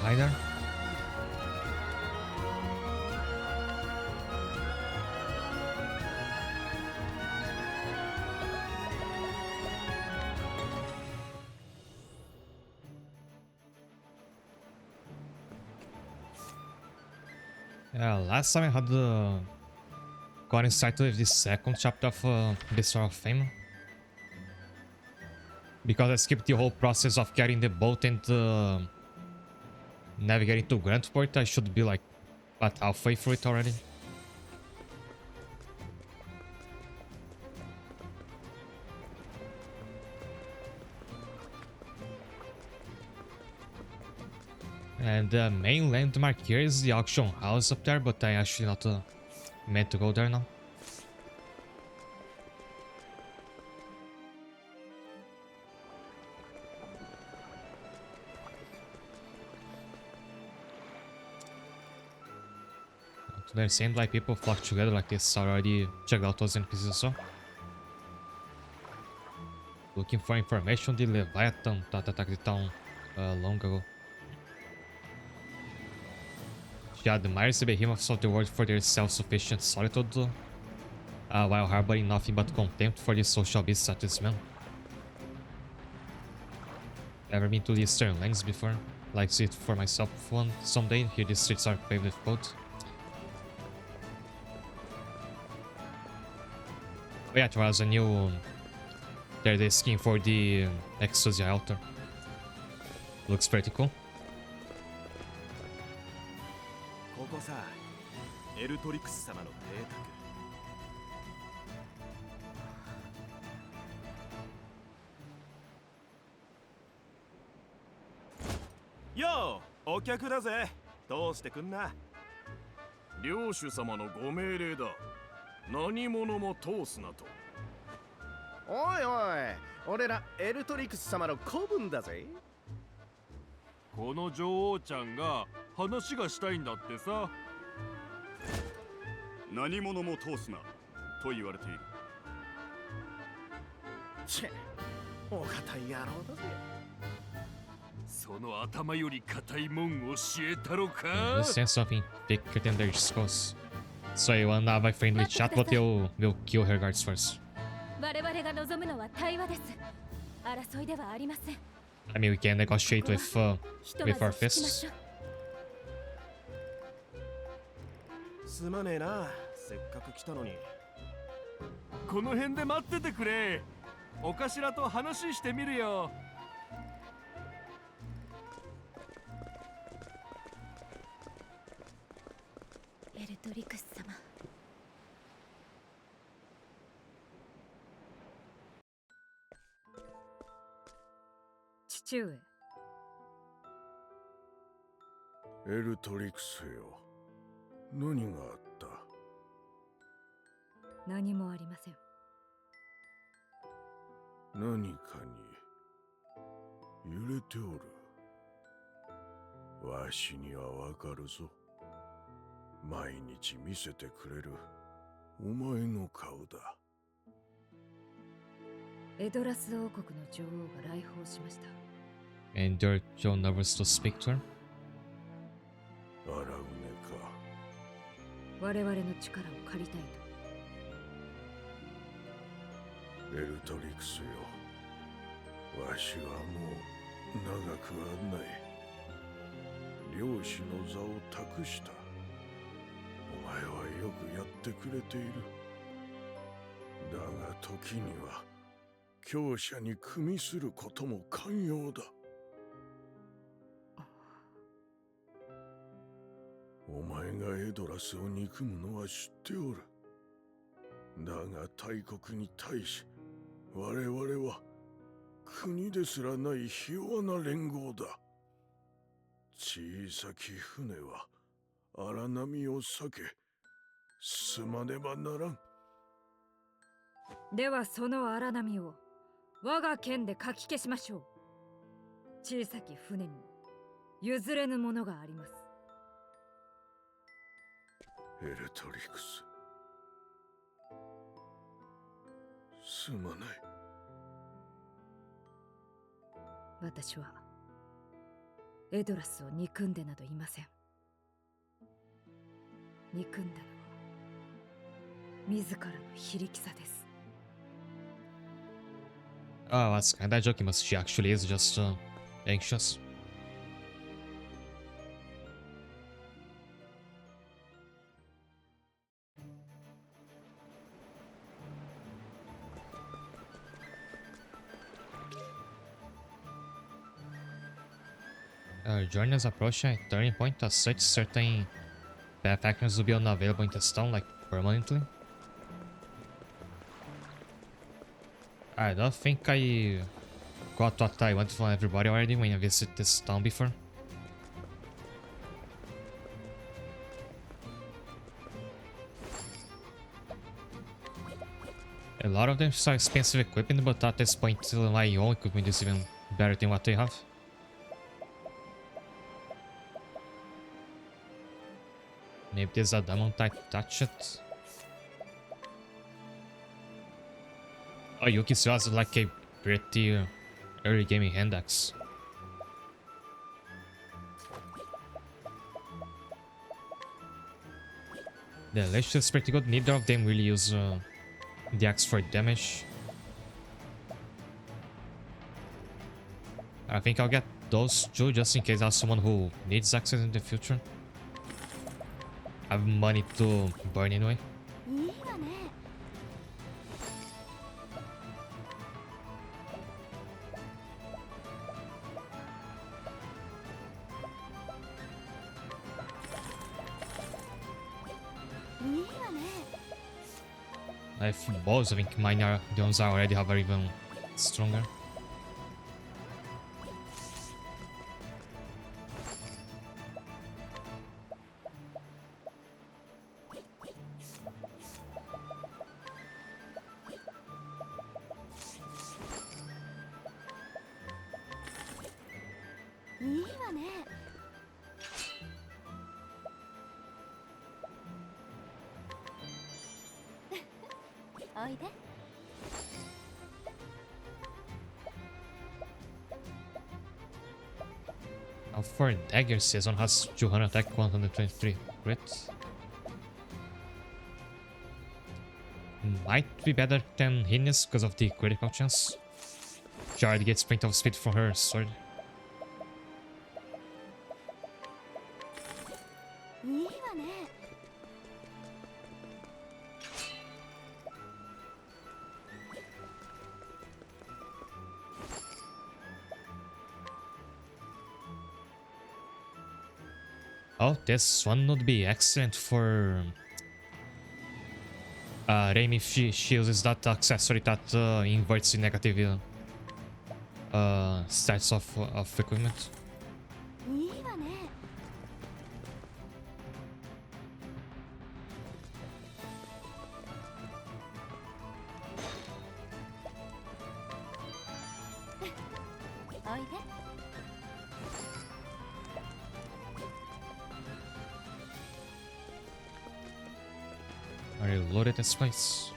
Hi there. Yeah, last time I had got started with this second chapter of the Sword of Fame. Because I skipped the whole process of getting the boat and navigating to Grantport, I should be like about halfway through it already. And the main landmark here is the auction house up there, but I actually not meant to go there now. There seemed like people flock together like this already. Check out those NPCs as well. Looking for information, the Leviathan that attacked the town long ago. She admires the behemoths of the world for their self-sufficient solitude, while harboring nothing but contempt for the social beasts such as men. Never been to the Eastern Lands before. Like to see it for myself one someday. Here the streets are paved with gold. Oh yeah, there was a new... There's the skin for the Exosia altar. Looks pretty cool. ここさ、エルトリクス様の邸宅。よう、お客だぜ。どうしてくんな。領主様のご命令だ。何者も通すなと。おいおい、俺らエルトリクス様の子分だぜ。この女王ちゃんが話がしたいんだってさ。何者も通すなと言われている。チェ、お堅い野郎だぜ。その頭より硬いもん教えたろか。 You sense something thicker than their skulls. So you wanna have a friendly chat, but we'll kill her guards first. 我々が望むのは対話です。争いではありません。I mean, we can negotiate with our fists. すまねえな、せっかく来たのに。この辺で待っててくれ。お頭と話してみるよ。エルトリクス様。父上。エルトリクスよ、何があった？何もありません。何かに揺れておる。わしにはわかるぞ。毎日見せてくれるお前の顔だ。エドラス王国の女王が来訪しました。And you're nervous to speak to her? 荒うねか。我々の力を借りたいと。エルトリクスよ、わしはもう長くはない。領主の座を託した。お前はよくやってくれている。だが時には強者に組みすることも寛容だ。お前がエドラスを憎むのは知っておる。だが大国に対し我々は国ですらないひ弱な連合だ。小さき船は荒波を避け進まねばならん。ではその荒波を我が剣でかき消しましょう。小さき船にも譲れぬものがあります。エルトリクス、すまない。私はエドラスを憎んでなどいません。憎んだのは自らの非力さです。 Oh, I was kinda joking, but she actually is just anxious. Journey is approaching a turning point as such. Certain path actions will be unavailable in this town, like permanently. I don't think I got what I wanted from everybody already when I visited this town before. A lot of them are expensive equipment, but at this point my own equipment is even better than what they have. Maybe there's a diamond type touch it. Oh, Yuki still has like a pretty early gaming hand axe. The Lich is pretty good. Neither of them really use the axe for damage. I think I'll get those two just in case I have someone who needs axes in the future. I have money to burn anyway. I have balls, I think mine are the ones I already have are even stronger. For dagger, season has 200 attack, 123 crit. Might be better than Hines because of the critical chance. She already gets sprint of speed from her sword. Oh, this one would be excellent for Raimi if she uses that accessory that inverts the negative stats of equipment. I loaded this place.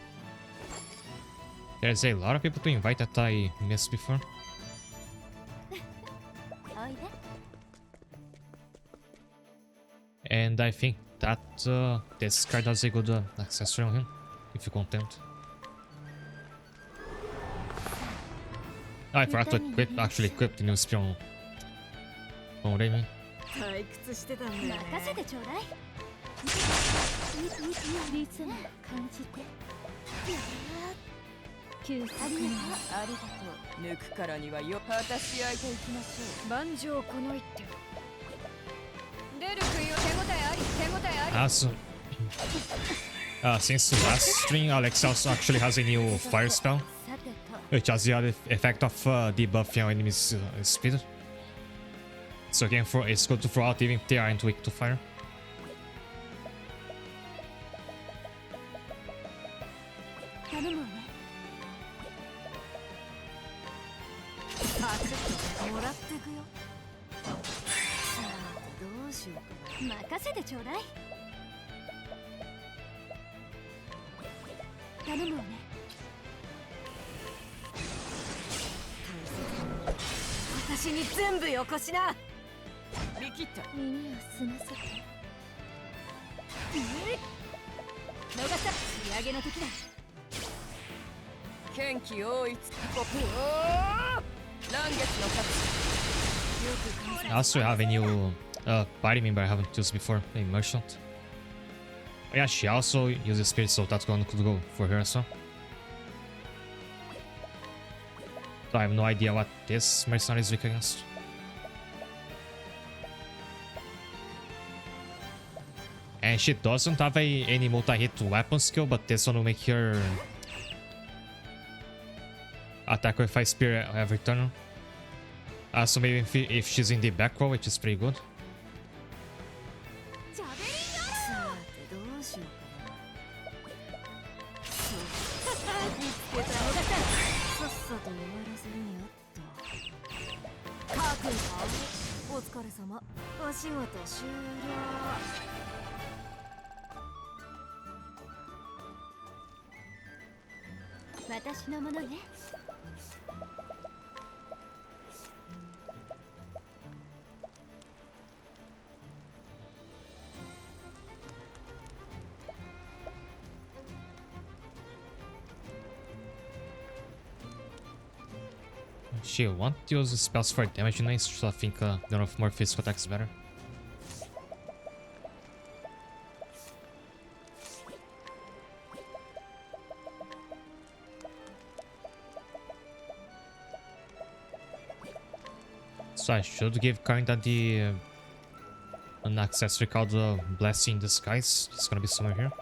There's a lot of people to invite that I missed before. And I think that this card has a good accessory on him, if you're content. Oh, I forgot to actually equip the new spear on Raimi. Since the last stream, Alex also actually has a new fire spell, which has the other effect of debuffing our enemies' speed. So again, it's good to throw out even if they aren't weak to fire. 切った耳を澄ませて逃した仕上げの時だ剣気多いポップ乱月の勝ち I also have a new party member I haven't used before, a merchant. Oh, yeah, she also uses spirit, so that's going to go for her as well. So I have no idea what this mercenary is weak against. And she doesn't have any multi-hit weapon skill, but this one will make her attack with 5 spear every turn. So maybe if she's in the back row, which is pretty good. She won't use spells for damage next, so I think one of more physical attacks is better. So I should give kinda the an accessory called Blessing in Disguise. It's gonna be somewhere here.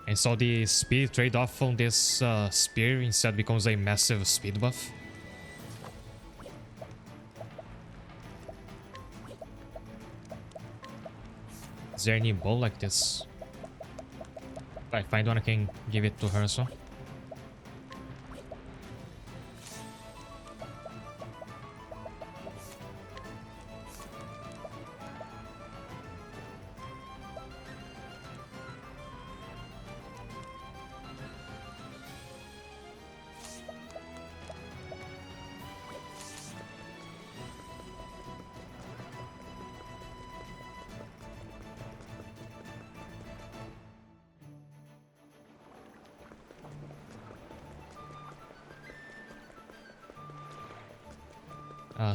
And so the speed trade-off on this spear instead becomes a massive speed buff. Is there any bow like this? If I find one, I can give it to her as well.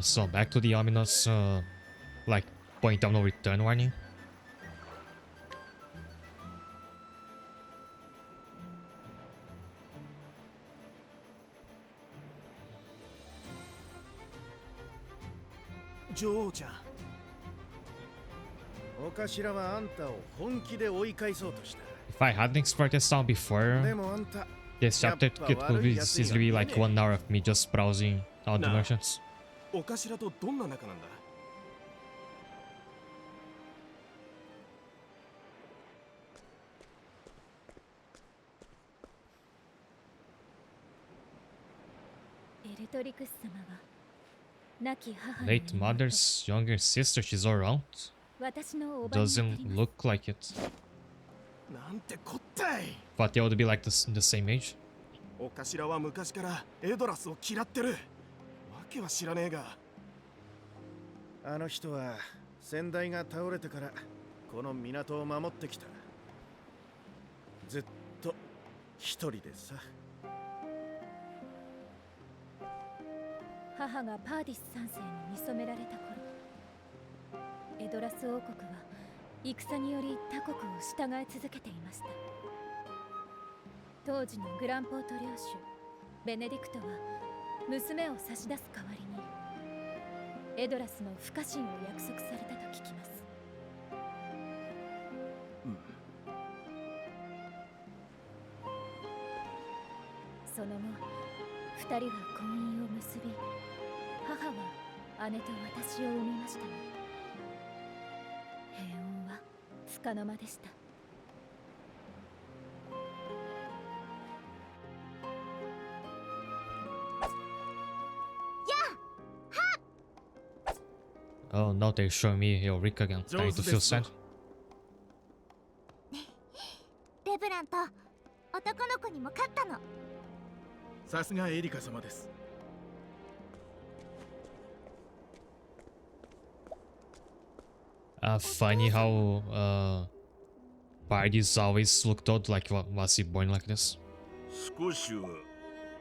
So back to the ominous, like, point of no return warning. If I hadn't explored this town before this chapter, it could easily be like 1 hour of me just browsing all the merchants. お頭とどんな仲なんだエルトリクス様は亡き母の Late mother's younger sister, she's around? 私のおばになり Doesn't ます look like it. なんてこったい But they would be like the same age. お頭は昔からエドラスを嫌ってるわけは知らねえがあの人は先代が倒れてからこの港を守ってきたずっと一人でさ母がパーディス3世に見初められた頃エドラス王国は戦により他国を従い続けていました当時のグランポート領主ベネディクトは娘を差し出す代わりにエドラスの不可侵を約束されたと聞きます、その後2人は婚姻を結び母は姉と私を産みましたが平穏はつかの間でした Oh, now they're showing me Rick again. I need to feel sad. レブランと男の子にも勝ったのさすがエリカ様です Funny how parties always looked old, like was he born like this? 少しは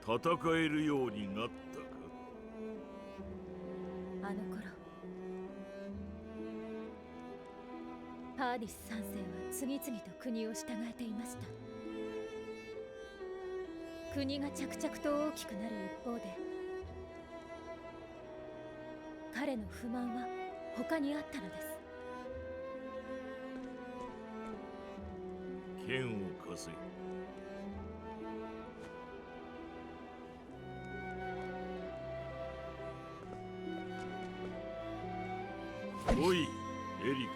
戦えるようになったか。あの頃パーディス3世は次々と国を従えていました。国が着々と大きくなる一方で、彼の不満は他にあったのです。剣を貸せ。おい、エリカ、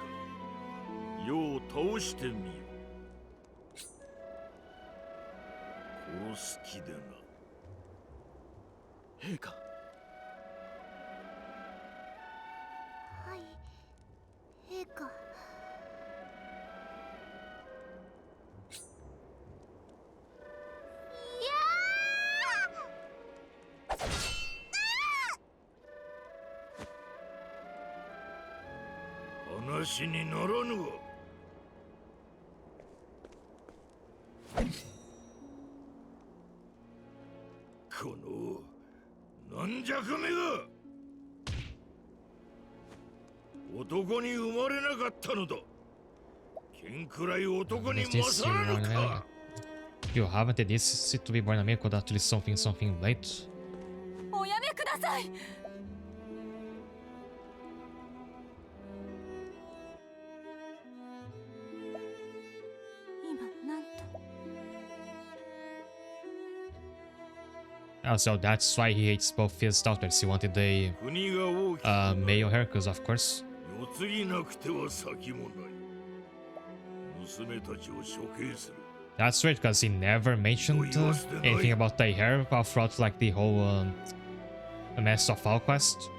世を倒してみよ。殺す気でな。陛下。はい、陛下。話にならぬわ。この軟弱めが男に生まれなかったのだ。剣くらい男に Is this 勝 you る born a か。 male? You haven't it is it to be born a male could actually something late. おやめください。今なんと。Oh, so that's why he hates both his daughters. He wanted a 国が大きく male hair, because of course. 世継ぎなくては先もない。娘たちを処刑する。 That's weird because he never mentioned anything about the hair throughout like the whole mess of Fall quest.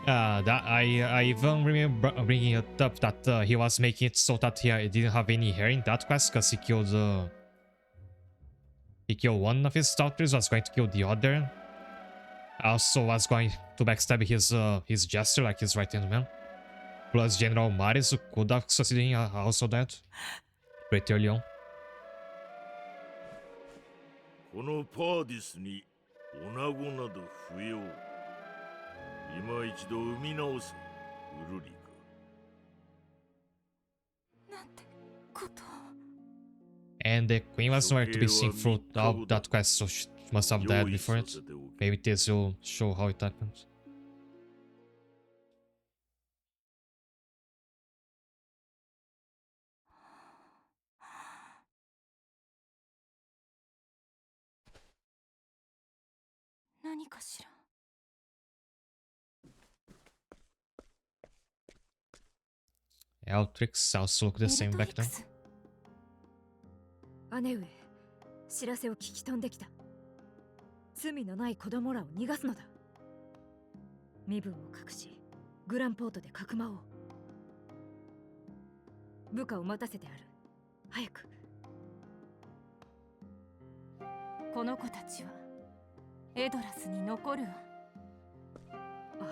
That I even remember bringing it up that he was making it so that he didn't have any hair in that quest because he killed one of his daughters, was going to kill the other. Also was going to backstab his jester, like his right hand man. Plus General Maris, who could have succeeded in also that pretty early on. このパーディスに女子など不要。今一度生み直せ、ウルリカ。なんてことを。And the queen was nowhere to be seen throughout that quest, so she must have died before it. Maybe this will show how it happened. 何かしら。Eltrix also looked the same back then. 姉上、知らせを聞き飛んできた。罪のない子供らを逃がすのだ。身分を隠し、グランポートでかくまおう。部下を待たせてある。早く。この子たちはエドラスに残るわ。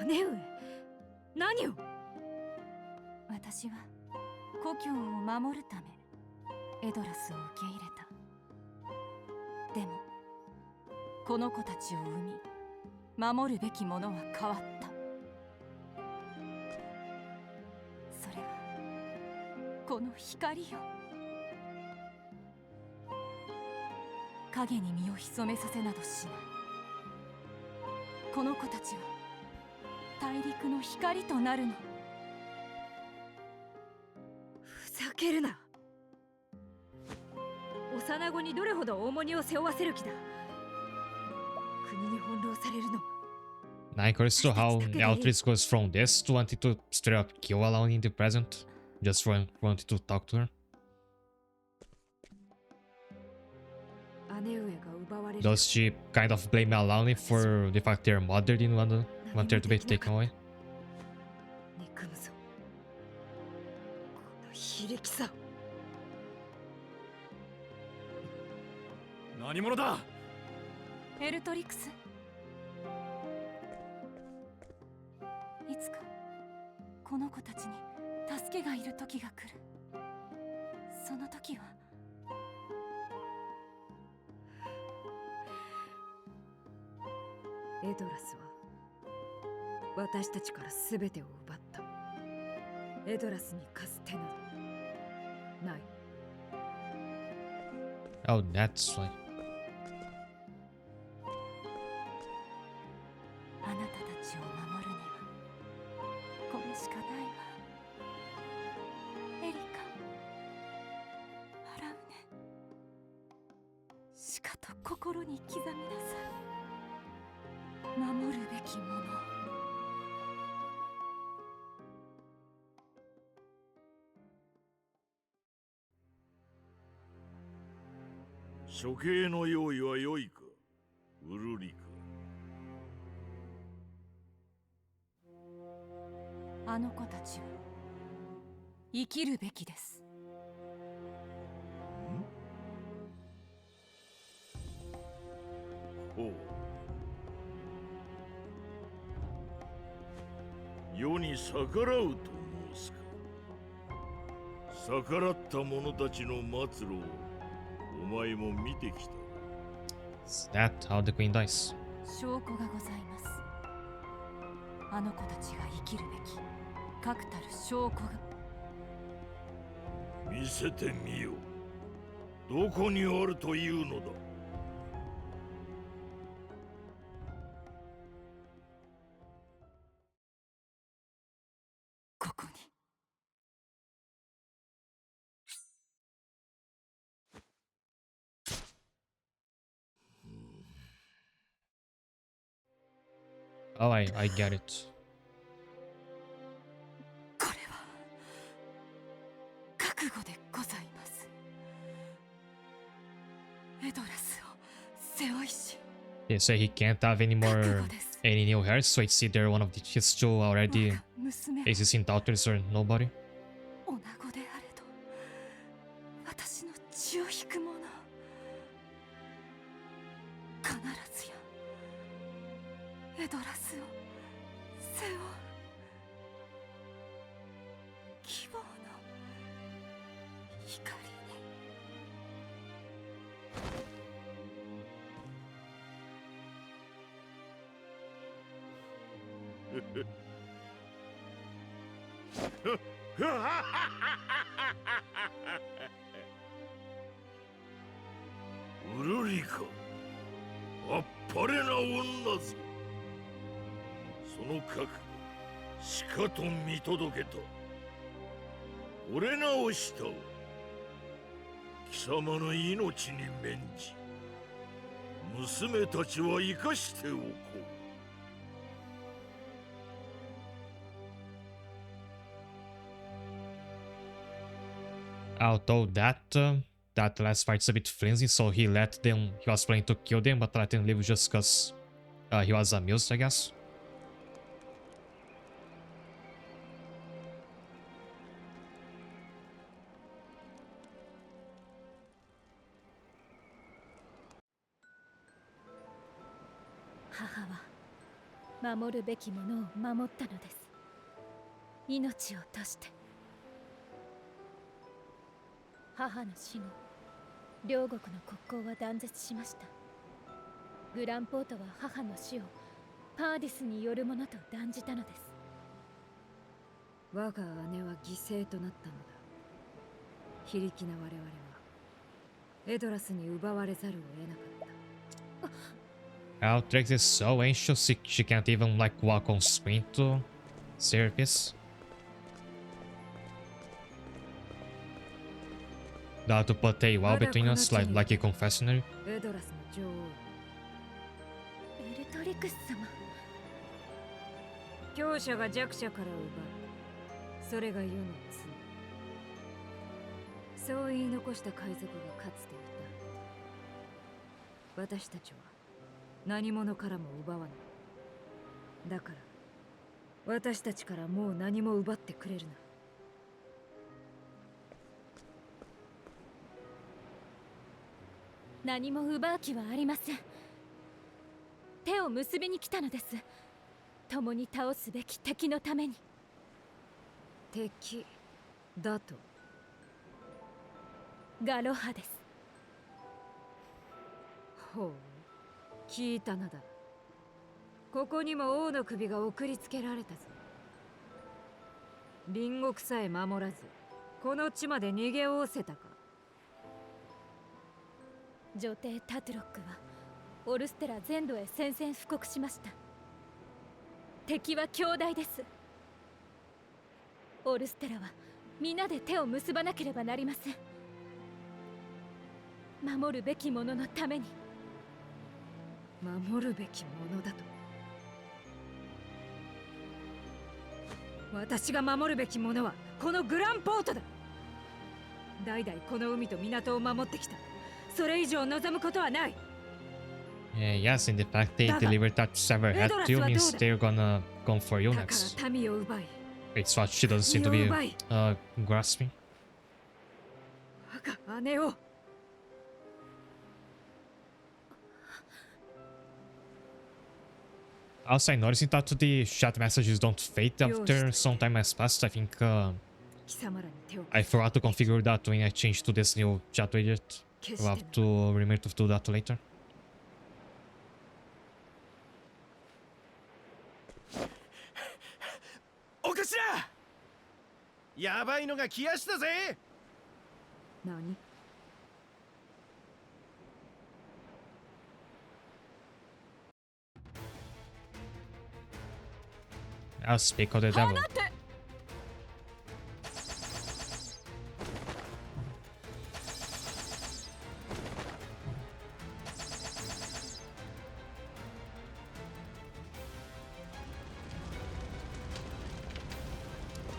姉上、何を。私は故郷を守るためエドラスを受け入れた。でもこの子たちを産み守るべきものは変わった。それはこの光よ。影に身を潜めさせなどしない。この子たちは大陸の光となるの。ふざけるな。幼子にどれほど重荷を背負わせる気だ。国に翻弄されるのは。Now curious to how Eltrix goes from this to wanting to straight up kill Alone in the present, just wanting to talk to her. 姉上が奪われる。Does she kind of blame Alone for the fact their mother didn't want her to be taken away? 憎むぞ。この非力さ。何者だ。エルトリクス。いつかこの子たちに助けがいる時が来る。その時はエドラスは私たちから全てを奪った。エドラスに貸す手などない。 Oh, that's why. あなたたちを守るにはこれしかないわ。エリカ、払うね。しかと心に刻みなさい。守るべきもの。処刑の用意は良いか、ウルリカ。あの子たちは生きるべきです。ほう。世に逆らうと申すか。逆らった者たちの末路をお前も見てきた。Is that how the queen dies? 証拠がございます。あの子たちが生きるべき確たる証拠が。見せてみよ。どこにあるというのだ。ここに。Oh, I get it. これは覚悟でございます。エドラスを背負いし。 They say he can't have any new hairs, so it's either one of his two already 我が娘 existing daughters or nobody. 女子であれど私の血を引く者。必ずやエドラスを背負う。希望の光に。ウルリカ、あっぱれな女ぞ。その覚悟、しかと見届けた。俺直したわ。貴様の命に免じ、娘たちは生かしておこう。Although that last part's a bit flimsy, so he let them. He was planning to kill them, but let them live just because he was amused, I guess. 母は守るべきものを守ったのです。命を賭して。母の死後、両国の国交は断絶しました。グランポートは母の死をパーディスによるものと断じたのです。我が姉は犠牲となったのだ。非力な我々はエドラスに奪われざるを得なかった。Alex is so anxious she can't even like walk on screen to say her piece. That to put a wall between us like a confessionary. エドラスの女王エルトリクス様。強者が弱者から奪う。それが世の罪。そう言い残した海賊がかつていた。私たちは何者からも奪わない。だから私たちからもう何も奪ってくれるな。何も奪う気はありません。手を結びに来たのです。共に倒すべき敵のために。敵だとガロハです。ほう、聞いたのだ。ここにも王の首が送りつけられたぞ。隣国さえ守らずこの地まで逃げおおせたか。女帝タトゥロックはオルステラ全土へ宣戦布告しました。敵は強大です。オルステラは皆で手を結ばなければなりません。守るべきもののために。守るべきものだと。私が守るべきものはこのグランポートだ。代々この海と港を守ってきた。それ以上望むことはない。Yes, and the fact they delivered that Sever had to means they're gonna go for you だか next. ら民を奪い、 It's what she doesn't seem to be grasping. 我が姉を。Also, I'm noticing that the chat messages don't fade after some time has passed. I think 貴様らに手を I forgot to configure that when I changed to this new chat widget. 消 We'll し have てな。 to remember to do that later. お頭、やばいのが来やしたぜ。何？ I'll speak of the devil.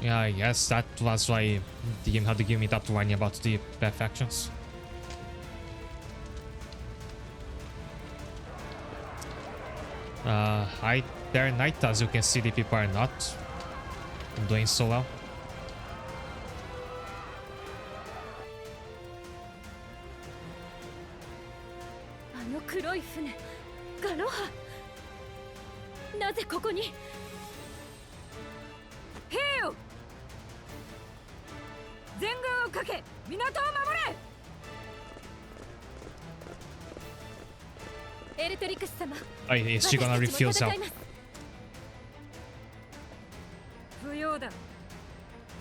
Yeah, I guess that was why the game had to give me that warning about the bad factions. Hi there, Knight. As you can see, the people are not doing so well. あの黒い船、ガロハ。なぜここに？兵よ、全軍をかけ港を守れ。エルトリクス様。 Is she gonna refuse help? 不要だ。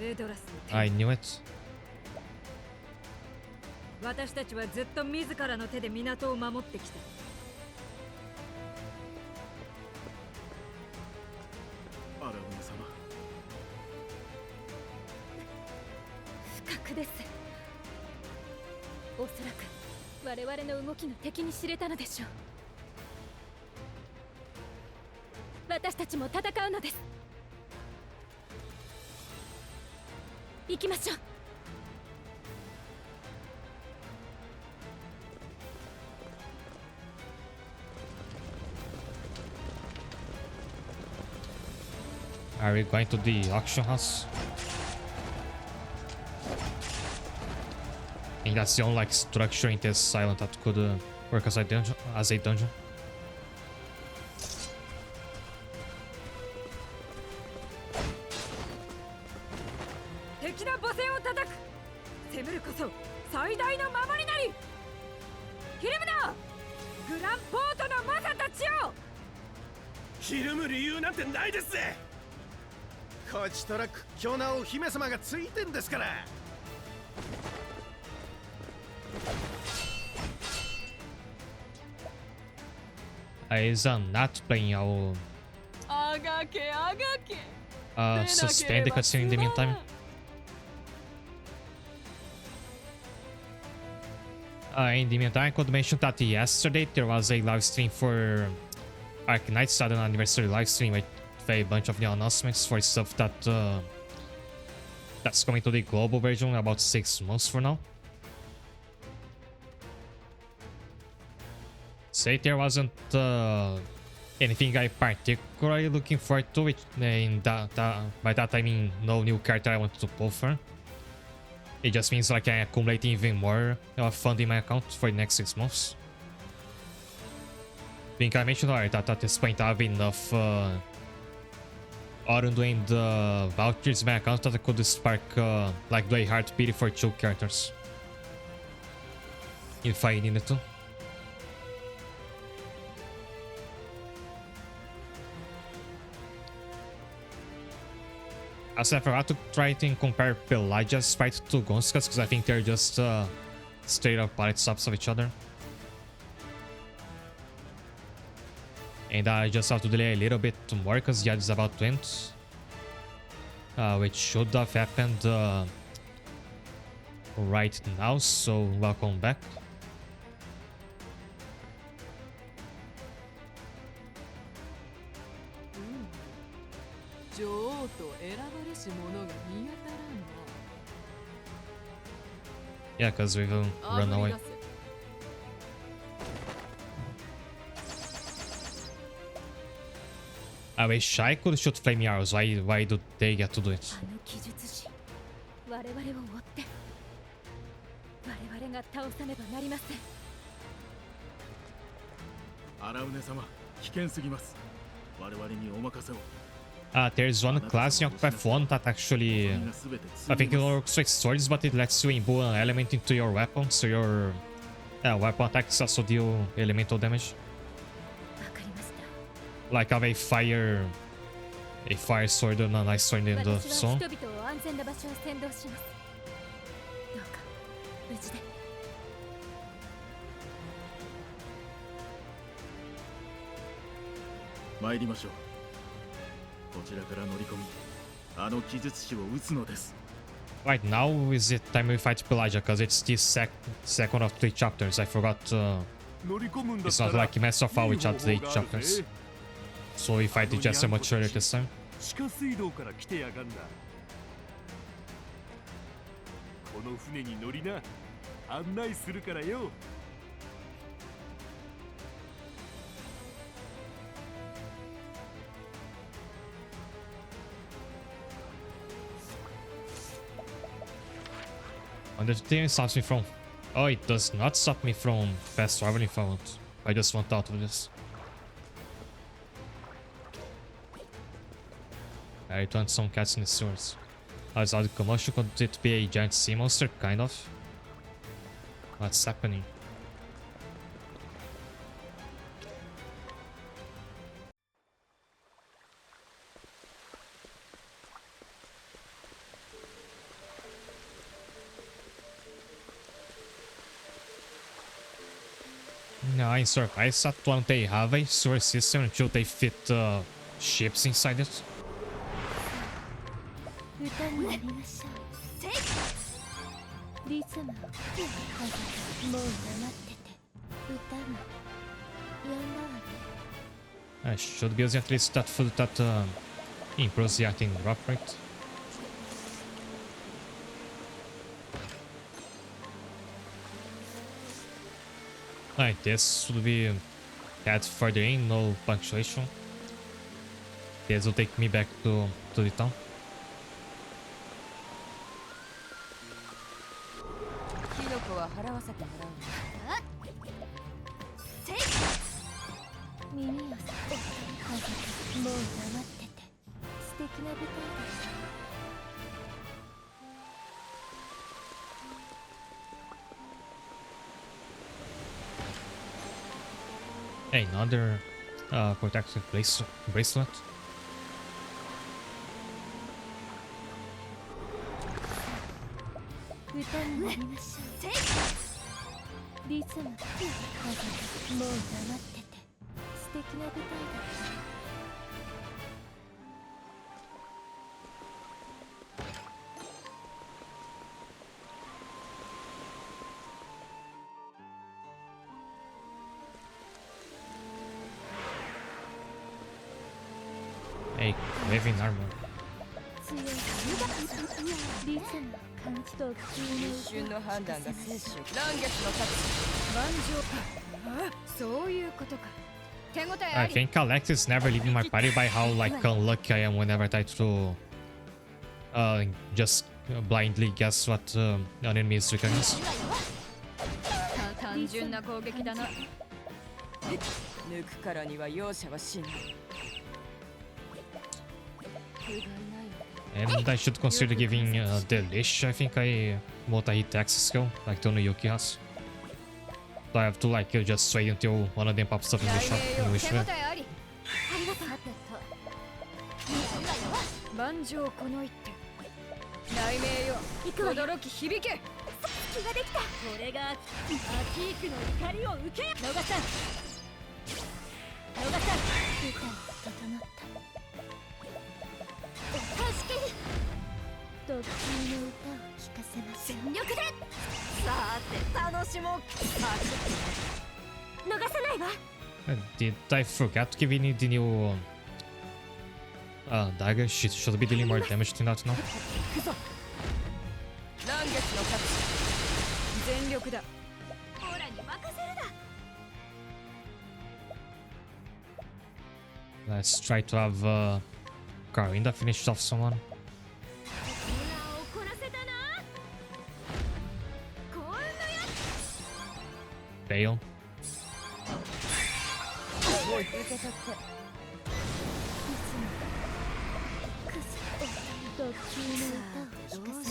エドラスの手。 I knew it. 私たちはずっと自らの手で港を守ってきた。アラウン様、不覚です。おそらく我々の動きが敵に知れたのでしょう。私たちも戦うのです。行きましょう。 Are we going to the auction house? I think that's the only like structure in this island that could work as a dungeon. Dungeon. 敵の母船を叩く。攻めるこそ最大の守りなり。ひるむな、グランポートのマサたちよ。ひるむ理由なんてないですぜ。こちとら屈強なお姫様がついてんですから。Is not playing. I'll あがけあがけ。 suspend the cutscene in the meantime. In the meantime, I could mention that yesterday there was a live stream for Arknight's sudden anniversary live stream with a bunch of new announcements for stuff that that's coming to the global version in about 6 months from now. Say there wasn't anything I particularly looking forward to, which in that by that I mean no new character I want to pull for. It just means like I'm accumulating even more fund in my account for the next 6 months. I think I mentioned already that at this point I have enough Autumn doing the Valkyrie's my account that could spark like the heartbeat for 2 characters. If I needed to. Also, I forgot to try to compare Pelagia's fight to Gonska's because I think they're just straight up opposite stops of each other. And I just have to delay a little bit more because Yad is about to end. Which should have happened right now, so welcome back. Yeah, because we will run away. I wish I could shoot flame arrows. Why do they get to do it? 我々を追って我々が倒さねばなりません。荒畝様、危険すぎます。我々にお任せを。There's one class in Octopath 1 that actually, I think it works with swords, but it lets you imbue an element into your weapon, so your weapon attacks also deal elemental damage. わかりました。 Like have a fire sword and an ice sword in the 私は zone. 人々を安全な場所へ先導します。どうか無事で。参りましょう。こちらから乗り込み、あの記述師を撃つのです。 Right now is it time we fight Pelagia, because it's the second of 3 chapters. I forgot. It's not like Master of All which had 8 chapters. So we fight the Jester much earlier this time. 地下水道から来てやがんだ。この船に乗りな。案内するからよ。 And the thing stops me from... Oh, it does not stop me from fast traveling if I want. I just want out of this. I want some cats in the sewers. As out of commotion, could it be a giant sea monster? Kind of. What's happening? No, I'm surprised that one they have a sewer system until they fit ships inside it. 歌になりましょう。リズム、もう黙ってて。歌もやんだわね。 I should be using at least that food that improves the acting drop rate. Like this would be add further in, no punctuation. This will take me back to the town. キノコは払わせてもらう。耳をさ、もう黙ってて。素敵な舞台だ。 Another protective bracelet. Hey, living armor. 一瞬の判断が生死を乱月の勝ち。万丈。ああ、そういうことか。手応えあ I り。 think Alex is never leaving my party by how like unlucky I am whenever I try to just blindly guess what an enemy is weak against. 単純な攻撃だな。抜くからには容赦はしない。And I should consider giving the Lish, I think, a multi-hit access skill, like Tono Yuki has. So I have to like just wait until one of them pops up in the shop in Wishway. 万丈この一手雷鳴よ驚き響け気ができたこれがアキークの怒りを受け逃さん歌整った助けるドッキーの歌を聴かせます全力でさて楽しもう逃さないわ Did I forget to give any the new dagger? She should be dealing more damage than that now. 乱月の勝ち全力だオラに任せるな Let's try to have Karinda finish off someone. 怒らせたなこんなやつ Fail. 受け取ってドッキーの歌を聴かせます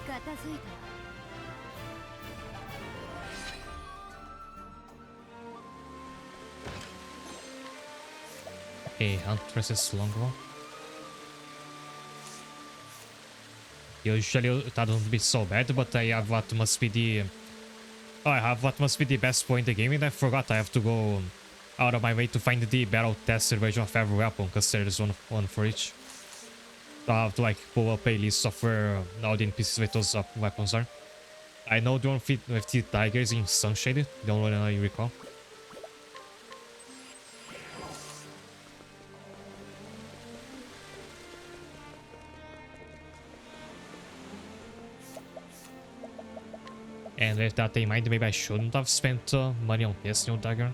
片付いた Okay, Huntress's longbow. Usually that wouldn't be so bad, but I have what must be the... Oh, I have what must be the best point in the game, and I forgot I have to go out of my way to find the battle-tested version of every weapon, because there's one for each. So I have to like pull up a list of where all the NPCs with those weapons are. I know the one with the tigers in Sunshade, the only one I recall. And with that in mind, maybe I shouldn't have spent money on this new dagger.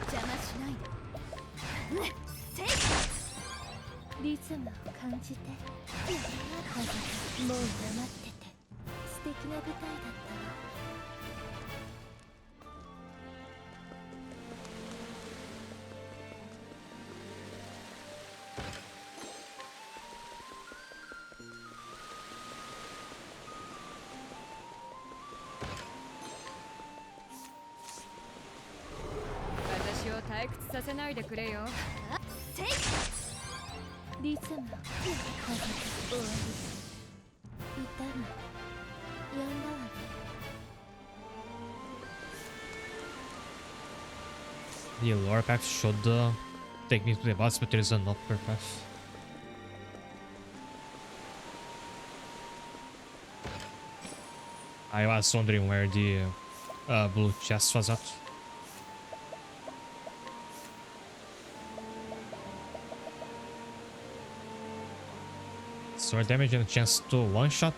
邪魔しないでリズムを感じてもう黙ってて素敵な舞台だったわ 私を退屈させないでくれよリズムを終わり歌が止んだわね The lower path should take me to the boss, but there is an upper path. I was wondering where the blue chest was at. Sword damage and a chance to one-shot.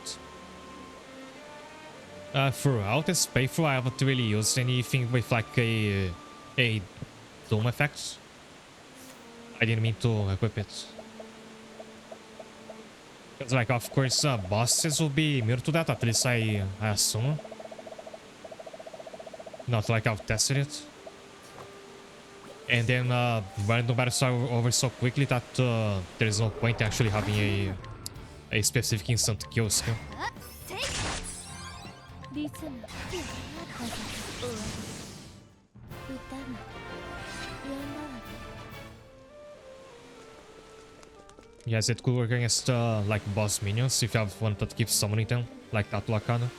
Throughout this playthrough, I haven't really used anything with like a Doom effect. I didn't mean to equip it. Because like, of course, bosses will be immune to that, at least I assume. Not like I've tested it. And then random battles are over so quickly that there is no point actually having a specific instant kill skill. Yes, it could work against like boss minions if you have one that keeps summoning them, like that Lakana.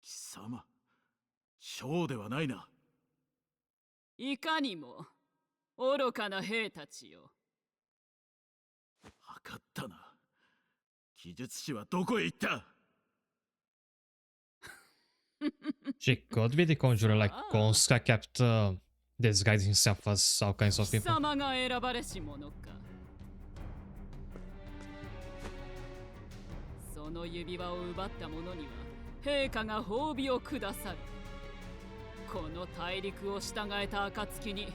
Kisama, いかにも愚かな兵たちよ。分かったな。記述師はどこへ行った？ She could be the conjurer like Gonska kept disguising himself as all kinds of 貴 people. 様が選ばれし者か。その指輪を奪った者には陛下が褒美をくださる。この大陸を従えた暁に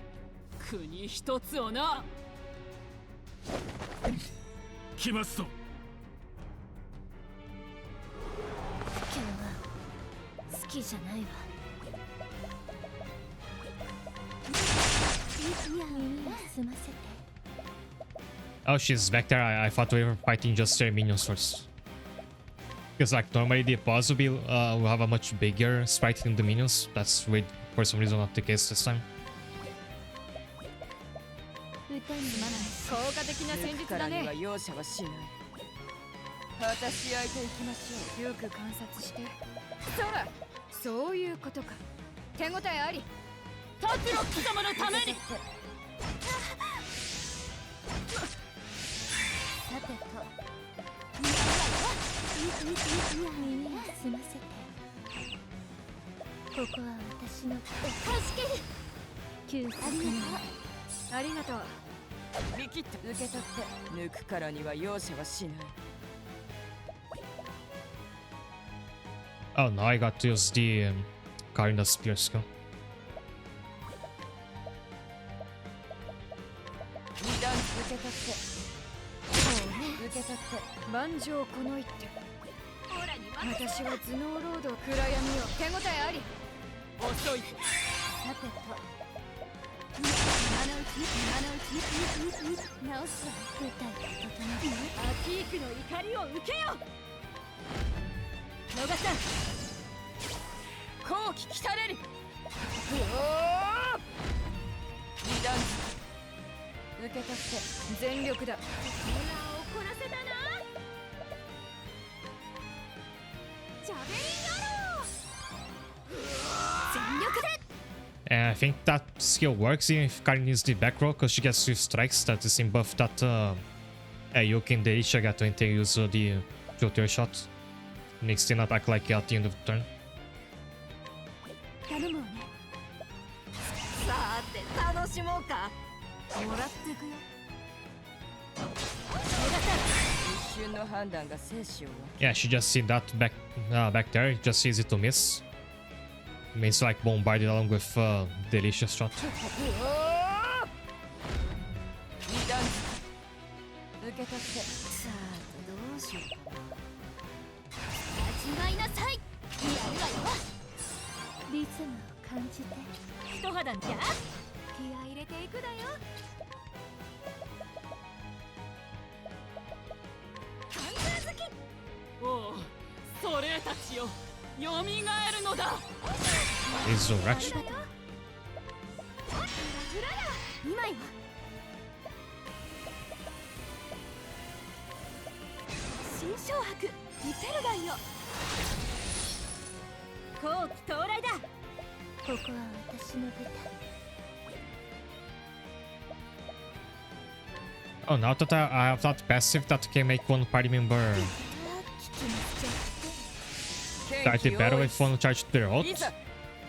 国一つをな。来ますぞ。今日は好きじゃないわ。いや、済ませて。 Oh, she's back there. I thought we were fighting just their minions first. Because like normally the boss will be will have a much bigger sprite than the minions. That's weird for some reason not the case this time. 効果的な戦術だね。容赦はしない。果たし合いていきましょう。よく観察して。そら、そういうことか。手応えあり。タツロック様のために。さてと、耳を澄ませて。ここは私の助ける。救済ありがとう。見切って受け取って抜くからには容赦はしない。 Oh no, I got to use the card in the spear skill. 二段受け取って受け取って万丈この一手。私は頭脳ロード暗闇を手応えあり。遅い。さてと。今のうちに直すわ。舞台が整う。アティークの怒りを受けよ。逃さん。後期来たれり。二段受け取って全力だ。怒らせたな。ジャベリンアロー。全力で。 And I think that skill works even if Karin needs the back row because she gets 2 strikes. That's the same buff that Yuki and Deisha get when they use the Joker shot. Makes them attack like at the end of the turn. 頼むわね。さて楽しもうか。もらってくよ。一瞬の判断が生死を分け。 Yeah, she just see that back there. Just easy to miss. Means like bombarded along with delicious shot. 二段受け取ってさあどうしようかな。始まりなさい。やるわよ。リズムを感じて。一肌じゃ。気合い入れていくだよ。カンガー好き。おう、それたちよ。よみがえるのだ。 Resurrection. うまいわ。新章白リペルガンよ。後期到来だ。ここは私の舞台。 Oh, now that I have that passive that can make one party member start the battle with one charge to their ult,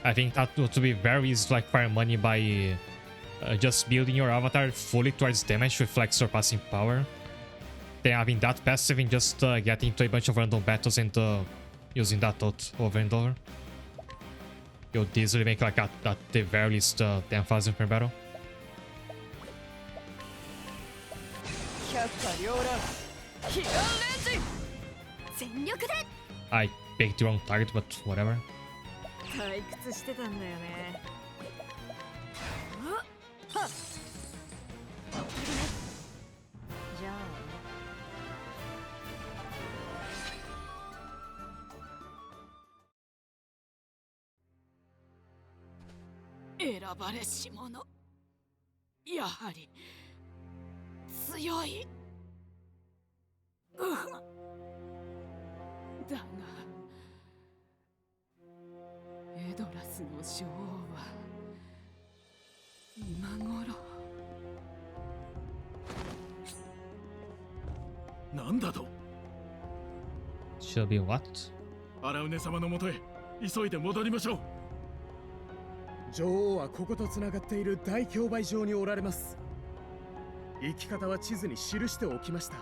I think that would be very easy to like fire money by just building your avatar fully towards damage with like surpassing power. Then having that passive and just getting into a bunch of random battles and using that ult over and over. You'll easily make like at the very least 10,000 per battle. 百花繚乱彼岸レンジ。全力で。I picked the wrong target, but whatever. 退屈してたんだよね。はっ。じゃあ。選ばれし者。やはり強い。だがエドラスの女王は今頃。なんだと。 She'll be what? 荒畝様のもとへ急いで戻りましょう。女王はこことつながっている大競売場におられます。行き方は地図に記しておきました。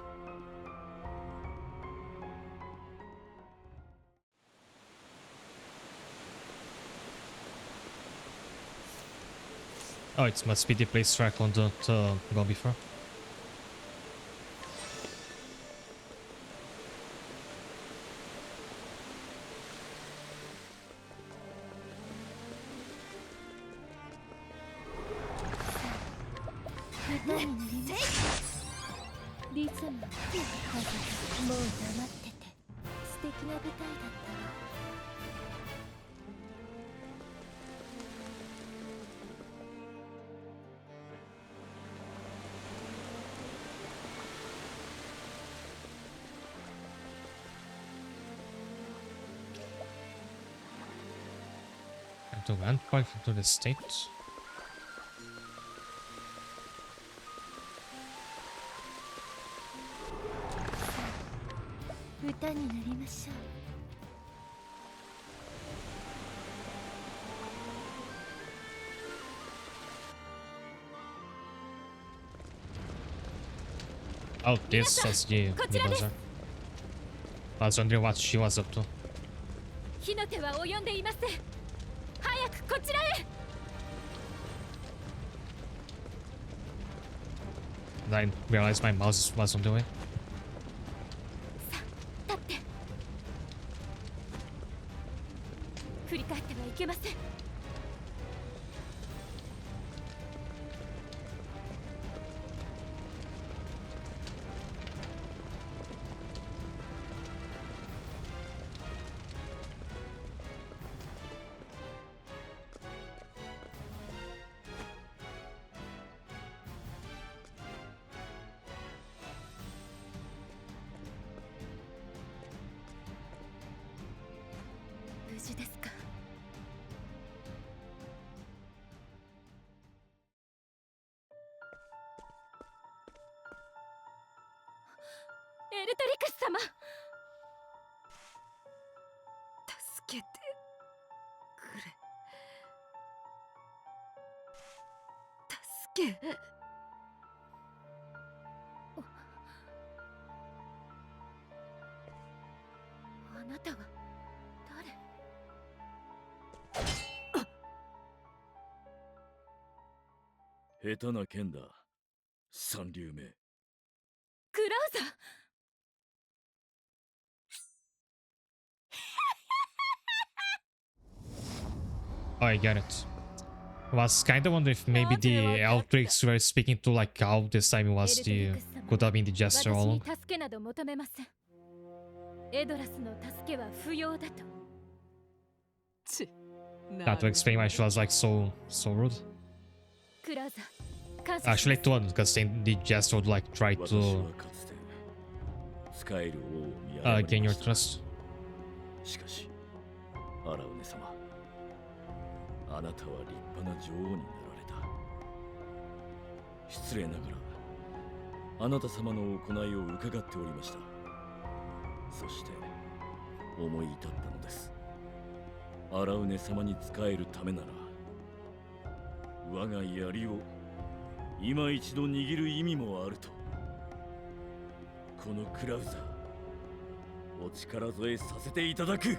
Oh, it must be the place track on the gone before. To went back into the state. 歌になりましょう。Oh, this was the bazaar. I was wondering what she was up to. 火の手は及んでいます。早くこちらへ。I realized my mouse was on the way. さあ、立って。振り返ってはいけません。無事ですか。エルトリクス様、助けてくれ。助け。あなたは下手な剣だ、三流目。クラウザ。Oh, I get it. Was kind of wondering if maybe the Eltrix were speaking to like how this time it was the could have been the jester all along. 助けなど求めません。エドラスの助けは不要だと。That would explain why she was like so rude. クラウザ、感謝。 Actually, it wouldn't, because then the jester would like try to gain your trust. しかし、アラウネ様、あなたは立派な女王になられた。失礼ながら、あなた様の行いを伺っておりました。そして、思い至ったのです。アラウネ様に仕えるためなら、我が槍を今一度握る意味もあると。このクラウザー、お力添えさせていただく。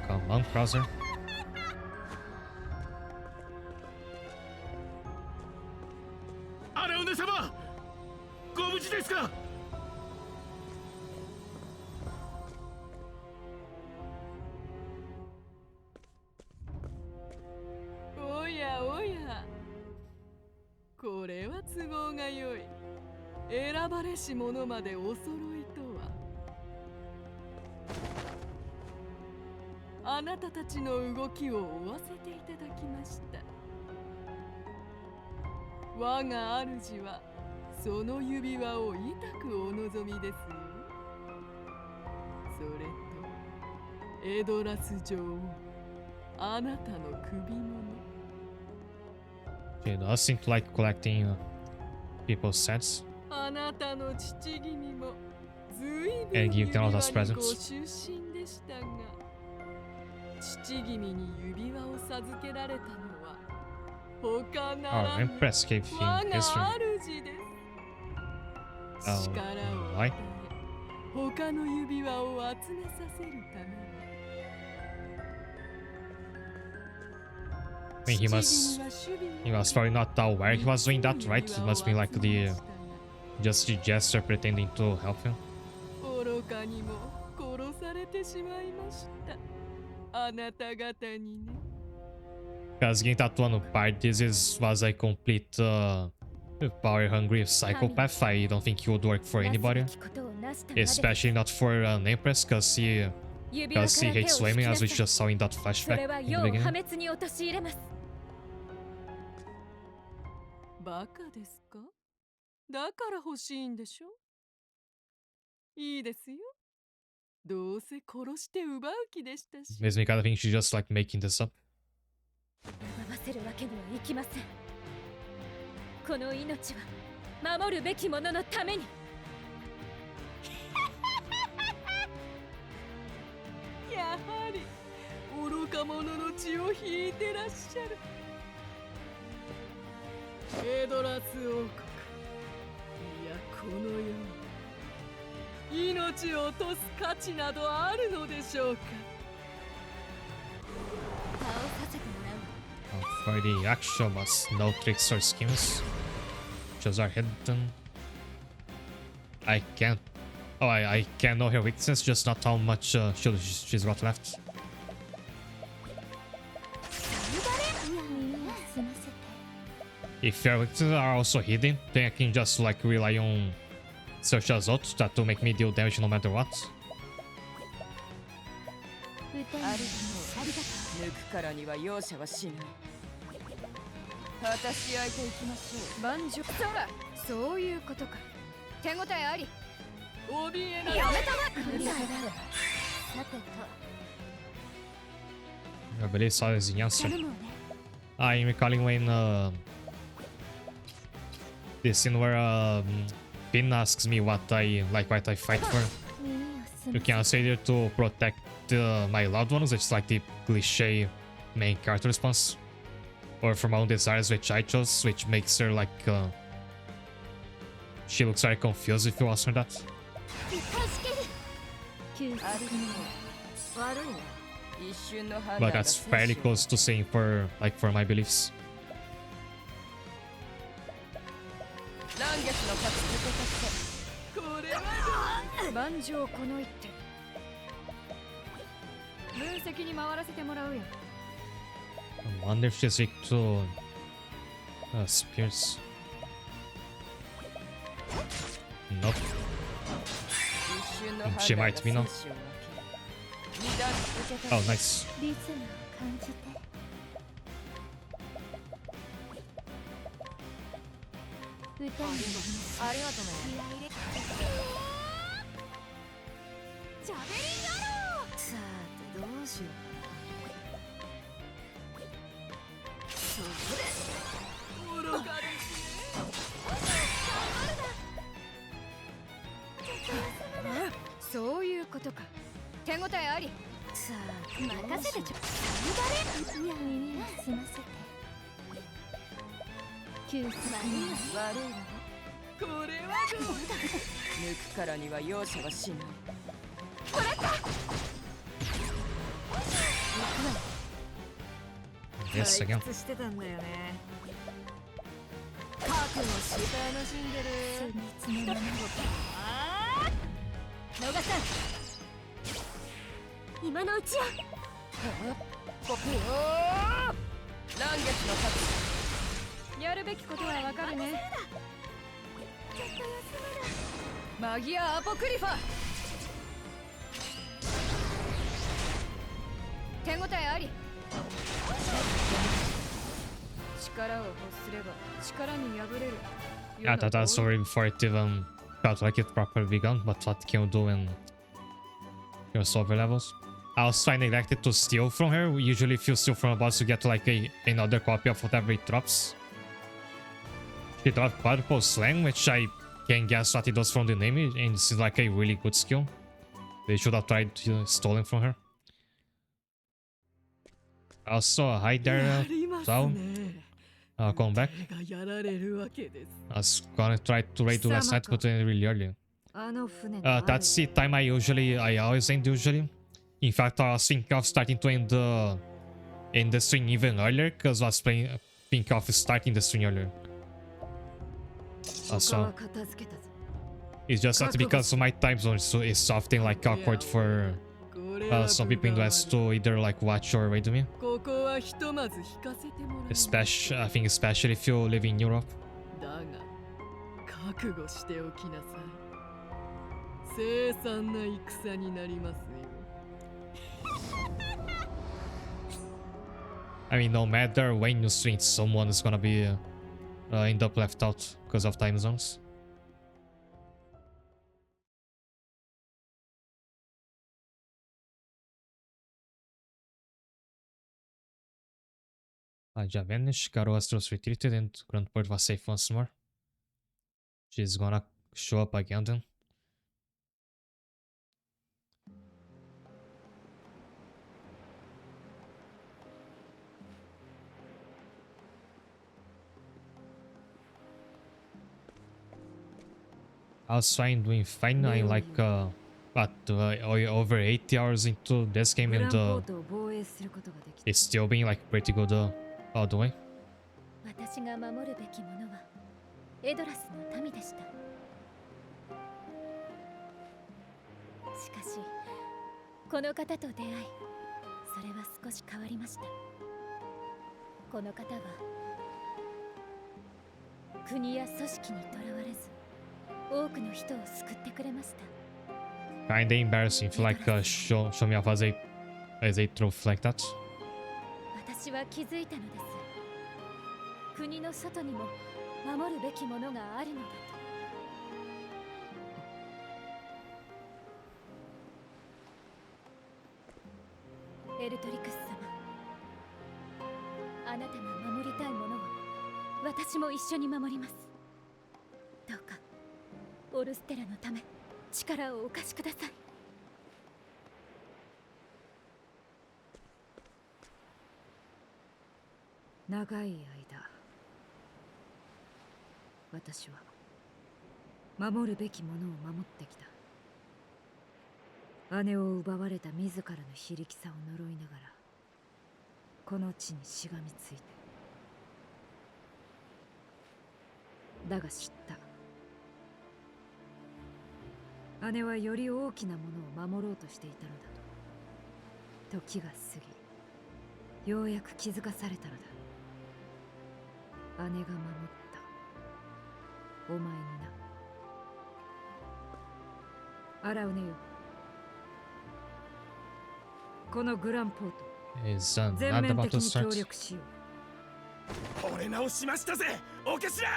Come on, browser. アラウネ様、ご無事ですか。おやおや、これは都合が良い。選ばれし者までお揃いとは。あなたたちの動きを追わせていただきました。我が主はその指輪を痛くお望みですよ。それとエドラス女王、あなたの首物。 She does seem to like collecting people's sets あなたの父君もずいぶ and ん give 指 them 輪 all に those ご presents. 出身でしたが、父君に指輪を授けられたのは他な Oh, らぬ Empress gave 我 him が his ring. 主です。 Oh, 力を why? 与え、他の指輪を集めさせるために。 I mean, he must probably not aware he was doing that, right? It must be like the just the gesture pretending to help him. 愚かにも殺されてしまいました。あなた方にね。 Because getting that one parties was a complete power-hungry psychopath. I don't think he would work for anybody, especially not for an empress, because he hates swimming, as we just saw in that そ flashback れは in the 世を破 beginning. 滅に陥れます。バカですか？だから欲しいんでしょ？いいですよ。どうせ殺して奪う気でしたし。 Makes me kind of think she's just like making this up. 奪わせるわけにはいきません。この命は守るべきもののために。やはり愚か者の血を引いてらっしゃる。エドラス王国、いやこの世に命を落とす価値などあるのでしょうか。倒させてもらう。 For the actual boss, no tricks or schemes. Just are hidden. I can't. Oh, I can know her weakness, just not how much she's got left. If your weaknesses are also hidden, then I can just like rely on such as Ot that will make me deal damage no matter what. ある抜くからには容赦はしない。果たし合いていきましょう。万丈。そら、そういうことか。手応えあり。怯えない。やめたま。さてと。 I believe saw is the answer. 頼むわね。 I'm recalling when the scene where Pin asks me what I fight for. You can say there to protect my loved ones, which is like the cliche main character response, or for my own desires, which I chose, which makes her like she looks very confused if you ask her that. 悪いな。一瞬の判 But 断が that's fairly close to saying for my beliefs. 乱月の勝ちこれは万丈この一手。分析に回らせてもらうよ。 I wonder if she's weak to spears. Nope. 一瞬の She 判断 might be now. が生死を分ける。二段受け Oh, た。 nice. リズムを感じて。歌にありがとね。ジャベリンアロー。さてどうしよう。愚かですね。そういうことか。手応えあり。さあ任せてちょ。いや耳を澄ませて。救済に悪いわね。これはどうだ。抜くからには容赦はしない。 Yes, again. 退屈してたんだよね。覚悟して楽しんでる。秘密のまま逃さん。今のうちよ。ポピよー。乱月の勝ち。やるべきことはわかるね。マギアアポクリファ。手応えあり。力を欲すれば力に敗れる。 Yeah, that's sorry before it even felt like it properly begun, but what can you do in your silver levels? Also, I neglected to steal from her. Usually if you steal from a boss, you get like another copy of whatever it drops. She dropped Quadruple Slam, which I can't guess what it does from the name, and this is like a really good skill. They should have tried stealing from her. Also, hi there, Zhao. Come back. I was gonna try to raid you last night, but really early. That's the time I always end usually. In fact, I was thinking of starting to end the stream even earlier, because I was thinking of starting the stream earlier. So it's just that because my time zone is often like awkward for some people in the West to either like watch or raid me. I think especially if you live in Europe. I mean, no matter when you stream, someone is gonna be end up left out because of time zones. Aja vanished, Garo Astros retreated, and Grandport was safe once more. She's gonna show up again then. I was fine, doing fine. I'm like over 80 hours into this game, and it's still being like pretty good all the way. 私が守るべきものはエドラスの民でした。しかしこの方と出会い、それは少し変わりました。この方は国や組織にとらわれず、多くの人を救ってくれました。Kinda embarrassing if like show me off as a truth like that. 私は気づいたのです。国の外にも守るべきものがあるのだと。エルトリクス様、あなたが守りたいものを私も一緒に守ります。どうかオルステラのため力をお貸しください。長い間私は守るべきものを守ってきた。姉を奪われた自らの非力さを呪いながらこの地にしがみついて、だが知った。姉はより大きなものを守ろうとしていたのだと。時が過ぎ、ようやく気づかされたのだ。姉が守ったお前にな。アラウネよ、このグランポート Is 全 not 面 about 的 to に協 start. 力しよう。俺直しましたぜ、お頭。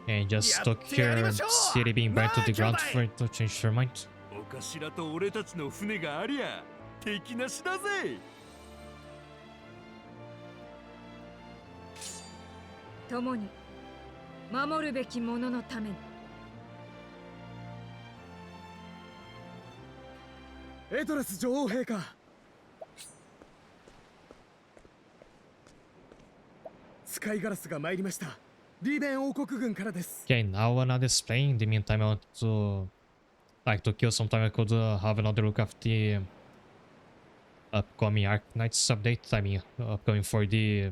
And just took your city being burned to the ground for it to change your mind. お頭と俺たちの船がありゃ敵なしだぜ。う。共に守るべきもののために。エドラス女王陛下、スカイガラスが参りました。リーベン王国軍からです。 Okay, now another display. In the meantime, I want to kill some time. I could have another look at the upcoming Arknights update. I mean, upcoming for the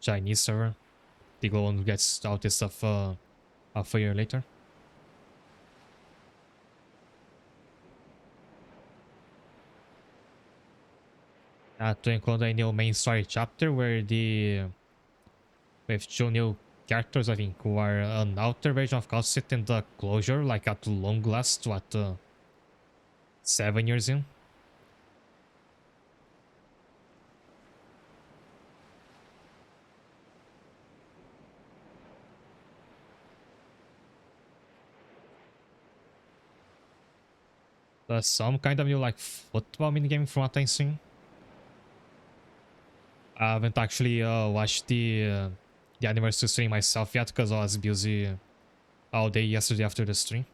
Chinese server. The global one gets out this stuff half a year later. To include a new main story chapter where with 2 new characters, I think, who are an outer version of Cosset and the closure, like at long last, 7 years in. There's some kind of new like football minigame from what I'm seeing. I haven't actually watched the anniversary stream myself yet because I was busy all day yesterday after the stream.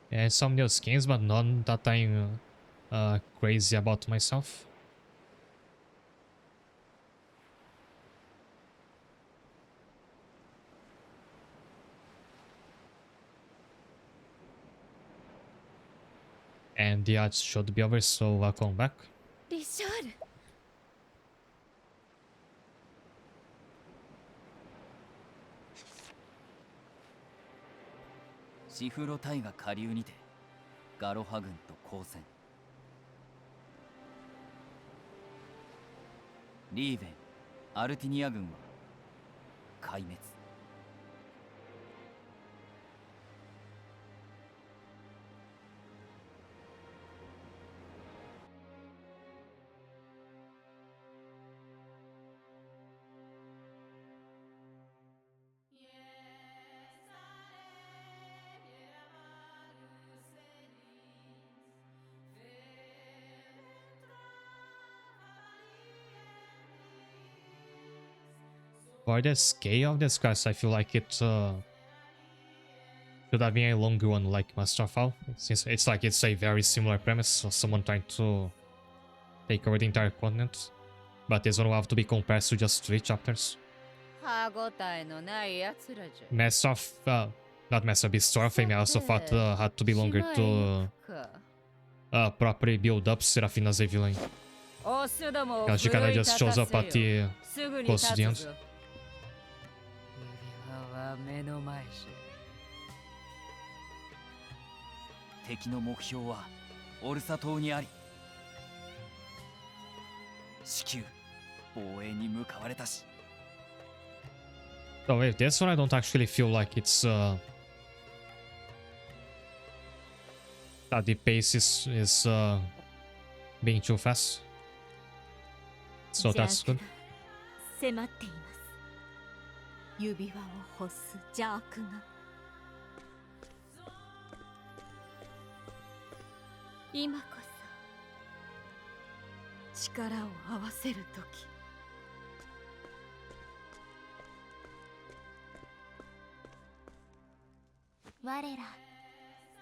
And some new skins, but none that I'm crazy about myself. And the ads should be over, so welcome back. リシャール。シフロ隊が下流にてガロハ軍と交戦。リーベン、アルティニア軍は壊滅。For the scale of this quest, I feel like it should have been a longer one like Masterfall, since it's like it's a very similar premise of someone trying to take over the entire continent. But this one will have to be compressed to just 3 chapters. 歯ごたえのないやつらじゃ。 Master of, not Master of Beast or Fame, I also thought had to be longer to properly build up Seraphina's a villain. オスどもを Because she kinda just shows up at 奮い立 the たせよ。すぐに close 立 to つ the end. ぞ。指輪は目の前じ敵の目標はオルサ島にあり、至急防衛に向かわれたし。 So with this one, I don't actually feel like it's that the pace is being too fast. So that's good. 迫っています。指輪を欲す邪悪が。今こそ力を合わせる時。我ら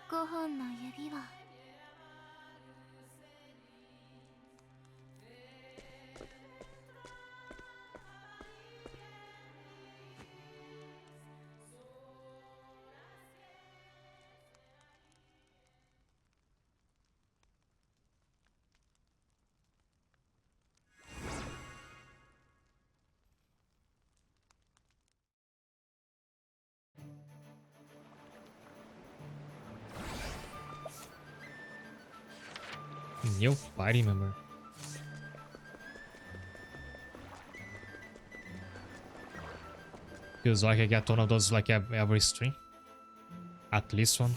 5本の指輪。New party member. Feels like I get one of those like every stream. At least one.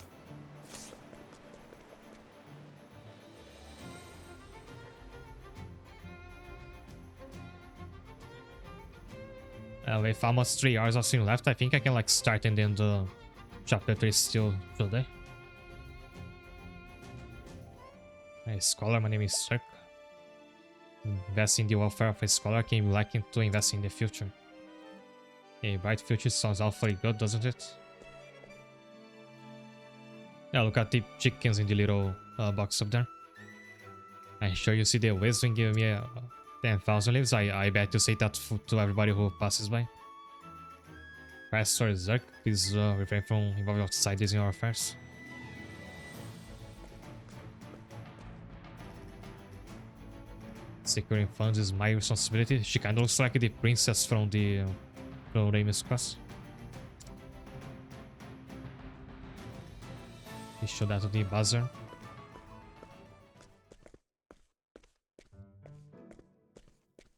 With almost 3 hours of stream left, I think I can like start and end chapter 3 still today. A scholar, my name is Cirque. Invest in the welfare of a scholar can be likened to invest in the future. A bright future sounds awfully good, doesn't it? Yeah, look at the chickens in the little box up there. I'm sure you see the wisdom giving me 10,000 lives. I bet you say that to everybody who passes by. Pastor Zerk, please refrain from involving outsiders in your affairs. Securing funds is my responsibility. She kinda looks like the princess from the Ramus class. We show that to the buzzer.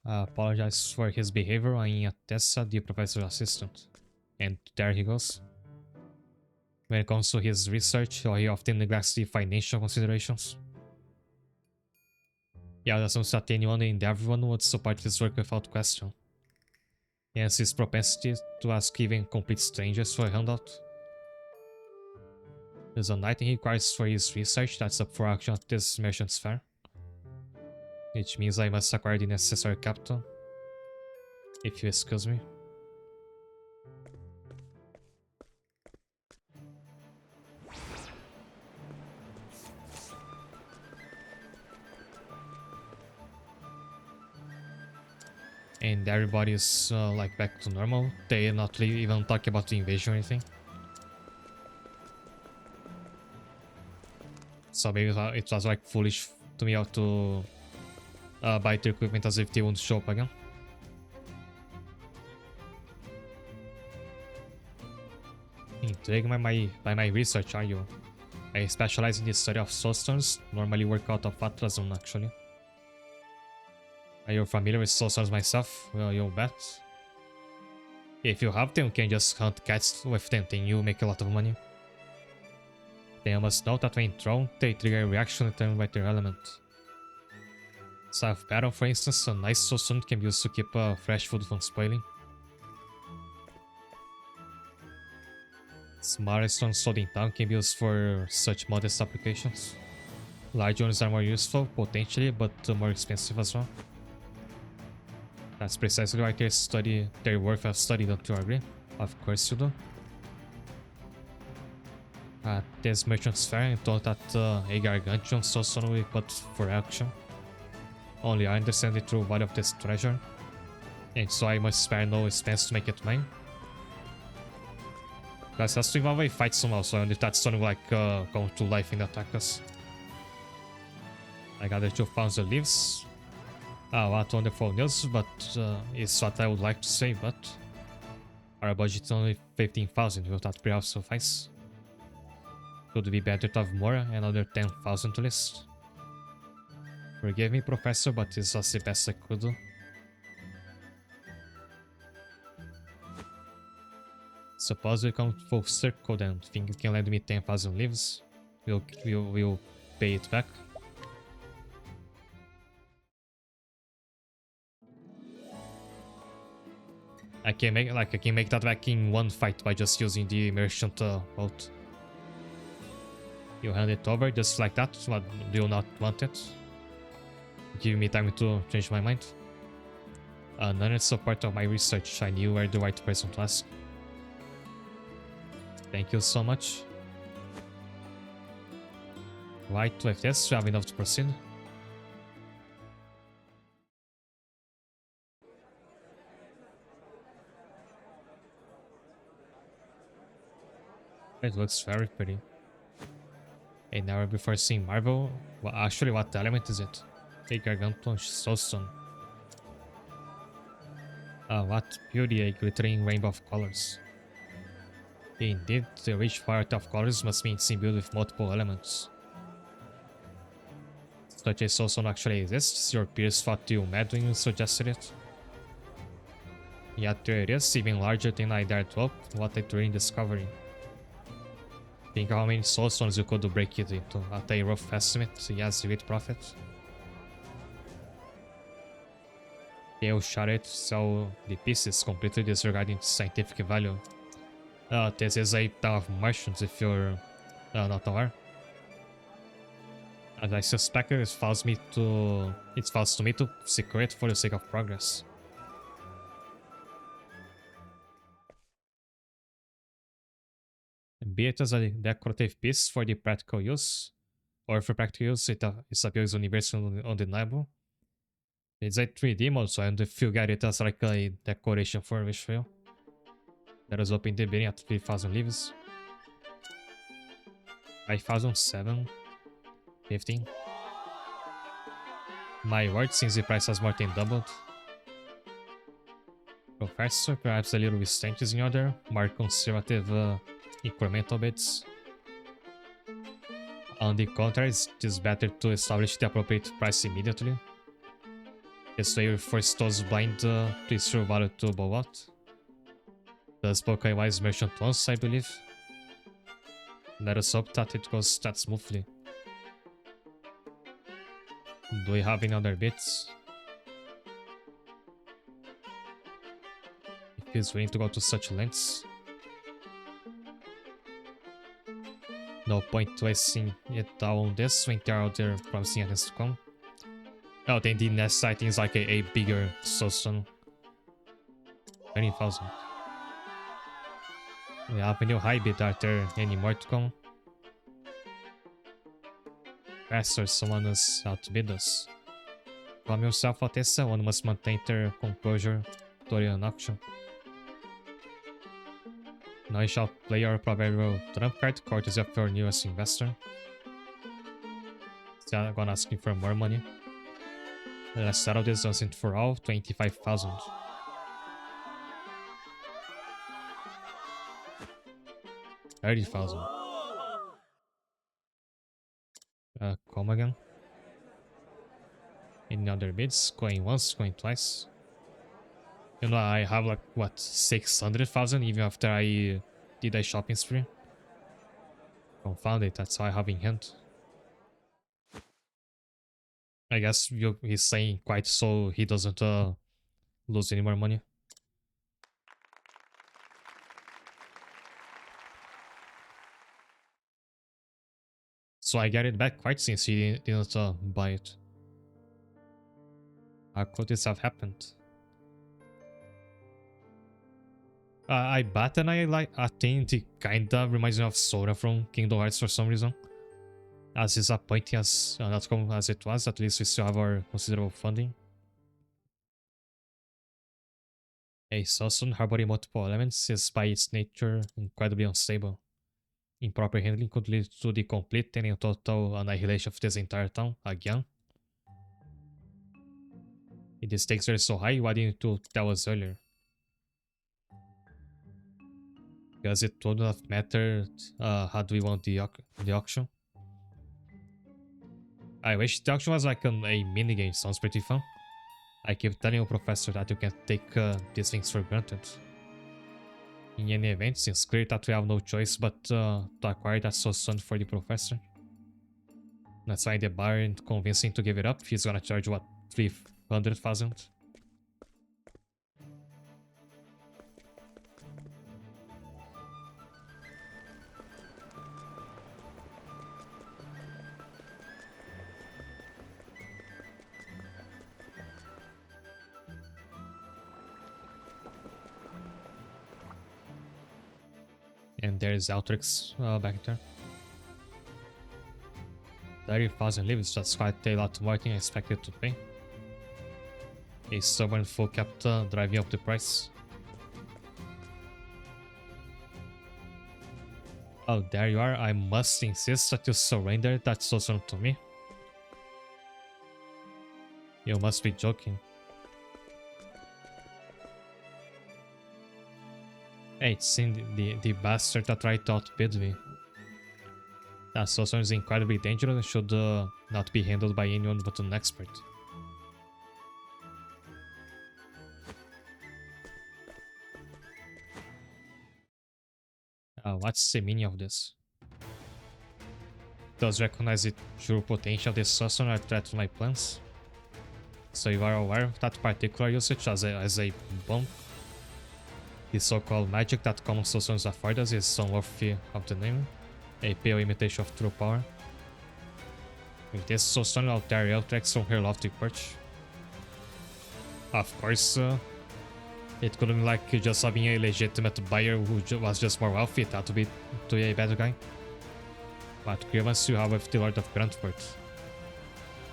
Apologize for his behavior. I'm Tessa, the professor's assistant. And there he goes. When it comes to his research, he often neglects the financial considerations. Yeah, it assumes that anyone and everyone would support his work without question. Hence his propensity to ask even complete strangers for a handout. There's an item he requires for his research that's up for action at this merchant's fair. Which means I must acquire the necessary capital. If you excuse me. And everybody's like back to normal. They're not even talking about the invasion or anything. So maybe it was like foolish to me to buy the equipment as if they won't show up again. Intrigued by my research, are you? I specialize in the study of soulstones, normally work out of Atlason actually. Are you familiar with soulstones myself? Well, you'll bet. If you have them, you can just hunt cats with them and you make a lot of money. Then you must note that when thrown, they trigger a reaction determined by their element. South battle, for instance, a nice soulstone can be used to keep fresh food from spoiling. Smaller stones sold in town can be used for such modest applications. Large ones are more useful, potentially, but more expensive as well. That's precisely why they're worth a study, don't you agree? Of course you do. At this merchant's fair, I thought that a gargantuan soulstone will be put for auction. Only I understand the true value of this treasure, and so I must spare no expense to make it mine. That has to involve a fight somehow, so I wonder if that stone will like come to life and attack us. I gather 2,000 leaves. Ah, what wonderful news, but it's what I would like to say, but our budget is only 15,000, will that perhaps suffice? Could be better to have more, another 10,000 to list. Forgive me, Professor, but this was the best I could do. Suppose we come full circle then. Think you can lend me 10,000 leaves? We'll pay it back. I can make that back in one fight by just using the merchant boat. You hand it over just like that. What, do you not want it? Give me time to change my mind. None in support of my research. I knew you were the right person to ask. Thank you so much. Right, with this, we have enough to proceed. It looks very pretty. An hour before seeing Marvel, well, actually, what element is it? A gargantuan soulstone. What beauty, a glittering rainbow of colors. Indeed, the rich variety of colors must mean it's imbued with multiple elements. Such a soulstone actually exists, your peers thought you mad when you suggested it. Yet there it is, even larger than I dared to hope. What a thrilling discovery. Think how many soulstones you could break it into. At a rough estimate, yes, great profit. They'll shut it, sell the pieces, completely disregarding its scientific value. This is a town of merchants if you're not aware. As I suspect it falls to me to secure it for the sake of progress. Be it as a decorative piece for the practical use, or for practical use its appeal is universally undeniable. It's a 3D mode, so I wonder if you get it as like a decoration for Wishville. Let us open the bidding at 3,000 leaves. 5,007. 15. My word, since the price has more than doubled. Professor, perhaps a little restraint is in order. More conservative incremental bids. On the contrary, it is better to establish the appropriate price immediately. This way we force those blind to issue value to Bowat. Does spoke a wise merchant once, I believe. Let us hope that it goes that smoothly. Do we have any other bits? If he's willing to go to such lengths. No point wasting it all on this when there are other promising items to come. Oh, then the next sighting is like a bigger Soson. 20,000. We have a new high bid. Are there any more to come? Faster, someone is outbid us. Calm yourself, Altessa. One must maintain their composure during an auction. Now you shall play your proverbial trump card, courtesy of your newest investor. So I'm gonna ask you for more money. Let's settle this once and for all. 25,000. $30,000. Come again. Any other bids? Going once, going twice. You know, I have like, what, 600,000 even after I did a shopping spree. Confound it, that's all I have in hand. I guess he's saying quite so he doesn't lose any more money. So I get it back quite since he didn't buy it. How could this have happened? I bet and I think it kinda reminds me of Sora from Kingdom Hearts for some reason. As disappointing as an outcome as it was, at least we still have our considerable funding. A Soson harboring multiple elements is by its nature incredibly unstable. Improper handling could lead to the complete and total annihilation of this entire town, again. If the stakes are so high, why didn't you tell us earlier? Because it would not have mattered had we won the auction. I wish the auction was like a minigame, sounds pretty fun. I keep telling you, Professor, that you can't take these things for granted. In any event, it's clear that we have no choice but to acquire that Soson for the Professor. Let's find the buyer and convince him to give it up. He's gonna charge, what, 300,000? And there's Outrix back there. 30,000 lives, that's quite a lot more than I expected to pay. A stubborn fool kept driving up the price. Oh, there you are. I must insist that you surrender that Soson to me. You must be joking. Hey, it's seen the bastard that tried to outbid me. That Soson is incredibly dangerous and should not be handled by anyone but an expert. What's the meaning of this? Does recognize the true potential of this Soson or threat to my plans? So you are aware of that particular usage as a bomb? The so-called magic that common Sosons afford us is unworthy of the name, a pale imitation of true power. With this Soson, I'll tear Eltrex from her lofty perch. Of course, it couldn't be like just having a legitimate buyer who was just more wealthy. It had to be a bad guy. What grievance you have with the Lord of Grantford?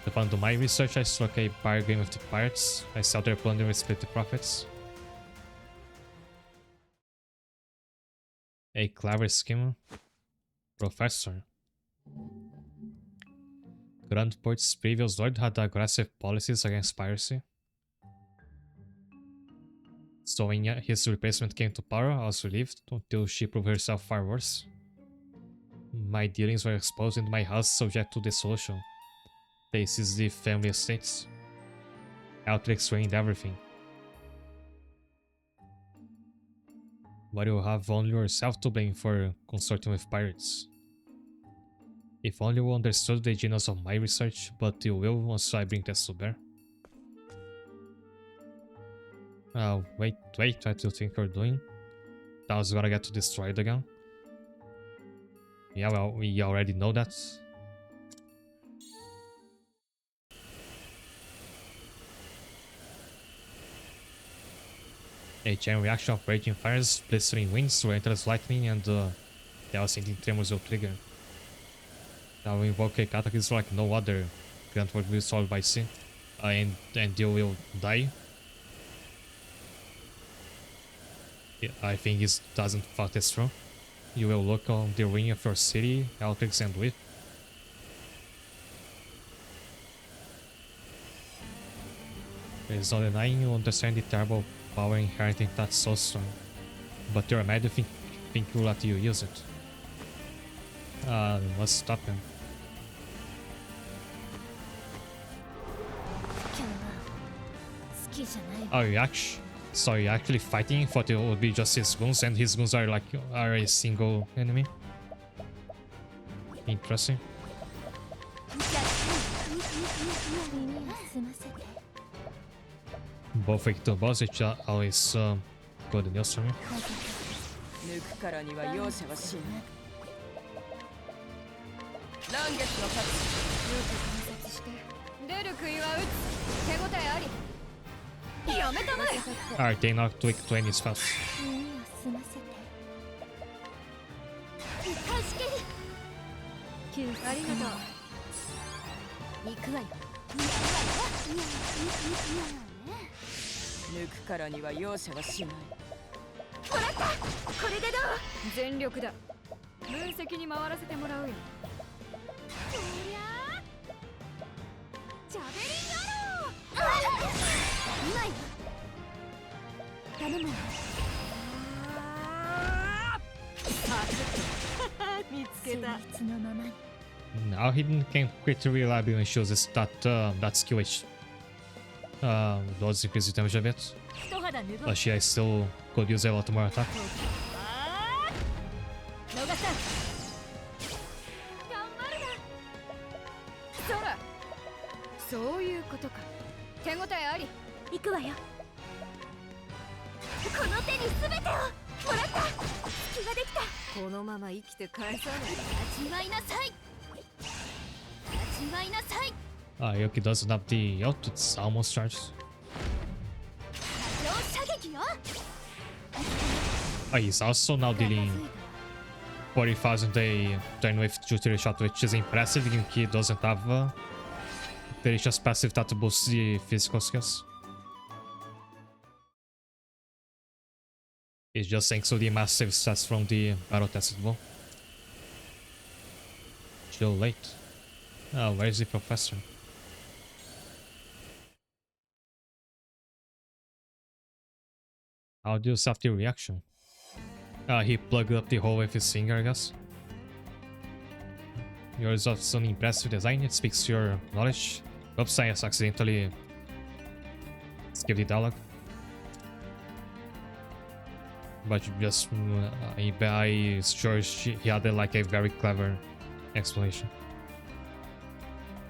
Upon do my research, I struck a bargain with the pirates. I sell their plunder and split the profits. A clever scheme. Professor. Grantport's previous lord had aggressive policies against piracy. So when his replacement came to power, I was relieved until she proved herself far worse. My dealings were exposed and my house subject to dissolution. Faces the family estates. Outrix reigned everything. But you have only yourself to blame for consorting with pirates. If only you understood the genius of my research, but you will once I bring this to bear. Wait, what do you think you're doing? That was gonna get destroyed again. Yeah, well, we already know that. A chain reaction of raging fires, blistering winds, relentless lightning, and devastating tremors will trigger. That will invoke a cataclysm like no other. Grant will be solved by sea, and you will die. Yeah, I think it doesn't fuck this through. You will look on the ruin of your city, Altrix, and weep. There is no denying you understand the terrible power inherent in that soulstone, but you're mad to think you'll let you use it. We must stop him. Oh, you're actually fighting? Thought it would be just his goons, and his goons are a single enemy. Interesting. Both weak to boss, which are always good news for me. Alright, they not weak to any spells. Now Hidden can crit reliably when she uses that skill which does increase the damage a bit. But she still could use a lot more attack. Yoki doesn't have the ult, it's almost charged. He's also now dealing 40,000 a turn with 2 shot, which is impressive, given he doesn't have delicious passive that boosts the physical skills. It's just thanks to the massive stats from the battle tested bow. Too late. Where's the professor? How do you stop the reaction? He plugged up the hole with his finger, I guess. Yours of some impressive design, it speaks to your knowledge. Oops, I accidentally skipped the dialogue. But just, I'm sure he had like a very clever explanation.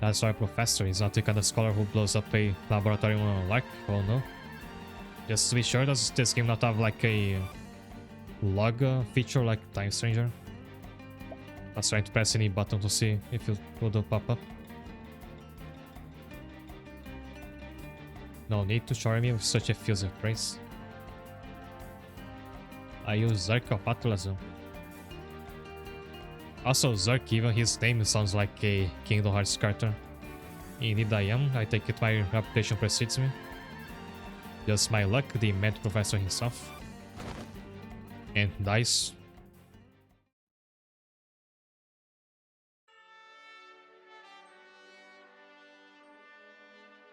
That's our professor, he's not the kind of scholar who blows up a laboratory on a lark, oh no. Just to be sure, does this game not have like a log feature like Time Stranger? I was trying to press any button to see if it would pop up. No need to shower me with such effusive praise. I use Octopath Traveler. Also, Zerk, even his name sounds like a Kingdom Hearts character. Indeed I am, I take it my reputation precedes me. Just my luck, the mad professor himself. And dice.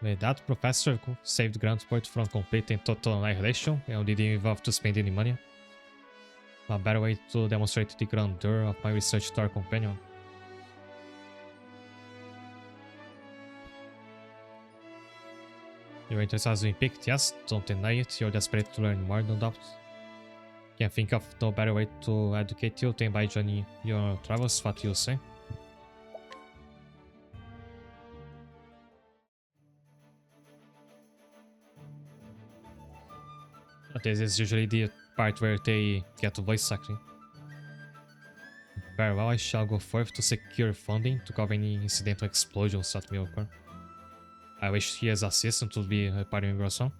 With that, professor saved Grandport from complete and total annihilation and didn't even have to spend any money. A better way to demonstrate the grandeur of my research to our companion. Your interest has been piqued, yes, don't deny it, you're desperate to learn more, no doubt. Can't think of no better way to educate you than by joining your travels, what you say. This is usually the part where they get voice acting. Very well, I shall go forth to secure funding to cover any incidental explosions that may occur. I wish his assistant would be repairing your son.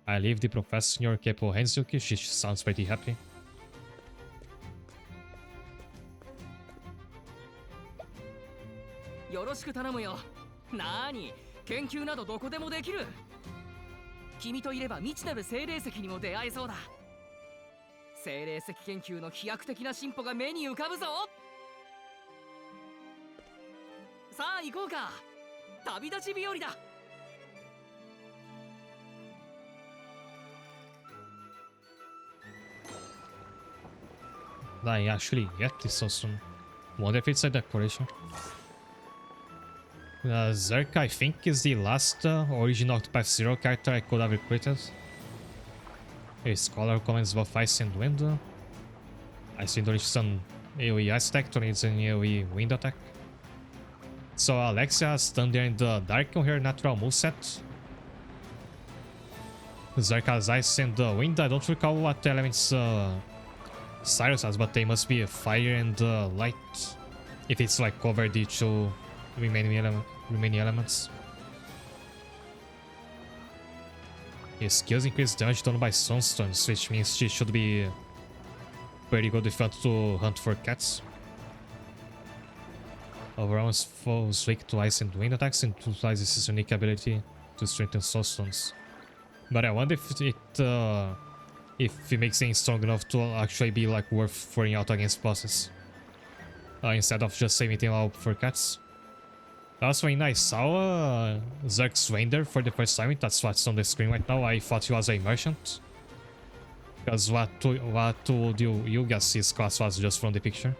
I leave the professor in your capable hands, Yuki. She sounds pretty happy. Yoroshiku頼むよ。なーに、研究などどこでもできる。君といれば未知なる精霊石にも出会えそうだ。精霊石研究の飛躍的な進歩が目に浮かぶぞ。さあ行こうか。旅立ち日和だ。I actually get this so soon. Wonder if it's a decoration. Zerk, I think, is the last original Octopath Zero character I could have recruited. A scholar who commands both ice and wind. I see there is some AoE ice attack turns an AoE wind attack. So Alexia has Thunder and Dark on her natural moveset. Zerk has ice and wind. I don't recall what elements Cyrus has, but they must be fire and light. If it's like cover the two remaining elements. His skills increase damage done by sunstorms, which means she should be pretty good if you want to hunt for cats. Overall, falls weak to ice and wind attacks and utilizes his unique ability to strengthen sunstones. But I wonder if it makes things strong enough to actually be like worth throwing out against bosses. Instead of just saving them out for cats. Also, when I saw Zerk's render for the first time, that's what's on the screen right now, I thought he was a merchant. Because what would you guess his class was just from the picture?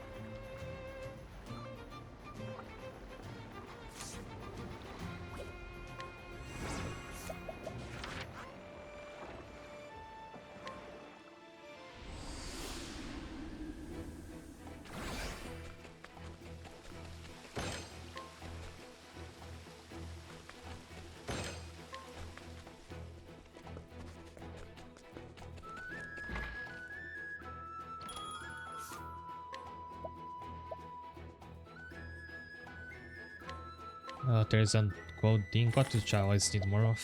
There's a gold ingot which I always need more of.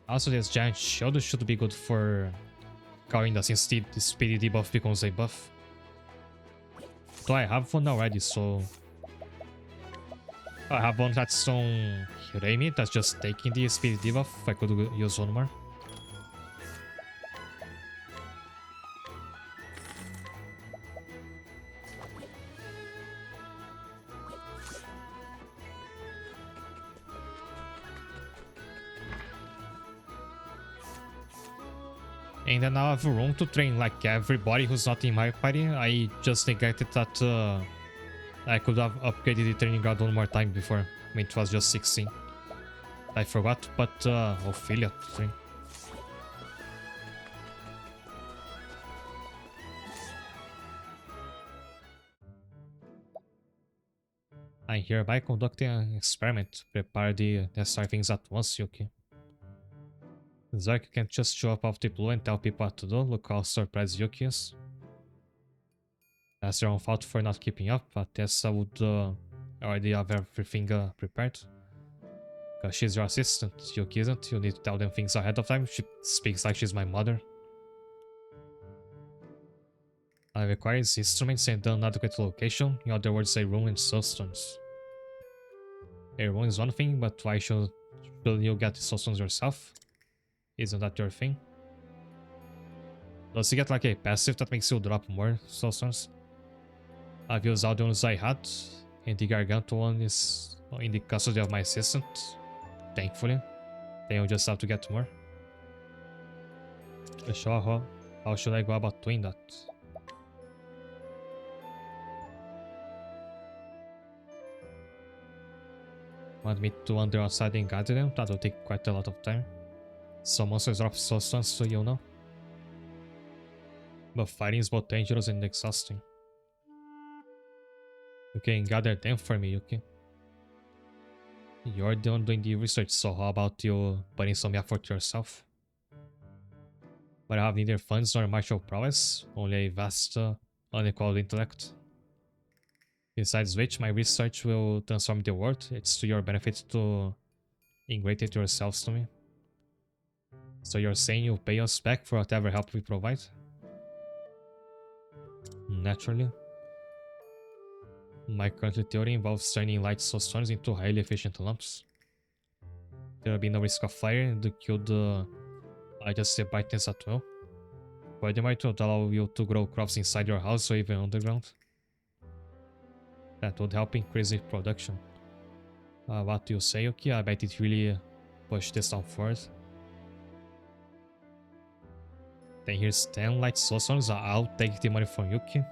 Also, this giant shield should be good for Karinda since the speedy debuff becomes a buff. Though I have one already, so I have one that's on Hiremi that's just taking the speedy debuff. I could use one more. And then I have room to train like everybody who's not in my party. I just neglected that I could have upgraded the training ground one more time before when it was just 16. I forgot, but Ophelia to train. I hereby conducting an experiment. Prepare the necessary things at once, Yuki. Zark can't just show up out the blue and tell people what to do. Look how surprised Yuki is. That's your own fault for not keeping up, but Tessa would already have everything prepared. Because she's your assistant, Yuki isn't. You need to tell them things ahead of time. She speaks like she's my mother. I require his instruments and an adequate location. In other words, a room and substance. A room is one thing, but why should you get the substance yourself? Isn't that your thing? Does he get like a passive that makes you drop more substance? I've used all the ones I had, and the Gargantua one is in the custody of my assistant, thankfully. Then you'll just have to get more. Sure, how should I go about doing that? Want me to wander outside and gather them? That will take quite a lot of time. Some monsters drop substance, so you know. But fighting is both dangerous and exhausting. You can gather them for me, Yuki. You're the one doing the research, so how about you putting some effort yourself? But I have neither funds nor martial prowess, only a vast, unequaled intellect. Besides which, my research will transform the world. It's to your benefit to ingratiate yourselves to me. So you're saying you'll pay us back for whatever help we provide? Naturally. My current theory involves turning light soul stones into highly efficient lamps. There will be no risk of fire and to kill the adjusted brightness at will. Furthermore, it would allow you to grow crops inside your house or even underground. That would help increase the production. What do you say, Yuki? I bet it really pushed this down forward. Then here's 10 light soul stones. I'll take the money from Yuki.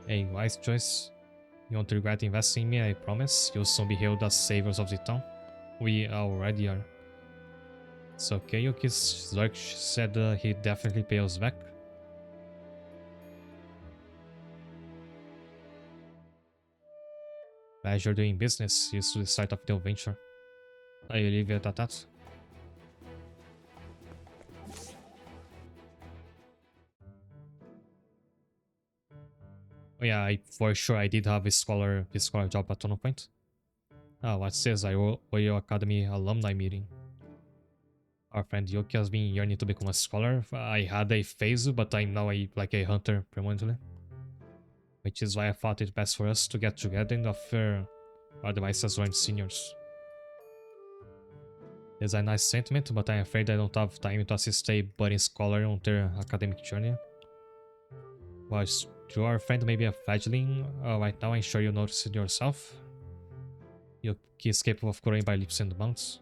A wise choice. You won't regret investing in me, I promise. You'll soon be hailed as saviors of the town. We already are. It's okay, Yuki. Zerk said he'd definitely pay us back. As you're doing business, used to the start of the venture. I leave it at that. Oh yeah, for sure I did have a scholar job at one point. What's this? I owe your academy alumni meeting. Our friend Yoki has been yearning to become a scholar. I had a phase, but I'm now like a hunter permanently. Which is why I thought it best for us to get together and offer our advice as learned seniors. It's a nice sentiment, but I'm afraid I don't have time to assist a budding scholar on their academic journey. Well, your friend may be a fledgling right now, I'm sure you noticed it yourself. Yoki is capable of growing by leaps and bounds.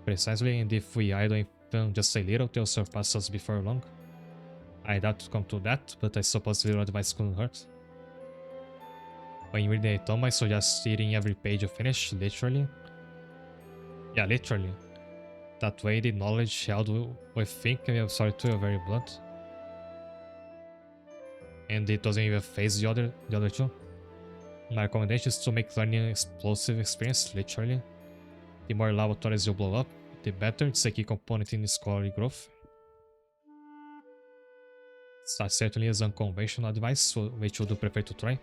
Precisely, and if we idle even just a little, they'll surpass us before long. I doubt to come to that, but I suppose little advice couldn't hurt. When you read the tome, I suggest reading every page you finish, literally. Yeah, literally. That way the knowledge held within can be absorbed to your very blood. And it doesn't even phase the other two. My recommendation is to make learning an explosive experience, literally. The more laboratories you blow up, the better. It's a key component in scholarly growth. That certainly is unconventional advice, which would you prefer to try?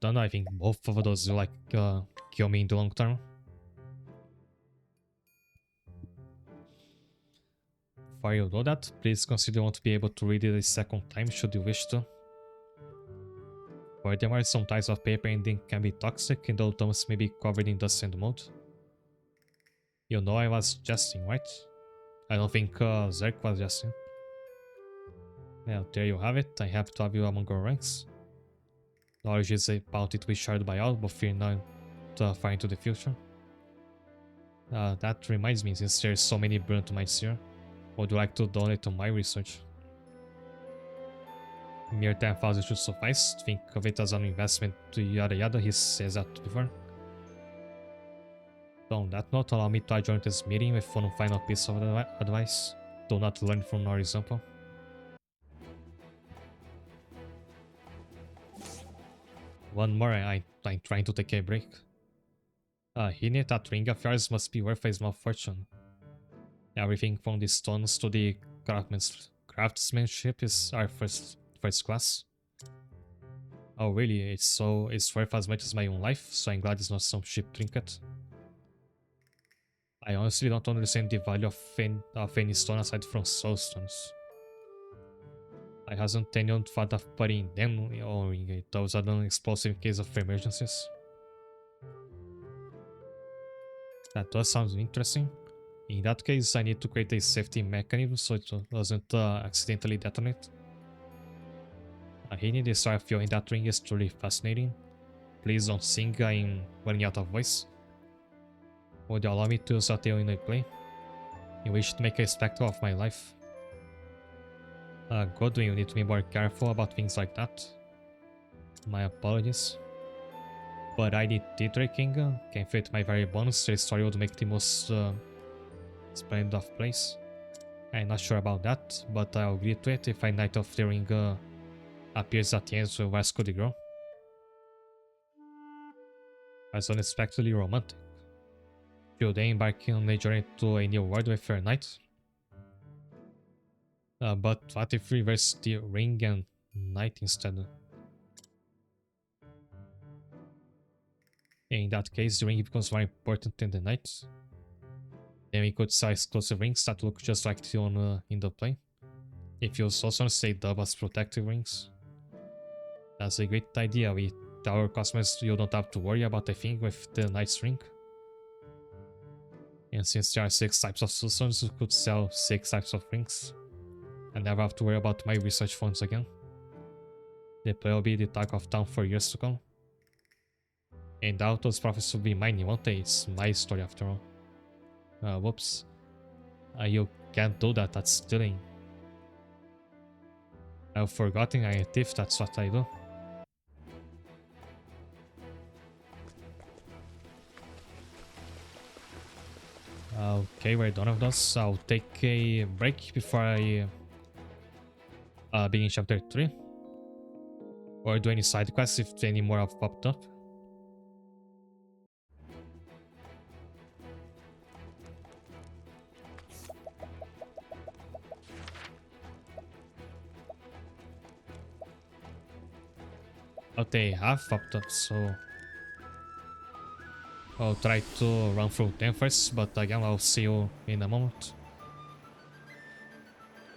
Don't know, I think both of those will kill me in the long term. Before you do that, please consider you want to be able to read it a second time should you wish to. Furthermore, some types of paper and ink can be toxic and old tomes may be covered in dust and mold. You know I was jesting, right? I don't think Zerk was jesting. Well, there you have it. I'm happy to have you among our ranks. Knowledge is a bounty to be shared by all, but fear not far into the future. That reminds me, since there's so many brilliant minds here, would you like to donate to my research? Mere 10,000 should suffice. Think of it as an investment to yada yada, he says that before. So on that note, allow me to adjourn this meeting with one final piece of advice. Do not learn from our example. One more, I'm trying to take a break. Hinit, that ring of yours must be worth a small fortune. Everything from the stones to the craftsmanship is our first class. Oh really, it's worth as much as my own life, so I'm glad it's not some cheap trinket. I honestly don't understand the value of any stone aside from soul stones. I hasn't anyone thought of putting them or those are non-explosive in case of emergencies. That does sound interesting. In that case, I need to create a safety mechanism so it doesn't accidentally detonate. Hearing the story of in that ring is truly fascinating. Please don't sing, I'm running out of voice. Would you allow me to use a tale in a play? You wish to make a spectacle of my life. Godwin, you need to be more careful about things like that. My apologies. But I need T-Tracking, can fit my very bonus, the story would make the most splendid of place. I'm not sure about that, but I'll agree to it if a Knight of the Ring appears at the end of Vasco de Gro. As unexpectedly romantic. You then embarking on a journey to a new world with your knight. But what if we reverse the ring and knight instead? In that case, the ring becomes more important than the knight. Then we could sell exclusive rings that look just like the one in the play. If you also want to say dub as protective rings. That's a great idea. We tell our customers you don't have to worry about a thing with the knight's ring. And since there are 6 types of systems, you could sell 6 types of rings. I never have to worry about my research funds again. The play will be the talk of town for years to come. And all those profits will be mine, won't they? It's my story after all. Whoops. You can't do that, that's stealing. I've forgotten I'm a thief, that's what I do. Okay, we're done with those. I'll take a break before I begin chapter 3. Or do any side quests if any more have popped up. But they have popped up, so I'll try to run through them first, but again I'll see you in a moment.「」 「」 「」 「」 「」 「」 「」 「」 「」 「」 「」 「」 「」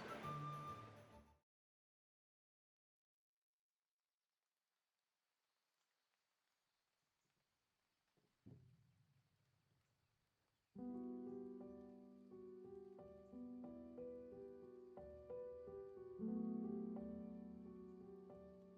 「」 「」 「」 「」 「」 「」 「」 「」 「」 「」 「」 「」 「」 「」 「」 「」 「」 「」 「」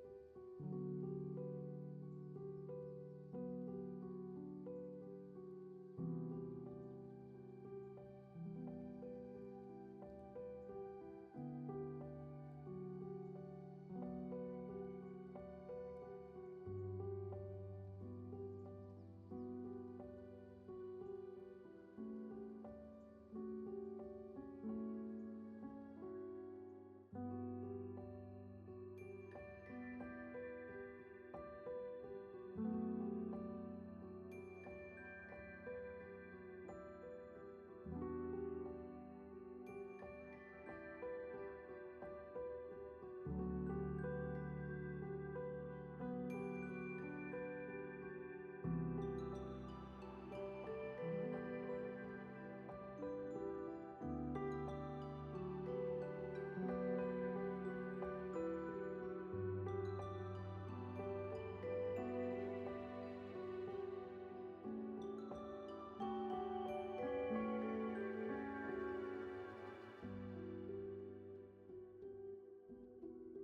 「」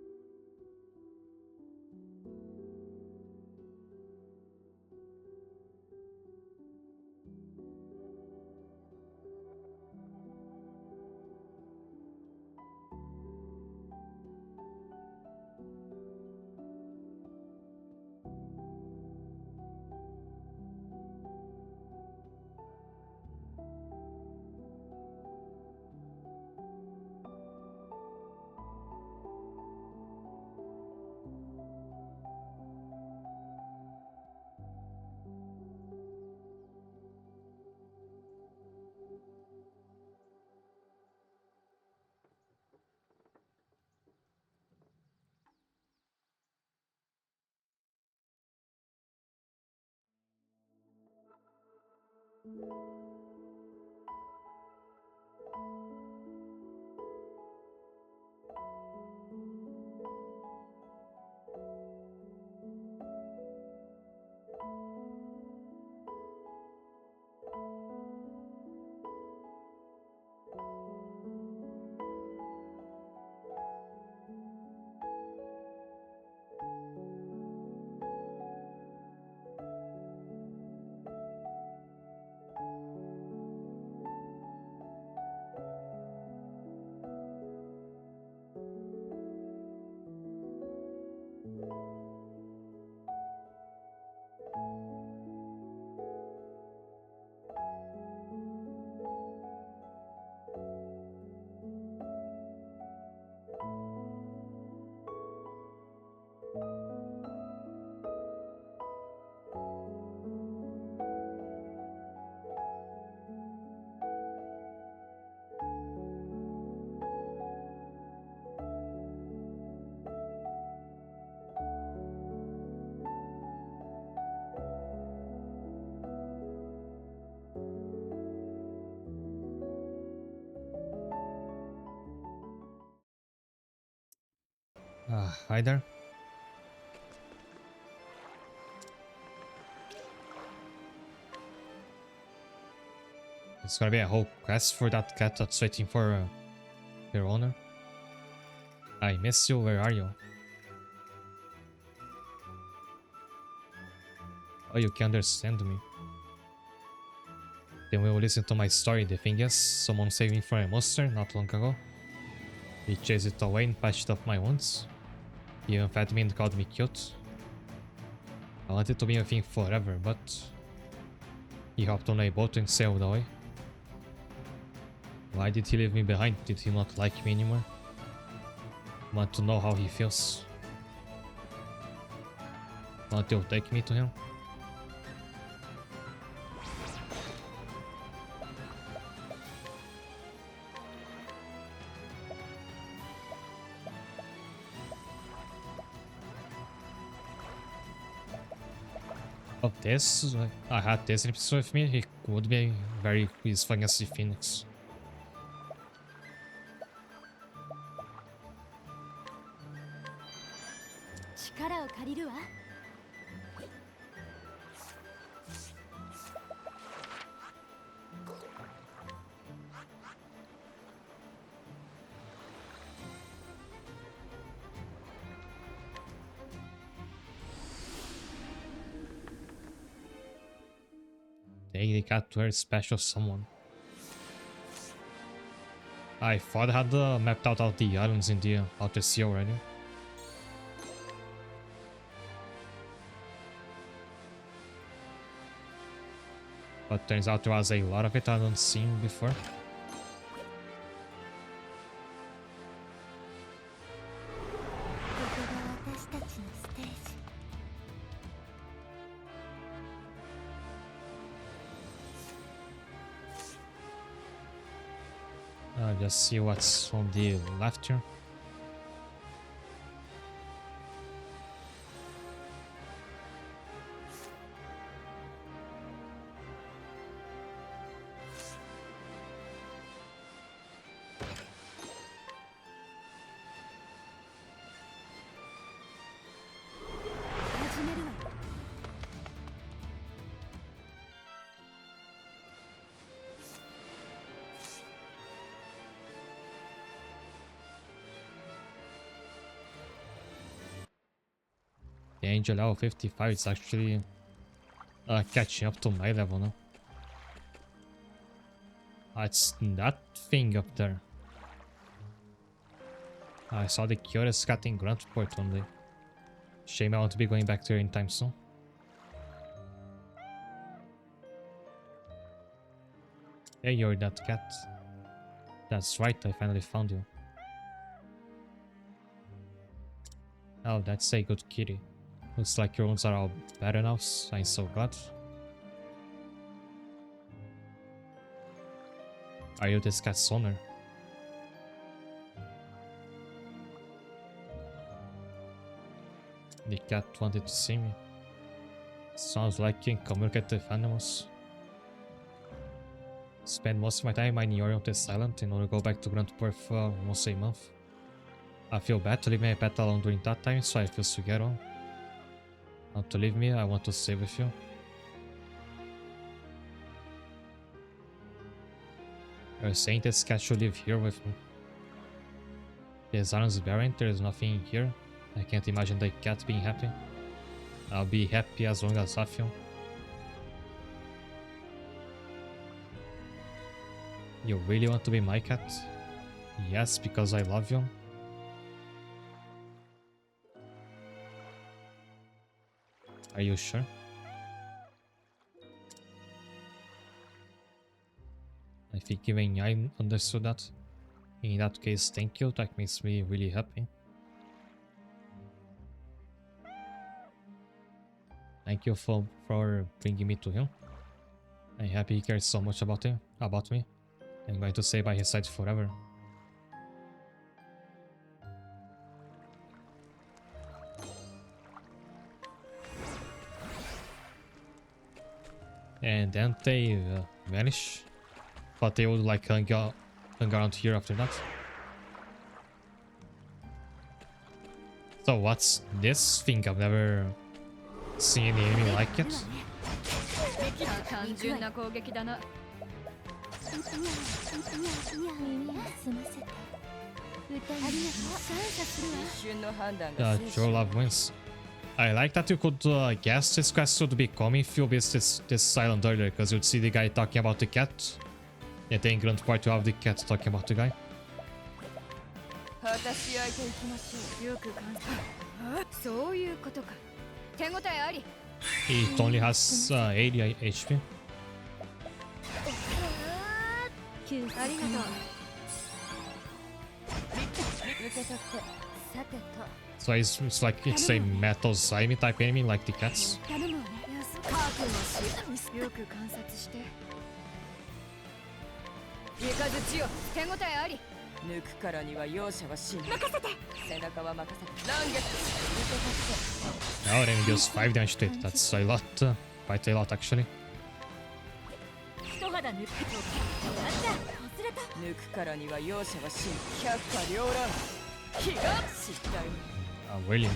「」 「」 「」 「」 「」 「」 「」 「」 「」Hi there. It's gonna be a whole quest for that cat that's waiting for their owner. I miss you, where are you? Oh, you can understand me. Then we will listen to my story. The thing is, someone saved me from a monster not long ago. He chased it away and patched up my wounds. He even fed me and called me cute. I wanted to be with him forever, but he hopped on a boat and sailed away. Why did he leave me behind? Did he not like me anymore? Want to know how he feels? Want to take me to him? Of this, I had this episode with me, he would be very useful against the Phoenix. They got to her special someone. I thought I had mapped out all the islands in the outer sea already. But turns out there was a lot of it I hadn't seen before. Just see what's on the left here. The angel level 55 is actually catching up to my level now. It's that thing up there. I saw the Curious cat in Grantport one day. Shame I won't be going back there anytime soon. Hey, you're that cat. That's right, I finally found you. Oh, that's a good kitty. Looks like your wounds are all better now, I'm so glad. Are you this cat's owner? The cat wanted to see me. Sounds like you can communicate with animals. Spend most of my time mining ore on this island in order to go back to Grantport once a month. I feel bad to leave my pet alone during that time, so I feel to get on. Not to leave me, I want to stay with you. You're saying this cat should live here with me. This island's barren, there's nothing here. I can't imagine the cat being happy. I'll be happy as long as I feel. You really want to be my cat? Yes, because I love you. Are you sure? I think even I understood that. In that case, thank you. That makes me really happy. Thank you for bringing me to him. I'm happy he cares so much about me. I'm going to stay by his side forever. And then they vanish. But they would like hang around here after that. So what's this thing? I've never seen any enemy like it. 単純な攻撃だな。Joe Love wins. I like that you could guess this quest would be coming if you missed this island earlier, because you'd see the guy talking about the cat. And then Grand Part you have the cat talking about the guy. It only has 80 HP. So it's like it's a metal slimy type enemy like the cats. Oh, then it deals 5 damage to it. That's a lot, quite a lot actually. William.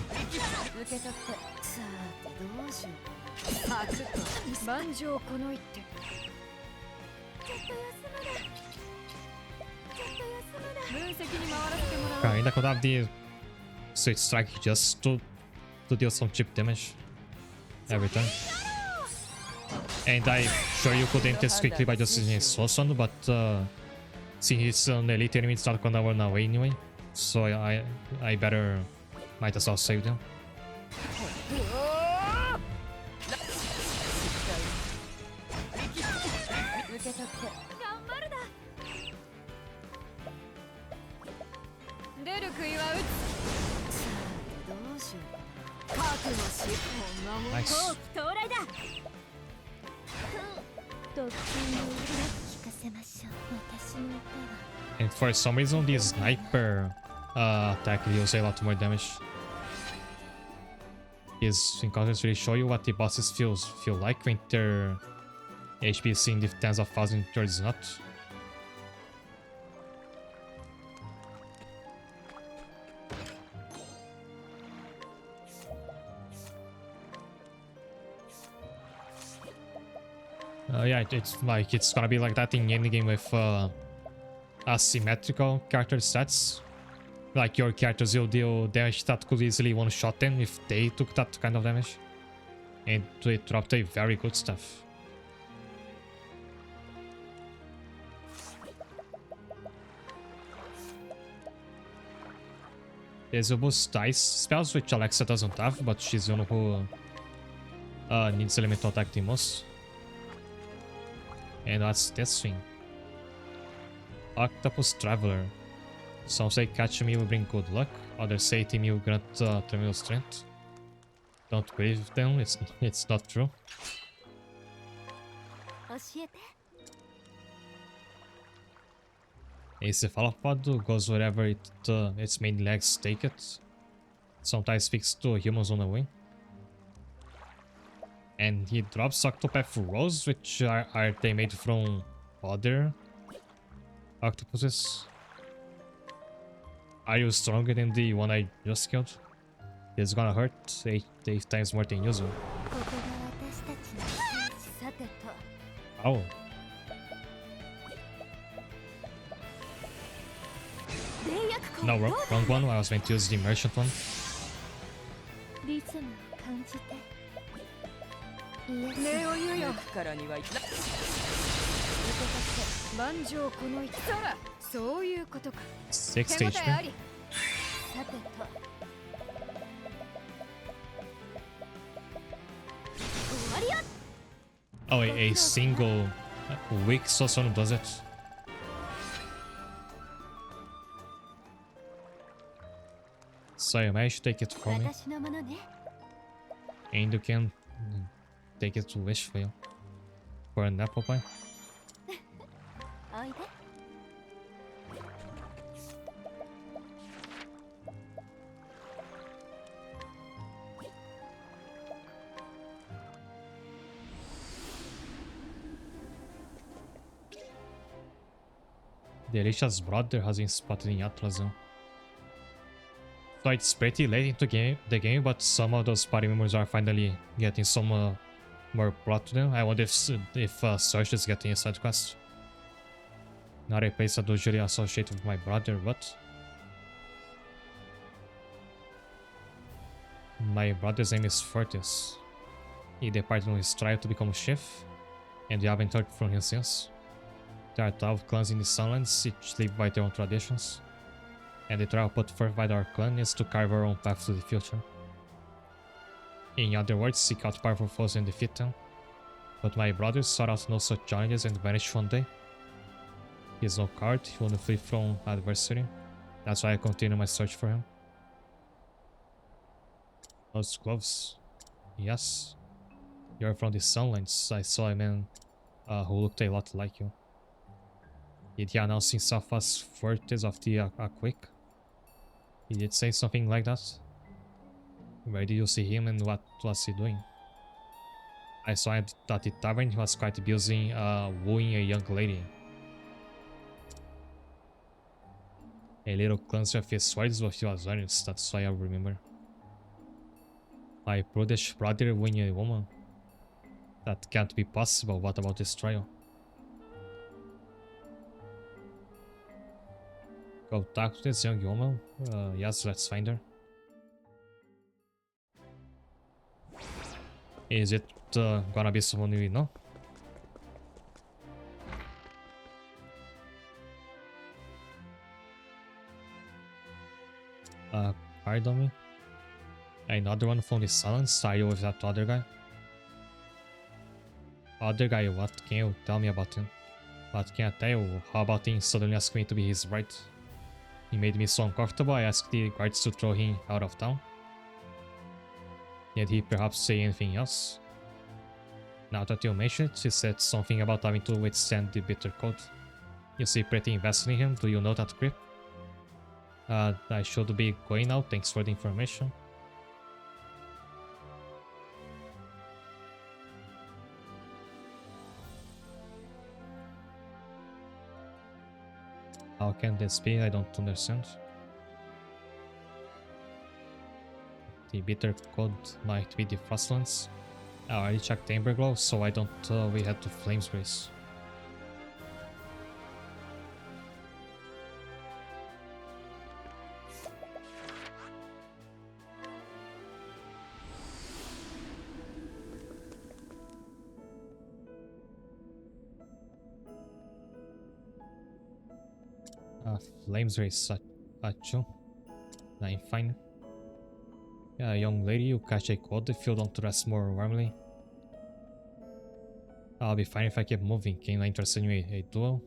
Ainda could have the Sweet Strike just to deal some cheap damage every time. And I'm sure you could end this quickly by just using Soul Stone, but since it's an elite enemy, it's not gonna run away anyway. So I better might as well save them. Nice. And for some reason, the sniper attack deals a lot more damage. His encounters really show you what the bosses feel like when their HP is in the tens of thousands or it's not. Yeah, it's like it's gonna be like that in any game with asymmetrical character stats. Like your characters will deal damage that could easily one-shot them if they took that kind of damage. And it dropped a very good stuff. There's a boost dice spells which Alexa doesn't have, but she's the one who needs elemental attack the most. And that's this thing. Octopath Traveler. Some say catching me will bring good luck, others say team will grant terminal strength. Don't believe them, it's not true. A cephalopod goes wherever its main legs take it. Sometimes speaks to humans on the way. And he drops Octopath Rose, which are they made from other octopuses? Are you stronger than the one I just killed? It's gonna hurt 8 times more than usual. Oh. No, wrong one. I was meant to use the merchant one. Six HP. Oh, a single weak Sosonu does it. So you managed to take it from me. And you can take it to wish for you. For an apple pie. Delicia's brother has been spotted in Atlas Zone. So it's pretty late into the game, but some of those party members are finally getting some more plot to them. I wonder if Search is getting a side quest. Not a place I usually associate with my brother, but my brother's name is Fortis. He departed on his trial to become chief, and we haven't heard from him since. There are 12 clans in the Sunlands, each live by their own traditions. And the trial put forth by our clan is to carve our own path to the future. In other words, seek out powerful foes and defeat them. But my brother sought out no such challenges and vanished one day. He is no coward, he won't flee from adversity. That's why I continue my search for him. Those gloves. Yes. You're from the Sunlands. I saw a man who looked a lot like you. Did he announce himself as Fortis of the Aquik? He did say something like that. Where did you see him and what was he doing? I saw him at the tavern. He was quite busy wooing a young lady. A little clumsy of his swords, but he was honest, that's why I remember. My prudish brother wooing a woman? That can't be possible. What about this trial? Go talk to this young woman? Yes, let's find her. Is it gonna be someone we know? Pardon me? Another one from the Silence? Are you with that other guy? Other guy, what can you tell me about him? What can I tell you? How about him suddenly asking me to be his bride? He made me so uncomfortable, I asked the guards to throw him out of town. Did he perhaps say anything else? Now that you mention it, he said something about having to withstand the bitter cold. You seem pretty invested in him, do you know that creep? I should be going now, thanks for the information. How can this be? I don't understand. The bitter cold might be the Frostlands. I already checked the Amber Glow, so I don't we head to Flames Grace. Flames Race at you. I'm fine. Yeah, young lady, you catch a cold if you don't dress more warmly. I'll be fine if I keep moving. Can I interest in a duel?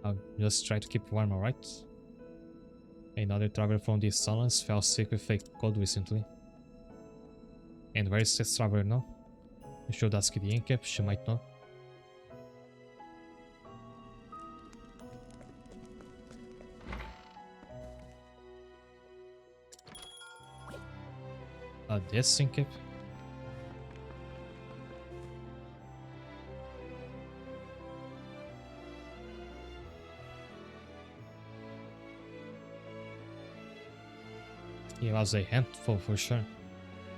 I'll just try to keep warm, alright? Another traveler from the Silence fell sick with a cold recently. And where is this traveler now? You should ask the innkeep, she might know. This innkeep? He was a handful for sure.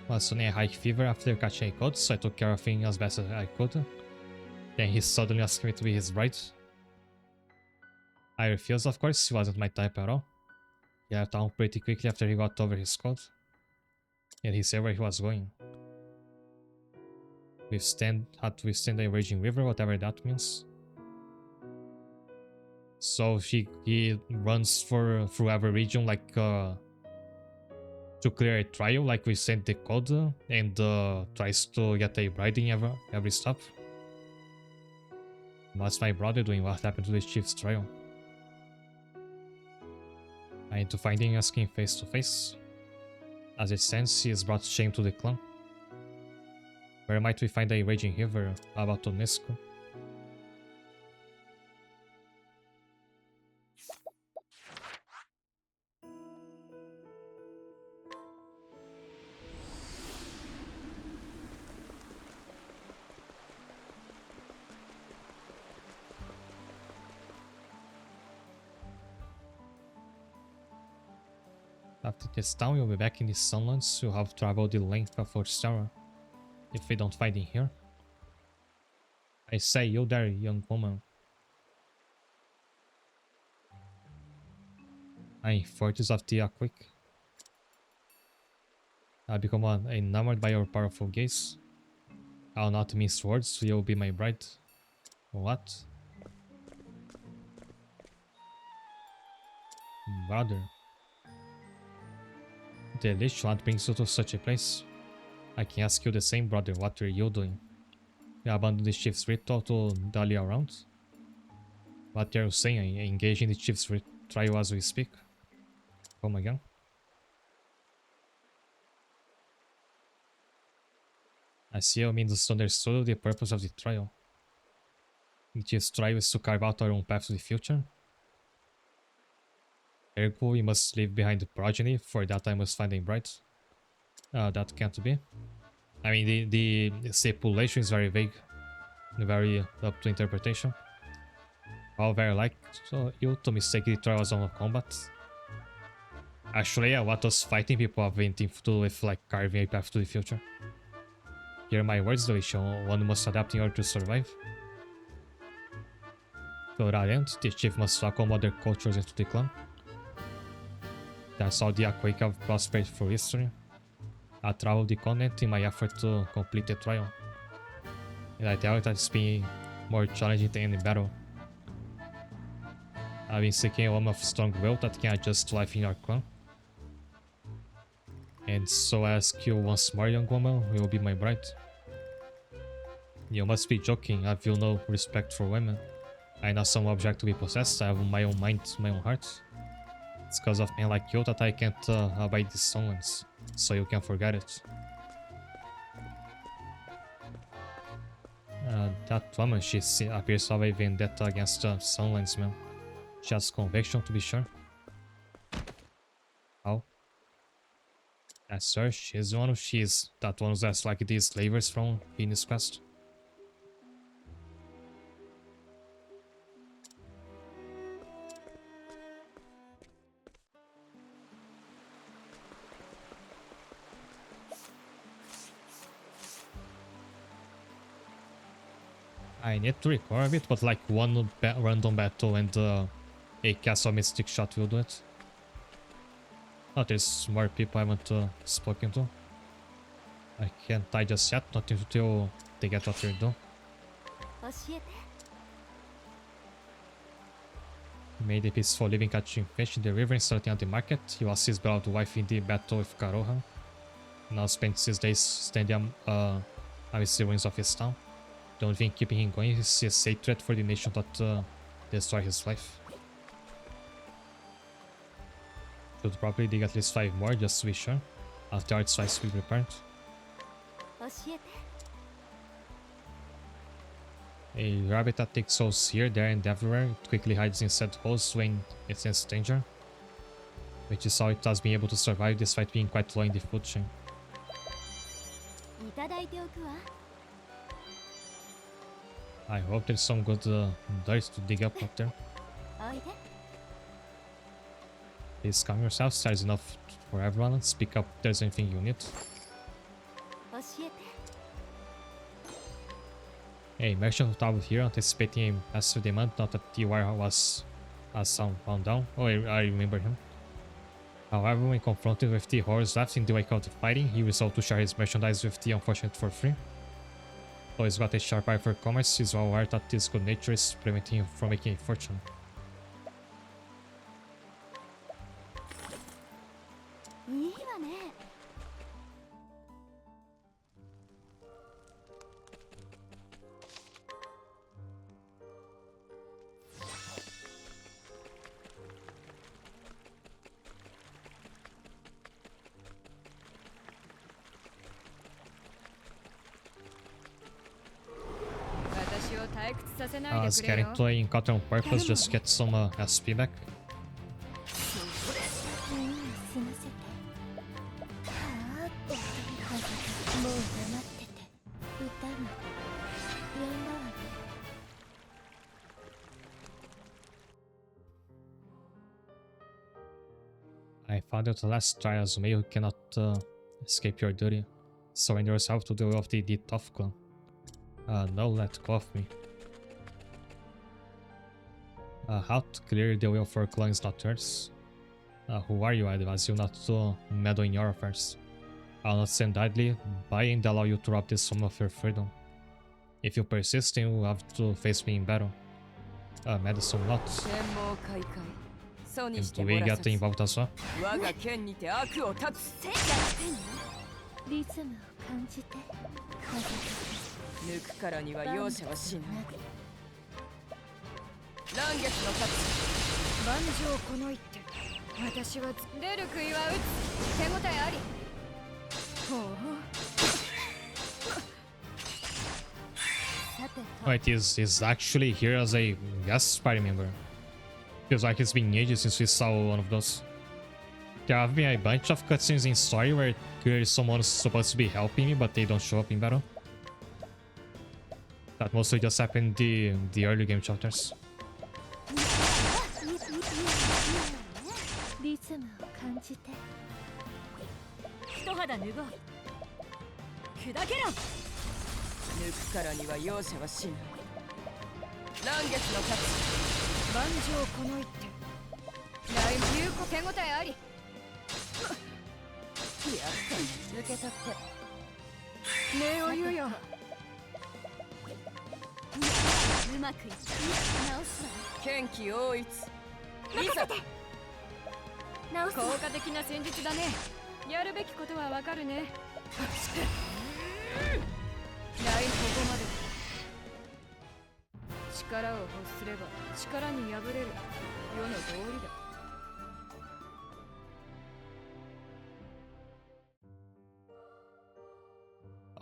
Was on a high fever after catching a cold, so I took care of him as best as I could. Then he suddenly asked me to be his bride. I refused, of course, he wasn't my type at all. He left town pretty quickly after he got over his cold. And he said where he was going. Had to withstand a raging river, whatever that means. So he runs through every region like to clear a trial, like we sent the code and tries to get a bride in every stop. What's my brother doing? What happened to the chief's trial? I need to find him, asking face to face. As it stands, he has brought shame to the clan. Where might we find a raging river about UNESCO? After this town, we'll be back in the Sunlands. We'll have traveled the length of Orstara. If we don't find him here. I say, you there, young woman. I 40s of the quick. I become enamored by your powerful gaze. I'll not mince words, you'll be my bride. What? Brother. Delicious, what brings you to such a place? I can ask you the same, brother. What are you doing? You abandoned the chief's ritual to dally around? What are you saying? I engage in the chief's trial as we speak. Come again? I see you misunderstood the purpose of the trial. The chief's trial is to carve out our own path to the future. Ergo, we must leave behind the progeny. For that, I must find a bride. That can't be. I mean, the stipulation is very vague, very up to interpretation. How very like you to mistake the trial as on a combat. Actually, yeah, what does fighting people have anything to do with like carving a path to the future? Hear my words, Delicia. One must adapt in order to survive. To that end, the chief must welcome other cultures into the clan. That's how the Aquake have prospered through history. I traveled the continent in my effort to complete the trial. And I tell you that it's been more challenging than any battle. I've been seeking a woman of strong will that can adjust to life in our clan. And so I ask you once more, young woman, will you be my bride? You must be joking, I feel no respect for women. I'm not some object to be possessed, I have my own mind, my own heart. It's because of men like you that I can't abide these Sunlands, so you can forget it. That woman, she appears to have a vendetta against Sunlands, man. She has conviction, to be sure. How? Yes, sir, she's one of that one that's like these slavers from Venus Quest. I need to record a bit, but like one random battle and a castle mystic shot will do it. Oh, there's more people I haven't spoken to. I can't die just yet, not until they get what they're doing. Made a peaceful living catching fish in the river and starting at the market. He was his beloved wife in the battle with Karoha. Now spends his days standing amidst the ruins of his town. The only thing keeping him going is his hatred for the nation that destroyed his life. Should probably dig at least 5 more just to be sure. After art size we repaired. A rabbit that takes holes here, there and everywhere. It quickly hides inside holes when it senses danger. Which is how it has been able to survive despite being quite low in the food chain. I hope there's some good dirt to dig up there. Please calm yourself, there's enough for everyone. Speak up if there's anything you need. A merchant who traveled here anticipating a massive demand, not that the wire was found down. Oh, I remember him. However, when confronted with the horrors left in the wake of the fighting, he resolved to share his merchandise with the unfortunate for free. Though he's got a sharp eye for commerce, he's well aware that his good nature is preventing him from making a fortune. I was getting to encounter on purpose just to get some SP back. I found out the last try as May who cannot escape your duty. Surrender yourself to the will of the tough clan. No, let go of me. How to clear the will for clan is not yours. Who are you? I advise you not to meddle in your affairs. I'll not stand idly by and allow you to rob this woman of your freedom. If you persist, then you will have to face me in battle. Medicine not. And do we get involved as well? リズムを感じて抜くからには容赦はしない乱月の勝ち万丈この一手私は出る杭は打つ手応えありほう Wait, he's actually here as a guest party member. Feels like it's been ages since we saw one of those. There have been a bunch of cutscenes in story where clearly someone's supposed to be helping me, but they don't show up in battle. That mostly just happened in the early game chapters.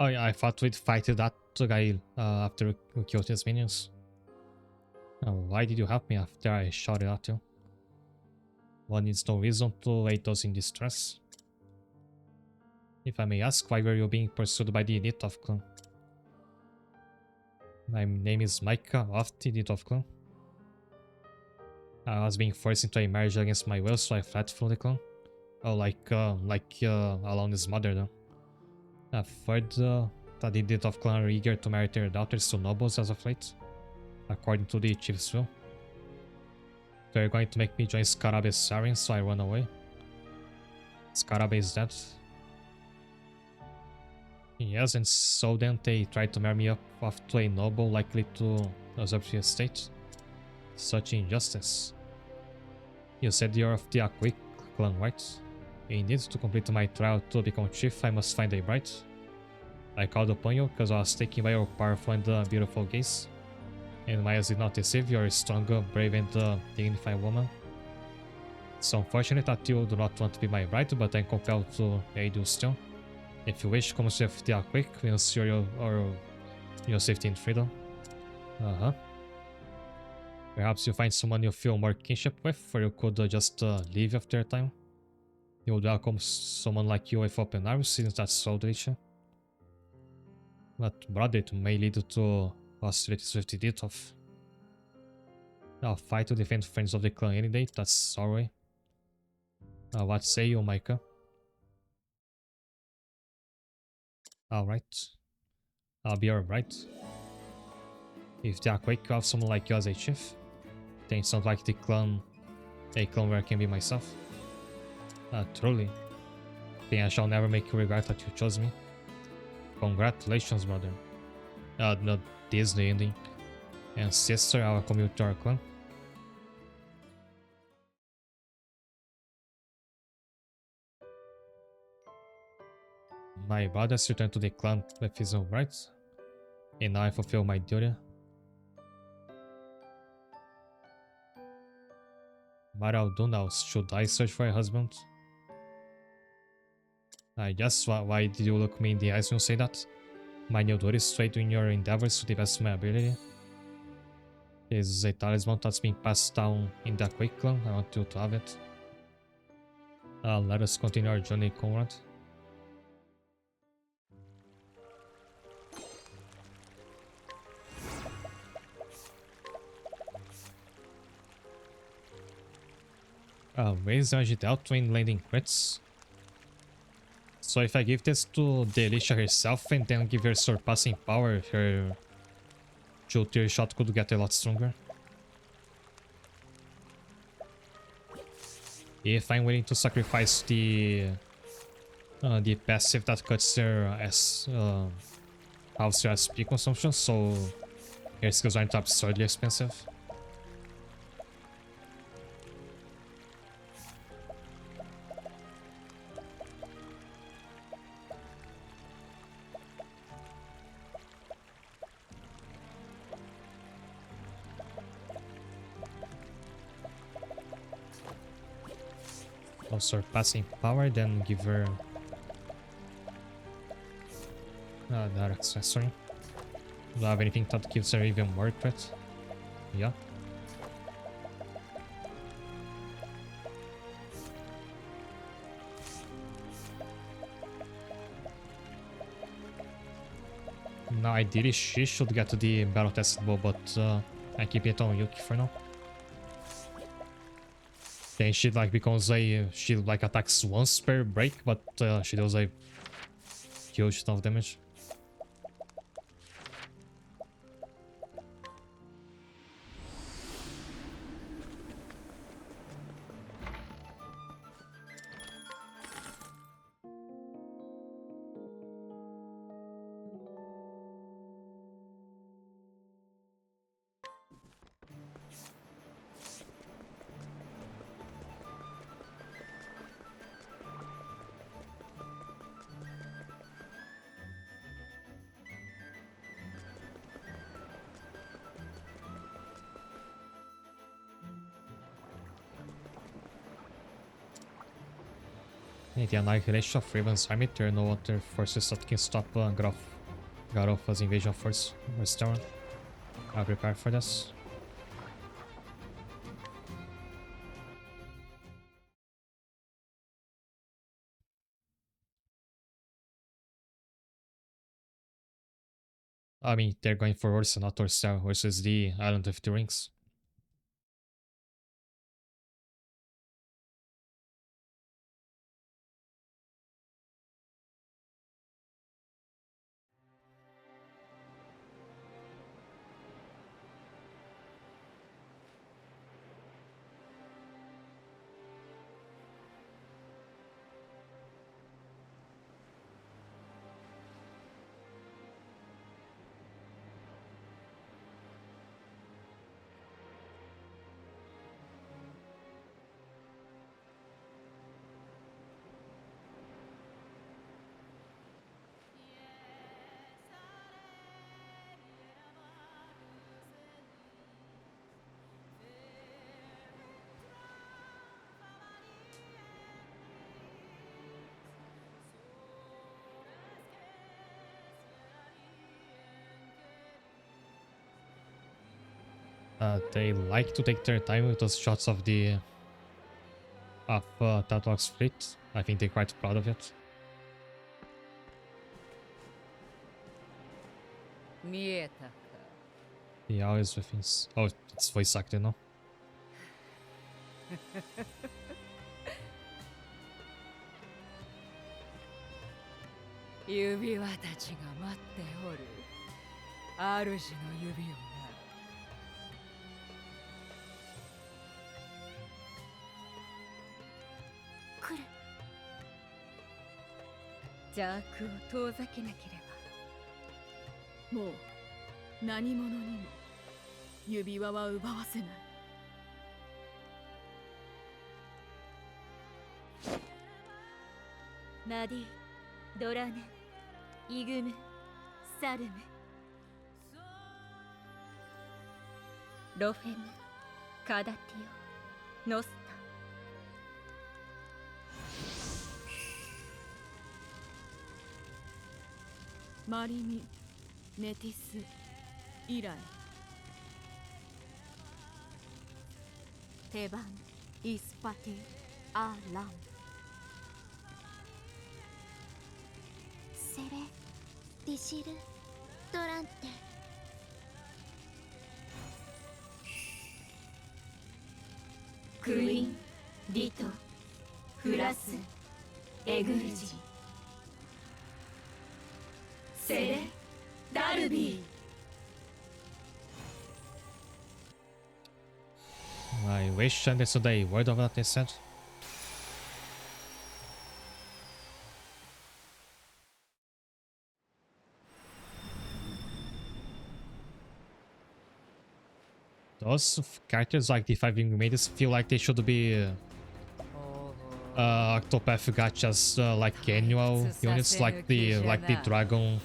Oh yeah, I thought we'd fight that guy after we killed his minions. Why did you help me after I shouted at you? One needs no reason to aid those in distress. If I may ask, why were you being pursued by the Nitov clan? My name is Micah of the Nitov clan. I was being forced into a marriage against my will, so I fled from the clan. Oh, like Alon's mother though. I've heard that the Nitov clan are eager to marry their daughters to nobles as of late, according to the chief's will. They're going to make me join Skarabe's Sarin, so I run away. Skarabe is dead. Yes, and so then they tried to marry me off to a noble likely to usurp the estate. Such injustice. You said you're of the Aquik clan, right? Indeed, to complete my trial to become chief, I must find a bride. I called upon you because I was taken by your powerful and beautiful gaze. And my eyes did not deceive, you're a strong, brave and dignified woman. It's unfortunate that you do not want to be my bride, but I'm compelled to aid you still. If you wish, come with the Aquik, we'll ensure your safety and freedom. Perhaps you find someone you feel more kinship with, or you could just leave after a time. You would welcome someone like you with open arms, since that's so delicious. But brother, it may lead to hostilities with the Ditov. I'll fight to defend friends of the clan any day, that's our way. What say you, Micah? Alright. I'll be your bride. If they are quick to have someone like you as a chief, then it sounds like a clan where I can be myself. Truly. Then I shall never make you regret that you chose me. Congratulations, brother. No Disney ending. And sister, I will commute to our clan. My brothers returned to the clan with his own rights, and now I fulfill my duty. What I'll do now, should I search for a husband? I guess, why did you look me in the eyes when you say that? My new duty is to aid in your endeavors to the best of my ability. Is a talisman that's being passed down in the Quick clan. I want you to have it. Let us continue our journey, Conrad. Raise energy dealt when landing crits. So if I give this to Delisha herself and then give her surpassing power, her 2-tier shot could get a lot stronger. If I'm willing to sacrifice the passive that cuts her halves her SP consumption, so her skills aren't absurdly expensive. Surpassing power, then give her that accessory. Do I have anything that gives her even more crit? Yeah. Now ideally she should get to the battle tested bow, but I keep it on Yuki for now. Then she like becomes she like attacks once per break, but she does a huge ton of damage. In the annihilation of Raven's army, there are no other forces that can stop Garof's invasion force Restoran. I'll prepare for this. I mean, they're going for Ursa, not Ursa. Ursa is the Island of the Rings. They like to take their time with those shots of the Tatlock's fleet. I think they're quite proud of it. He always with his... Oh, it's voice acted now. 指輪たちが待っておる。主の指をな。来る。邪悪を遠ざけなければ。もう何者にも指輪は奪わせない。マディ、ドラネン。イグムサルムロフェムカダティオノスタマリミネティスイライテバンイスパティアランセレディシルドランテクイーンリトフラスエグルジセレダルビーI wish I understood a word of what they said. Those characters like the 5 Ingredients feel like they should be Octopath gachas like annual units like the dragon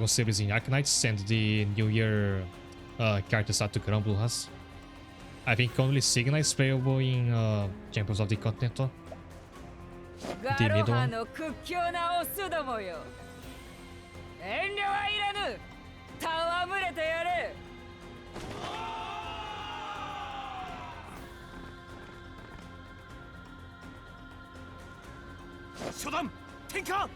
series in Arknights and the New Year characters that Grumble has. I think only Signa is playable in Champions of the Continental. The middle one. 初段転下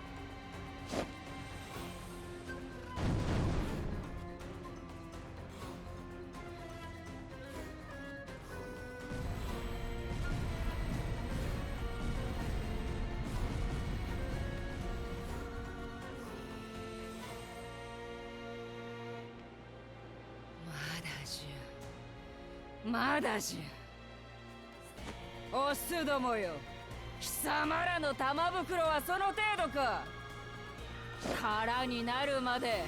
まだじゃオスどもよ貴様らの玉袋はその程度か空になるまで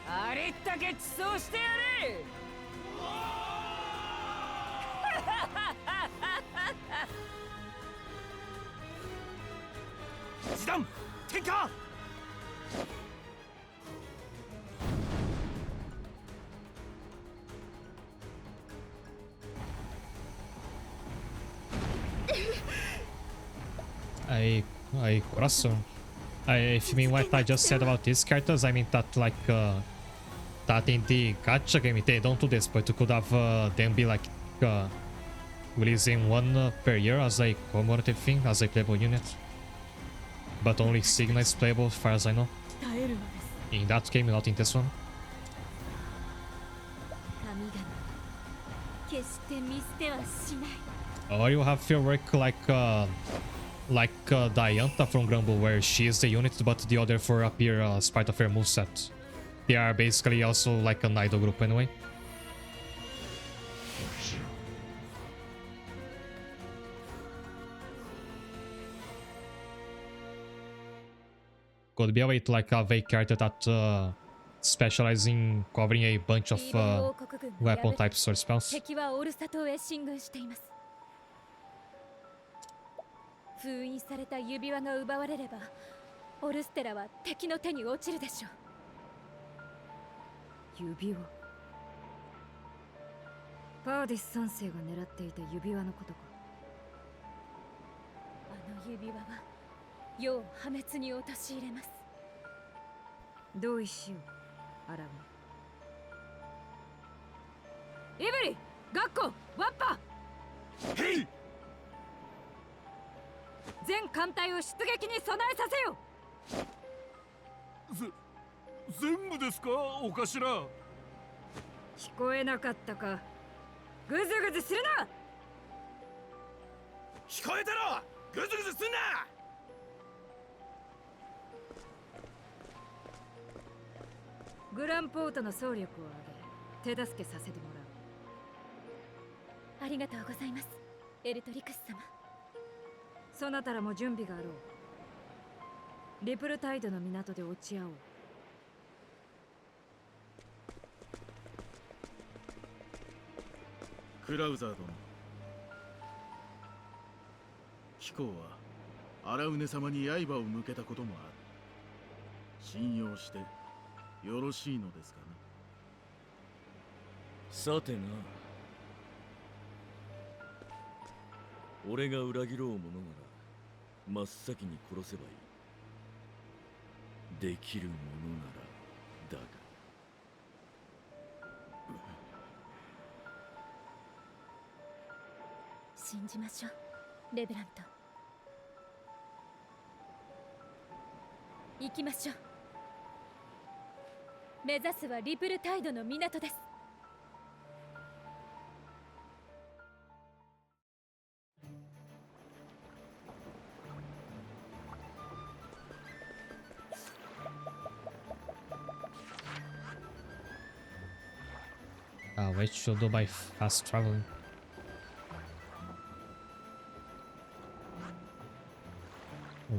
ありったけ地層してやれ時短転下Corazon. If you mean what I just said about these characters, I mean that like that in the gacha game they don't do this, but you could have them be like releasing one per year as a commemorative thing, as a playable unit. But only Signa is playable as far as I know. In that game, not in this one. Or you have your work like Dianta from Grumble, where she is the unit, but the other 4 appear as part of her moveset. They are basically also like an idol group anyway. Could be a way to like have a character that specializes in covering a bunch of weapon types or spells. 封印された指輪が奪われればオルステラは敵の手に落ちるでしょう指輪パーディス3世が狙っていた指輪のことかあの指輪は世を破滅に陥れます同意しようアラウンイブリガッコワッパヘイ全艦隊を出撃に備えさせよ全部ですかお頭聞こえなかったかグズグズするな聞こえたろグズグズすんなグランポートの総力を挙げ手助けさせてもらうありがとうございますエルトリクス様そなたらも準備があろうリプルタイドの港で落ち合おうクラウザー殿貴公は荒畝様に刃を向けたこともある信用してよろしいのですかね。さてな、俺が裏切ろうものなら真っ先に殺せばいい。できるものならだが。信じましょう、レブラント。行きましょう。目指すはリプルタイドの港です。Which should do by fast traveling.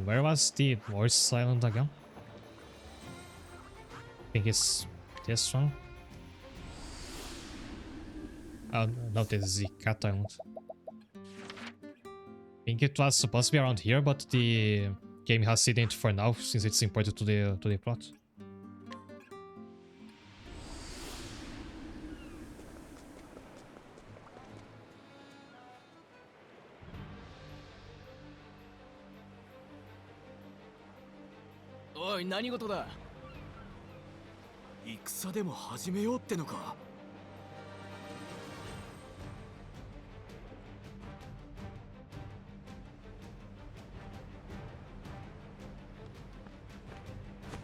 Where was the voice island again? I think it's this one. Oh, no, this is the cat island. I think it was supposed to be around here, but the game has hidden it for now since it's important to the plot.おい、何事だ。戦でも始めようってのか。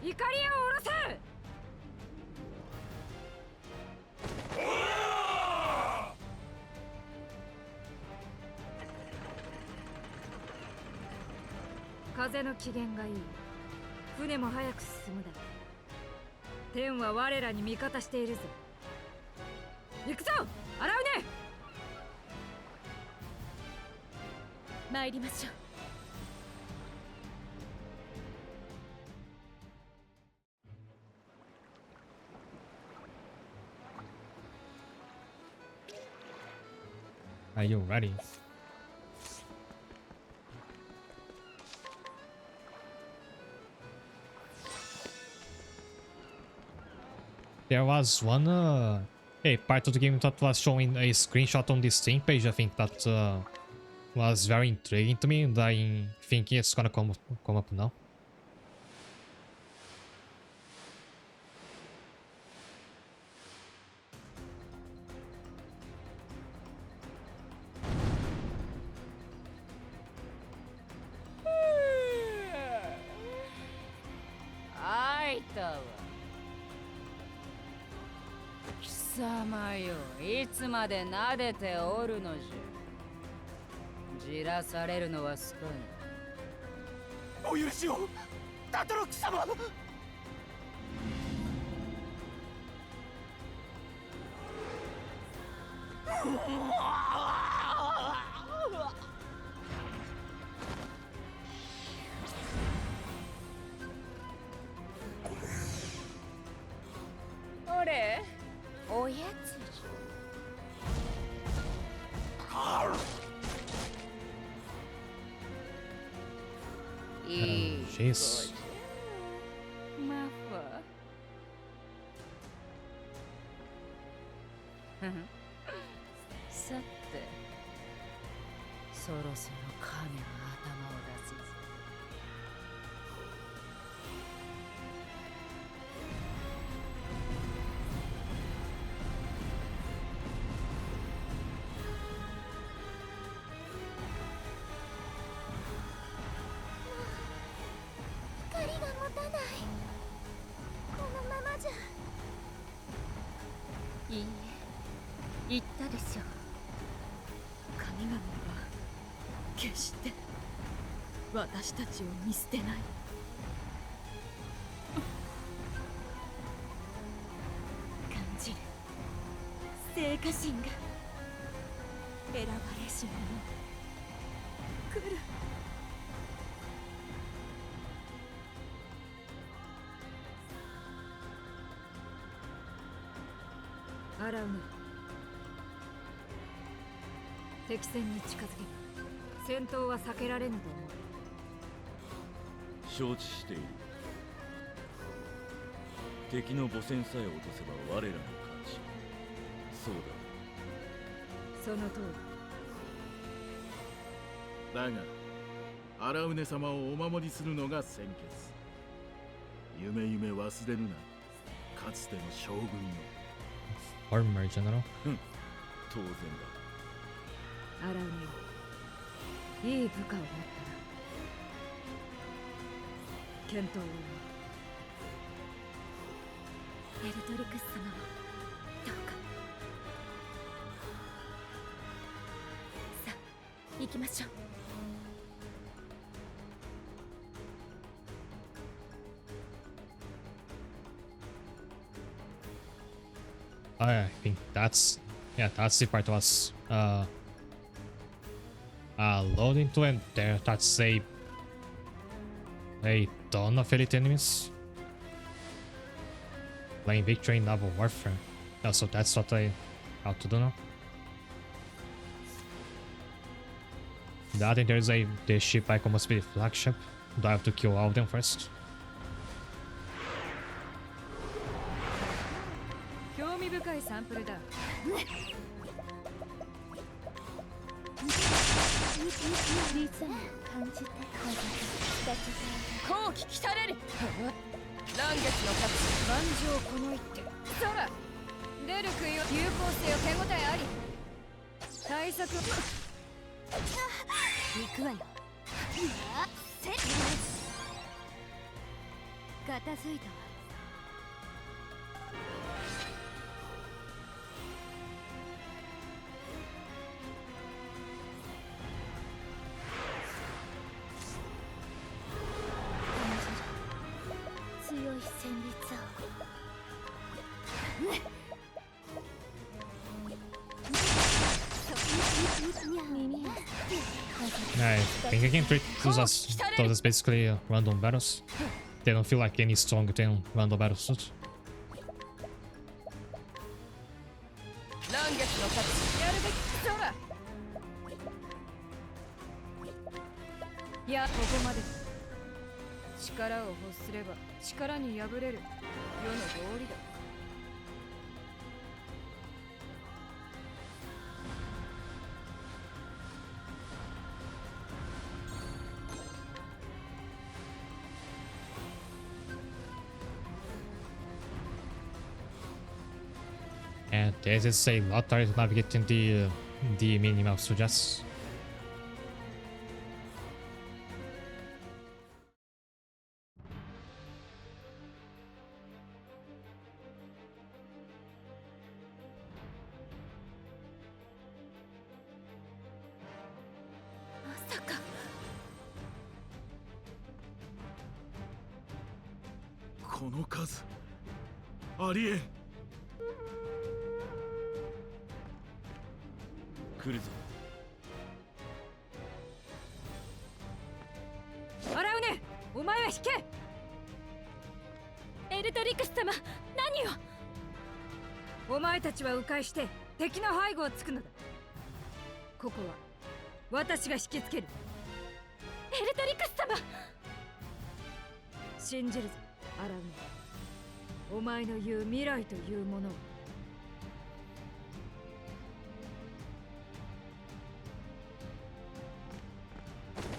怒りを下ろせ。風の機嫌がいい。船も早く進むだろう。天は我らに味方しているぞ。行くぞ、洗うね。参りましょう。Are you ready? There was one part of the game that was showing a screenshot on the Steam page. I think that was very intriguing to me, and I'm thinking it's gonna come up now.貴様よ、いつまで撫でておるのじゃ。じらされるのは少ない。お許しを、ダトロック様。おれ、おやつじゃ。いい子じゃ。マファ。さて、そろそろ神の頭を出すぞ。光が持たない。このままじゃ。いいえ、言ったでしょう。神々は決して私たちを見捨てない。感じる聖火心が選ばれし者来る。洗うね。敵戦に近づけば戦闘は避けられぬと思う。承知している。敵の母船さえ落とせば我らの勝ち。そうだ。その通だが荒畝様をお守りするのが先決。夢忘れるな、かつての将軍よ。 Armor General. 当然だ。荒畝よ、いい部下を持ったな。検討を。エルトリクス様もどうか。さあ行きましょう。I think that's the part was loading to and there. That's a ton of elite enemies playing victory in naval warfare. So that's what I have to do now. I think there's the ship icon must be the flagship. Do I have to kill all of them first? 興味深いサンプルだ。後期来たれる。乱月の勝ち。万丈この一手。そら出る杭は有効性を手応えあり。対策行くわよ。片付いたわ。強い旋律I think I can treat those as basically random battles. They don't feel like any stronger than random battles. 乱月の勝ち。やるべき。そら。いや、ここまで。力を欲すれば力に敗れる。世の道理だ。And this is a lot harder to navigate in the minimap suggests. Masaka. この数ありえん。来るぞ。荒畝、お前は引け。エルトリクス様、何を。お前たちは迂回して敵の背後をつくのだ。ここは私が引きつける。エルトリクス様、信じるぞ荒畝。お前の言う未来というものを。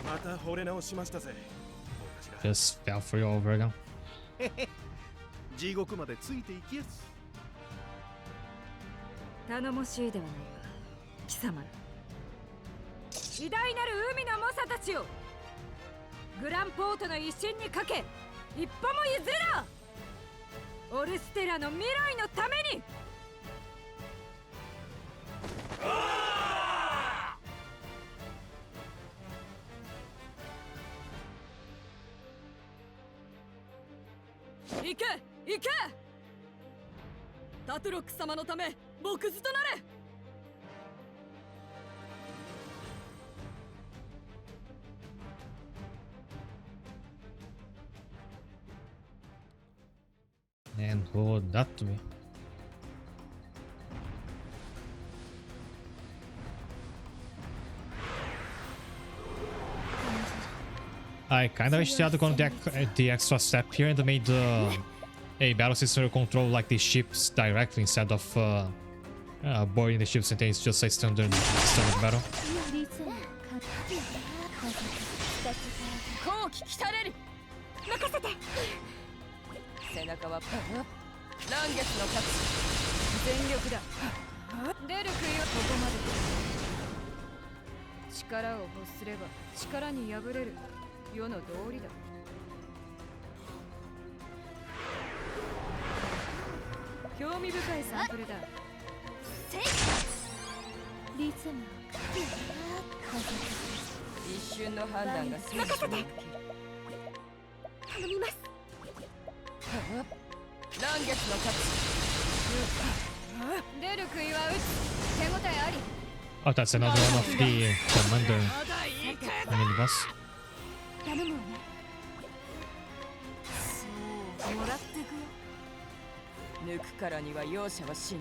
また惚れ直しましたぜ。 Just fell for you over again. 地獄までついていきやす。頼もしいではないか貴様ら。偉大なる海の猛者たちよ、グランポートの威信にかけ一歩も譲るな。オルステラの未来のために。行け行け。タトロック様のため僕図となれ。And who would that be? I kind of wish they had gone the extra step here and made a battle system to control like the ships directly instead of boarding the ships, and then it's just a standard battle. 後期来たれる任せて背中はパワー乱月の勝ち全力だ出る杭はここまで力を欲すれば力に敗れる世の道理だ興味深いサンプルだリズム一瞬の判断が全て頼みます乱月の勝ち出る杭は打つ手応えあり Oh, that's another one of the commander minibus. 頼むわねそうもらってくよ抜くからには容赦はしない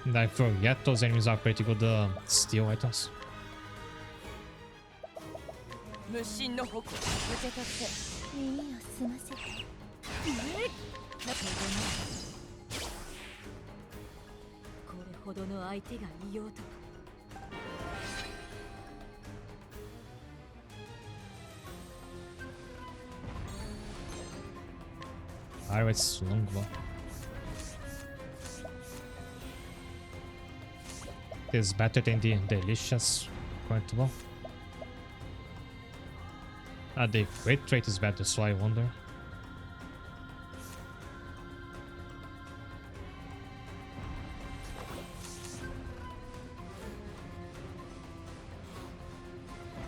And I forget those enemies are pretty good steel items. 無心の矛受け取って耳を澄ませてこれほどの相手がいようとは Pirates longbow. This is better than the delicious current bow. The great trait is better, so I wonder.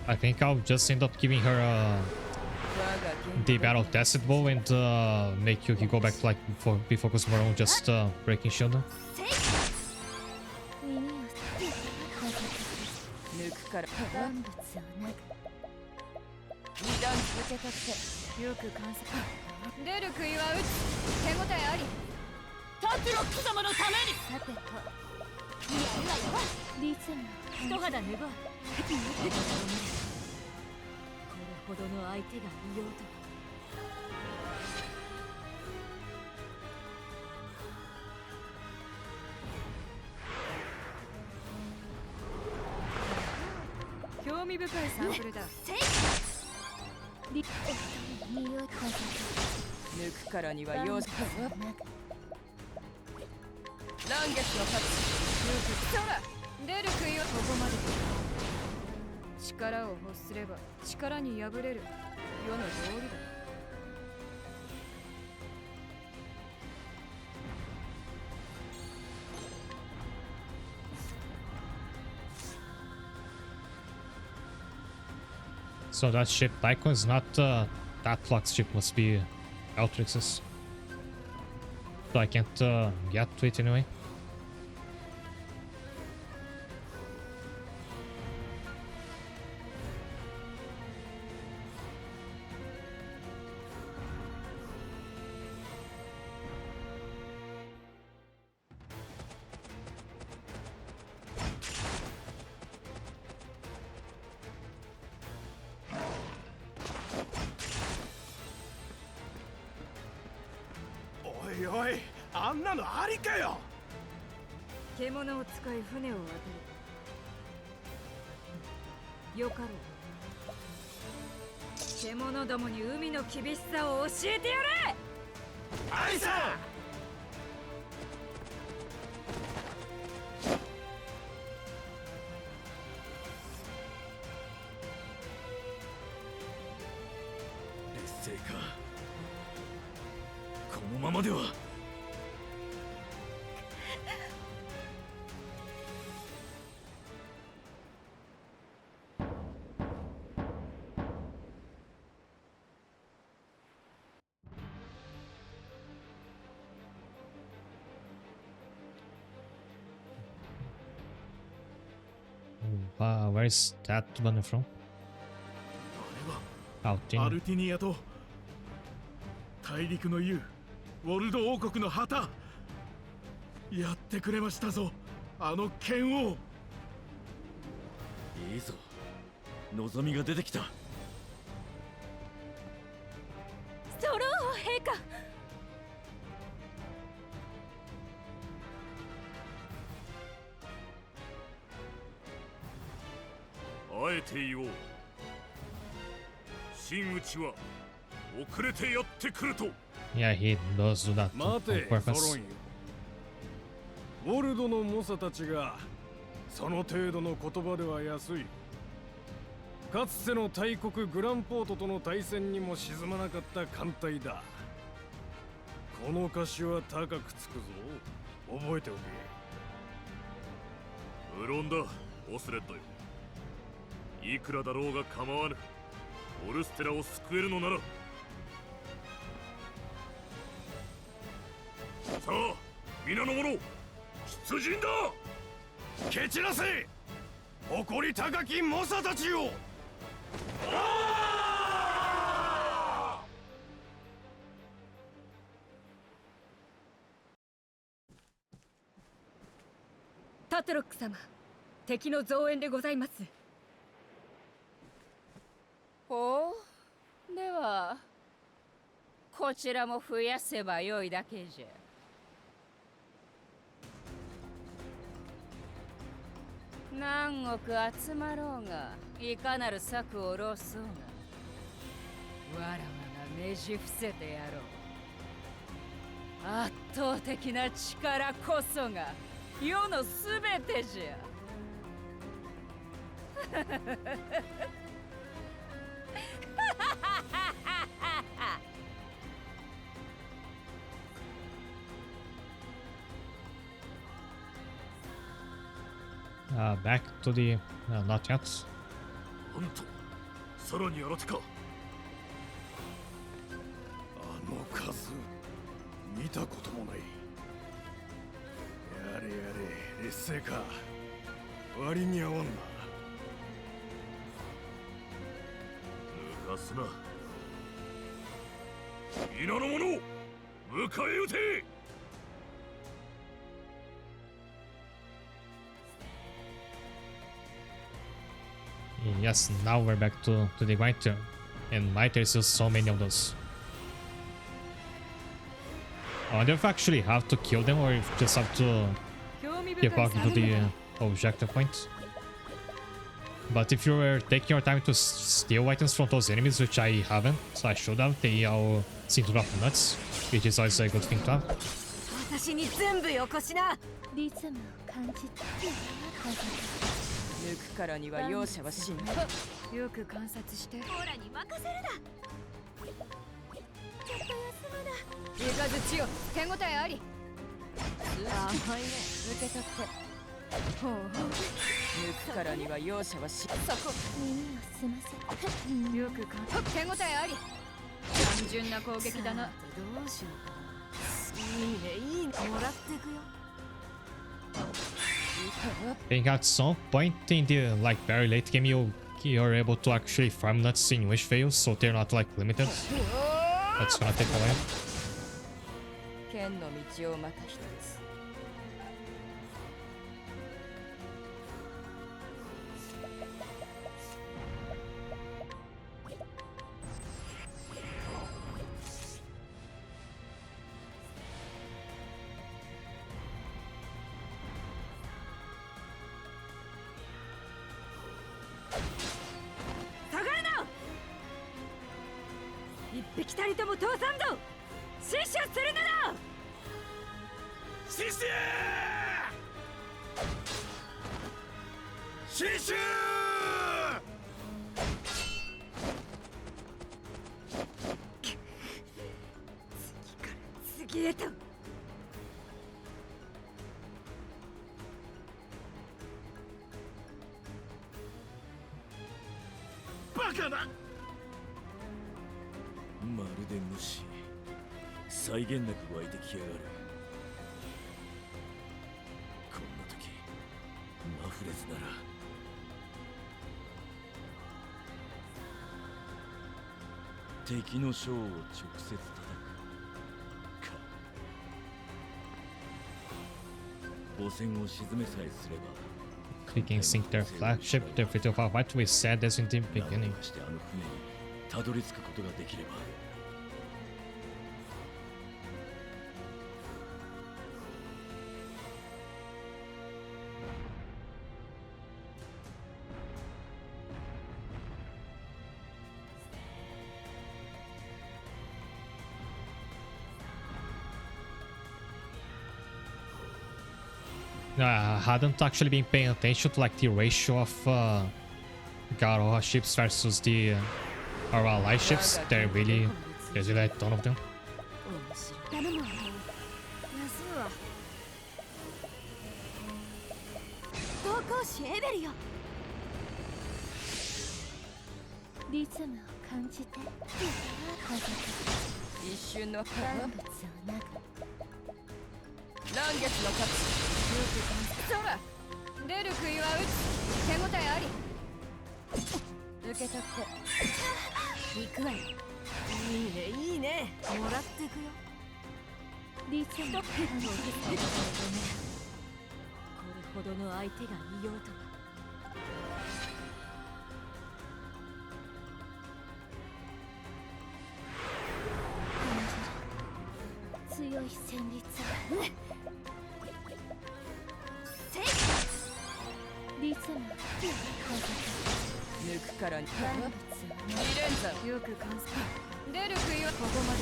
I think I'll just end up giving her the battle tested bow and make Yuki go back to like be focused more on just breaking shield. 抜くから万物をなく二段受け取ってよく観察出る杭は打つ手応えありタトロック様のためにさてといやいやよリズム一肌脱ごうこれほどの相手がいようとは 興味深いサンプルだ抜くからには容赦乱月の勝ちそら出る杭はここまで力を欲すれば力に敗れる世の道理だ So that ship Tycho is not that flux ship, must be Altrix's. So I can't get to it anyway. Oi, oi, あんなのありかよ。獣を使い船を渡るよかろう獣どもに海の厳しさを教えてやれアイさん劣勢かこのままではWhere's that banner from? ア Out ル in. ティニアと大陸の雄ウォルド王国の旗やってくれましたぞあの剣王いいぞ望みが出てきたソロ王陛下ていよう。真打ちは遅れてやってくると。 Yeah, he does do that 待 on て、ソ purpose. ロンよ。ウォルドの猛者たちがその程度の言葉では安い。かつての大国グランポートとの対戦にも沈まなかった艦隊だ。この歌詞は高くつくぞ。覚えておけ。無論だ、オスレッドよ。いくらだろうが構わぬ。オルステラを救えるのなら。さあ、皆の者、出陣だ。蹴散らせ、誇り高き猛者たちよ。タトロック様、敵の増援でございます。ほう、ではこちらも増やせばよいだけじゃ。何億集まろうが、いかなる策を浪そうが、わらわがねじ伏せてやろう。圧倒的な力こそが世のすべてじゃ。Back to the not yet. なんと、さらに新手か。あの数、見たこともない。やれやれ、劣勢か。割に合わんな。抜かすな。皆の者、迎え撃て。Yes, now we're back to the grind turn. And might there's still so many of those. I wonder if I actually have to kill them or if just have to keep walking to the objective point. But if you were taking your time to steal items from those enemies, which I haven't, so I should have, they all seem to drop nuts, which is always a good thing to have. 私に全部よこしな。リズムを感じた。抜くからには容赦はしない。よく観察して。オラに任せるな。ちょっと休むな。いかずちよ、手応えあり。甘いね、受け取って。ほうほう。抜くからには容赦はし。そこ、耳を澄ませ。よく観察。手応えあり。単純な攻撃だな。どうしようか。いいね、いいね。もらってくよ。I think at some point in the like very late game you're able to actually farm nuts in wish fails, so they're not like limited. That's gonna take a while. 剣の道をまた一つ。一匹たりとも通さんぞ。死守するなら。死守！死守！次から次へと。バカだ。まるで虫、際限なく湧いてきやがる。こんな時マフレズなら敵の将を直接叩くか。母船を沈めさえすれば We can sink their flagship, their fleet of our fight. We said this in the beginning. してあの船にたどり着くことができれば。I hadn't actually been paying attention to like the ratio of Garoha ships versus the our ally ships. There's really a ton of them. 頼むわ投稿士エベルよリズムを感じて一瞬の万物をなく乱月の勝ちそら出る杭は打つ手応えあり受け取って行くわよいいねいいねもらってくよリズムを感じてこれほどの相手がいようとは強い旋律リズム抜くからに2連鎖よく観察出る杭はここまで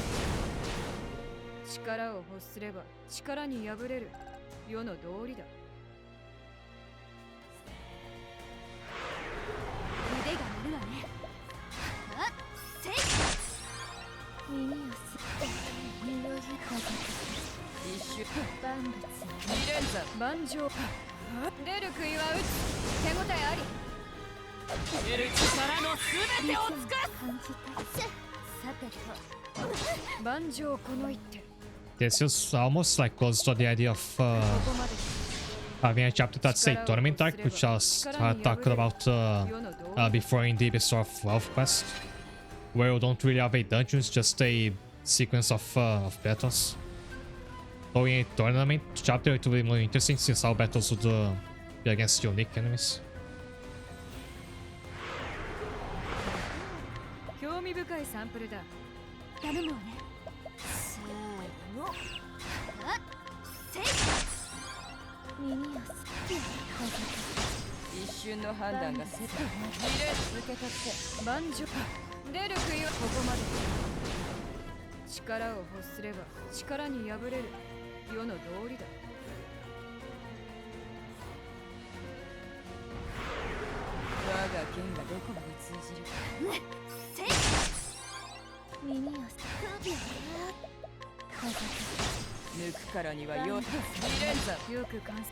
力を欲すれば力に敗れる世の道理だ腕が鳴るわねあっせい耳をすって身を一瞬万物2連鎖万丈出る杭は打つ手応えあり得る力の全てを尽くすさてと万丈この一手 This is almost like close to the idea of having a chapter that's a tournament arc, which I was talked about before in the Bestower of Wealth quest, where you don't really have a dungeons, just a sequence of battles. So in a tournament chapter, it will be more interesting since our battles would be against unique enemies. 興味深いサンプルだ頼むわねせーのあっせい耳をすって一瞬の判断がせた受け取って万丈出る杭はここまで力を欲すれば力に敗れる世の道理だ我が剣がどこまで通じるかせい耳をすって抜くからにはよ2連鎖よく観察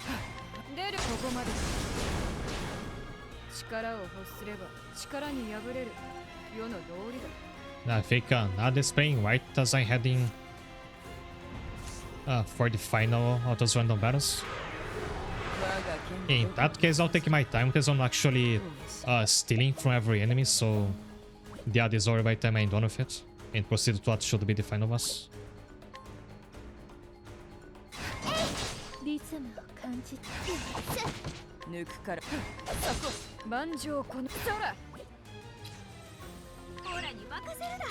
出るここまで力を欲すれば力に敗れる世の道理だ I think not displaying right as I'm heading for the final of those random battles. In that case, I'll take my time because I'm actually stealing from every enemy, so the others over by the time I'm done with it and proceed to what should be the final boss. リズムを感じて抜くからそこ万丈この空オラに任せるだ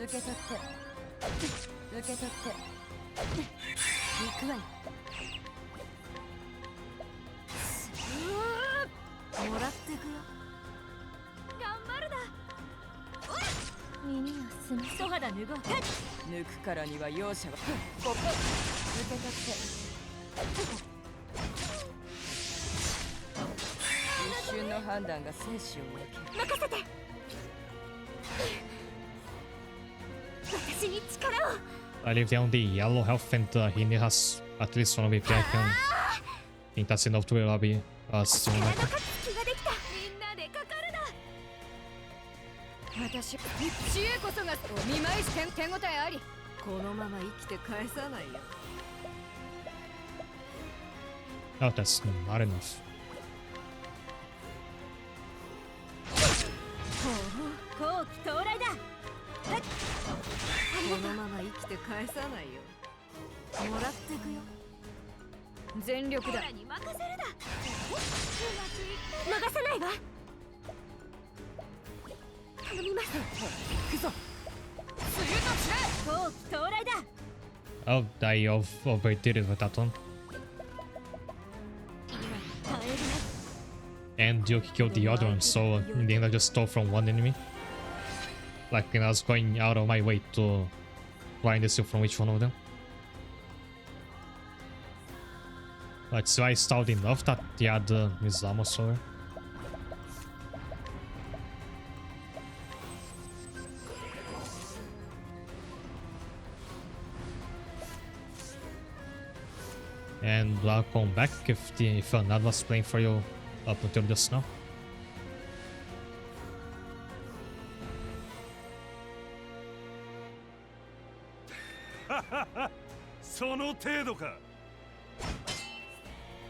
受け取って受け取って行くわよもらってくよ頑張るだ耳をすみ素肌脱ごう抜くからには容赦はここ受け取って一瞬の判断が生死を分け任せて私に力を I leave down the yellow health and he has at least one of the I think that's enough to be still in 気ができたみんなでかかるだ私知恵こそがお見舞いして手応えありこのまま生きて返さないよ Oh, that's not enough. 後期到来だこのまま生きて返さないよもらってくよ全力だに任せるだ逃さないわ頼みます行くぞ梅雨と散れ後期到来だ Oh, I overdid it with that one. And Yuki killed the other one, so in the end I just stole from one enemy. Like, I was going out of my way to blind the steal from each one of them. Let's see, I stalled enough that he had his armor sword. And I'll come back if Nad was playing for you up until just now. その程度か。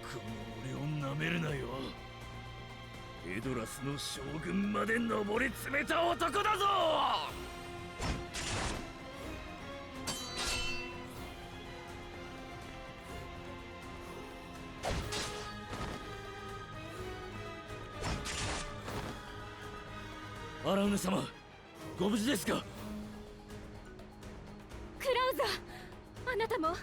この俺を舐めるなよ。エドラスの将軍まで上り詰めた男だぞ。アラウネ様、ご無事ですか？クラウザー、あなたも。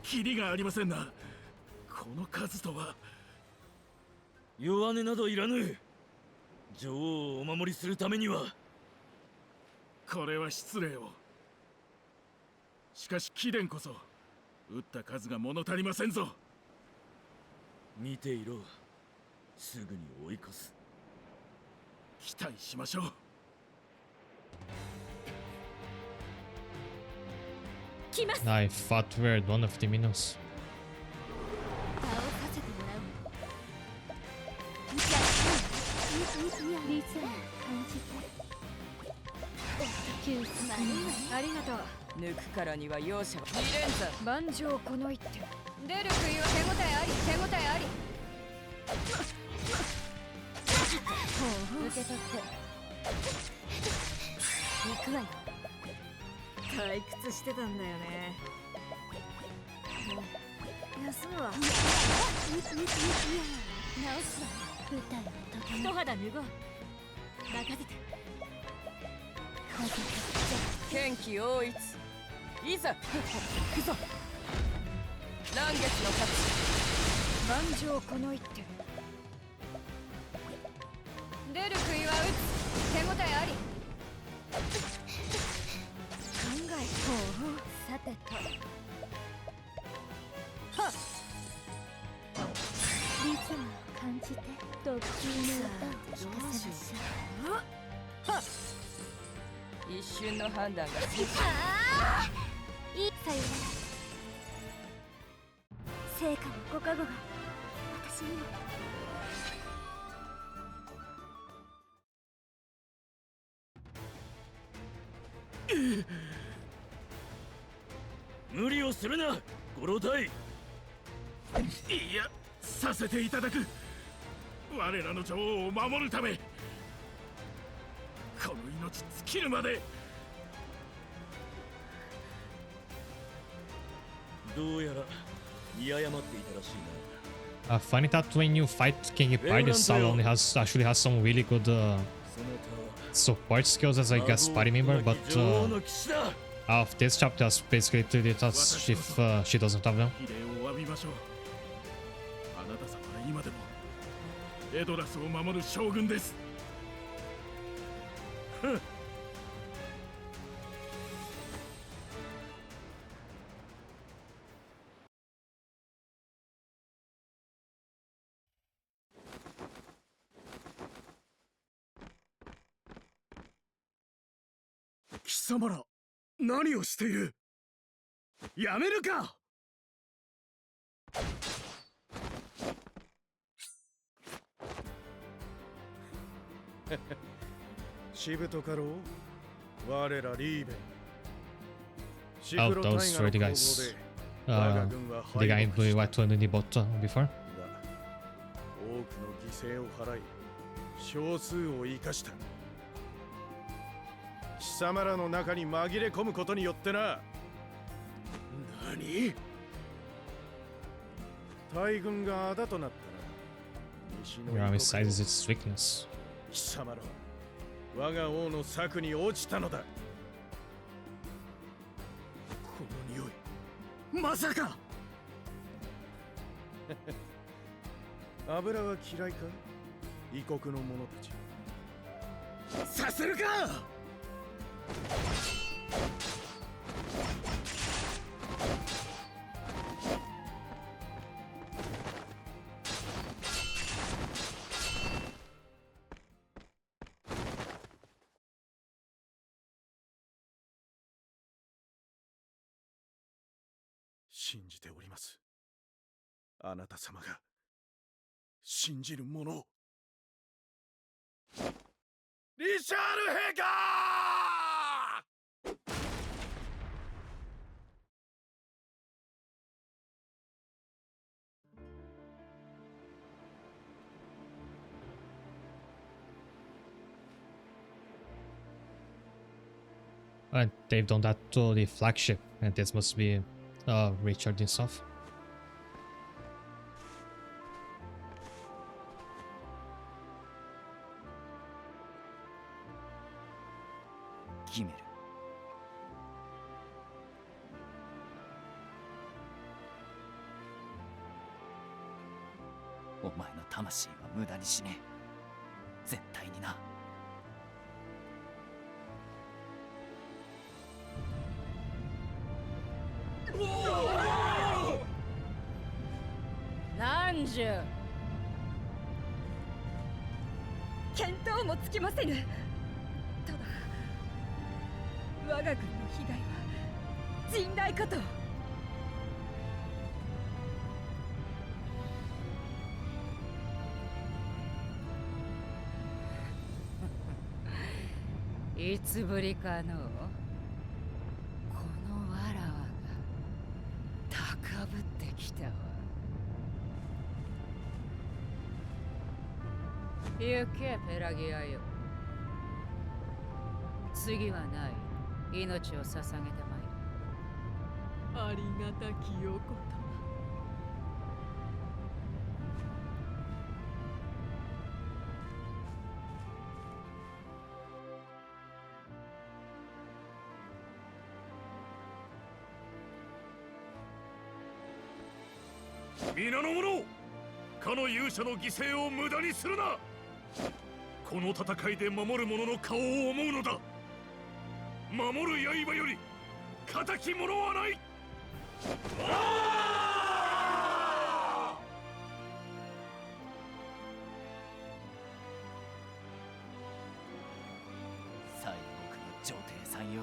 キリがありませんな。この数とは。弱音などいらぬ。女王をお守りするためには。これは失礼を。しかし貴殿こそ撃った数が物足りませんぞ。見ていろ。すぐに追い越す。期待しましょう。I thought we were one of the minions. 倒させてもらう。リツ感じて。ありがとう。抜くからには容赦は2連鎖万丈この一手。出る杭は手応えあり、手応えあり。受け取って行くわよ。退屈してたんだよね。休むわ。直すわ。舞台の時一肌脱ごう。任せて。剣気応一。いざ行くぞ。乱月の勝ち。万丈この一手。出る杭は打つ。手応えあり。考えさてと。はっ。リズムを感じて。特急の歌を聞かせましょう。はっ。一瞬の判断が正解。いいさよなら。成果のご加護が私にも。無理をするな、ご老体。いや、させていただく。我らの女王を守るため、この命尽きるまで。どうやら見誤っていたらしいな。 Funny that when you fight King Ipar, this Sal only actually has some really good support skills as I guess party member, but out of this chapter has basically treated it as if she doesn't have them. 儀礼を詫びましょう。あなた様は今でもエドラスを守る将軍です。貴様ら、何をしている？やめるか！しぶとかろう？我らリーベン。 Oh, those were the guys. The guy who went to the bot before. 多くの犠牲を払い、少数を生かした。貴様らの中に紛れ込むことによってな。何？大軍があだとなったら、西の Your army size is its weakness. 貴様らは我が王の策に落ちたのだ。この匂い、まさか。油は嫌いか？異国の者たち。させるか！信じております。あなた様が信じるものを。リシャール陛下And they've done that to the flagship, and this must be Richard himself. ギメル、お前の魂は無駄にしねえ。絶対にな。なんじゃ。見当もつきませぬ。ただ我が軍の被害は甚大かと。いつぶりかのこのわらわが高ぶってきたわ。行けペラギアよ。次はない命を捧げてまいる。ありがたきおこと。皆の者、かの勇者の犠牲を無駄にするな。この戦いで守る者の顔を思うのだ。守る刃より仇き者はない。西国の女帝さんよ、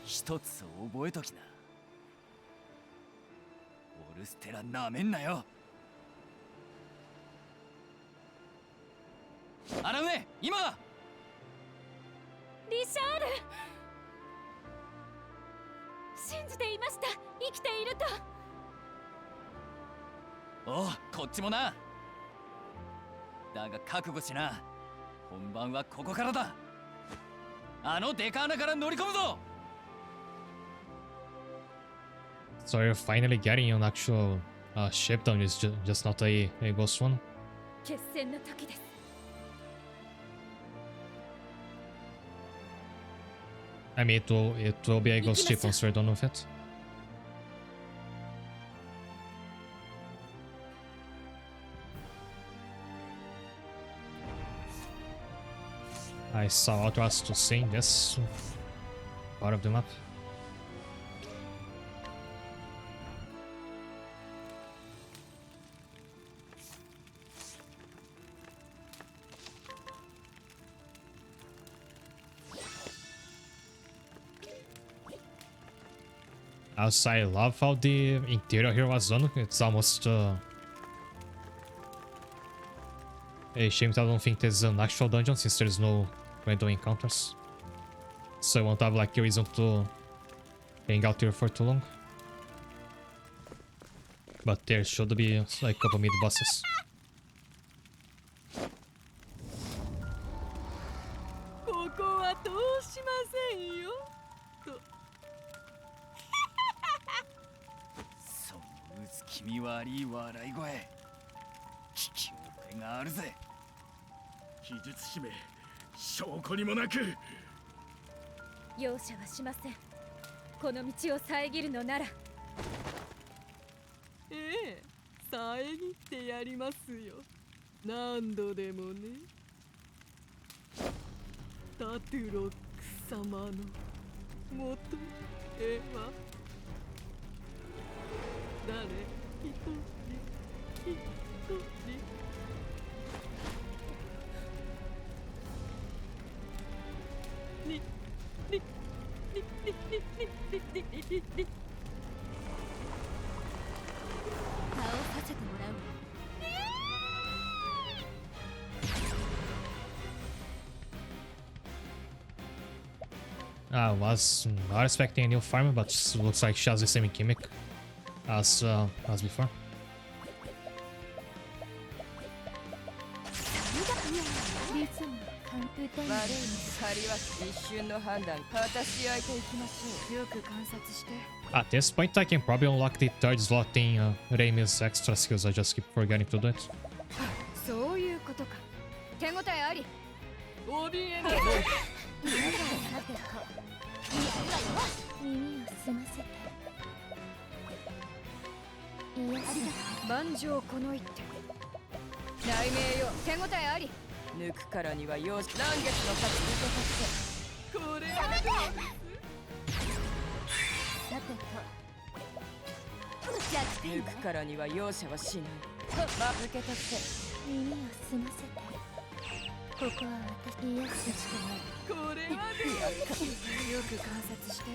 一つ覚えときな。オルステラなめんなよ。アラウネ、今だ。リシャール、信じていました。生きていると。おう、こっちもな。だが覚悟しな。本番はここからだ。あのデカ穴から乗り込むぞ。 So you're finally getting an actual ship down, it's just not a ghost one. 決戦の時です。I mean, it will be a ghost ship once we're done with it. I saw Outras to sing this part of the map. Also, I love how the interior here was done. It's almost a shame that I don't think there's an actual dungeon since there's no random encounters. So I won't have like a reason to hang out here for too long. But there should be like a couple mid bosses. ここは通しませんよ。と。そのうつ気味悪い笑い声。聞き覚えがあるぜ。記述姫、証拠にもなく。容赦はしません。この道を遮るのなら。ええ、遮ってやりますよ。何度でもね。タトゥロックス。様の元へは誰一人一人倒させてもらうわ。I was not expecting a new farmer, but looks like she has the same gimmick as before. リズムカンプ歌い悪い仮は一瞬の判断。私焼いていきましょう。よく観察して。 At this point, I can probably unlock the third slot in Reimi's extra skills. I just keep forgetting to do it. そういうことか。手応えあり。怯えない。さてと耳を澄ませて。いや万丈この一手。雷鳴よ。手応えあり。抜くからには容赦。乱月の勝ち受けこれさてと弱点抜くからには容赦はしない。ま受け取って耳を澄ませて。ここは私癒すしかない。これはよく観察して。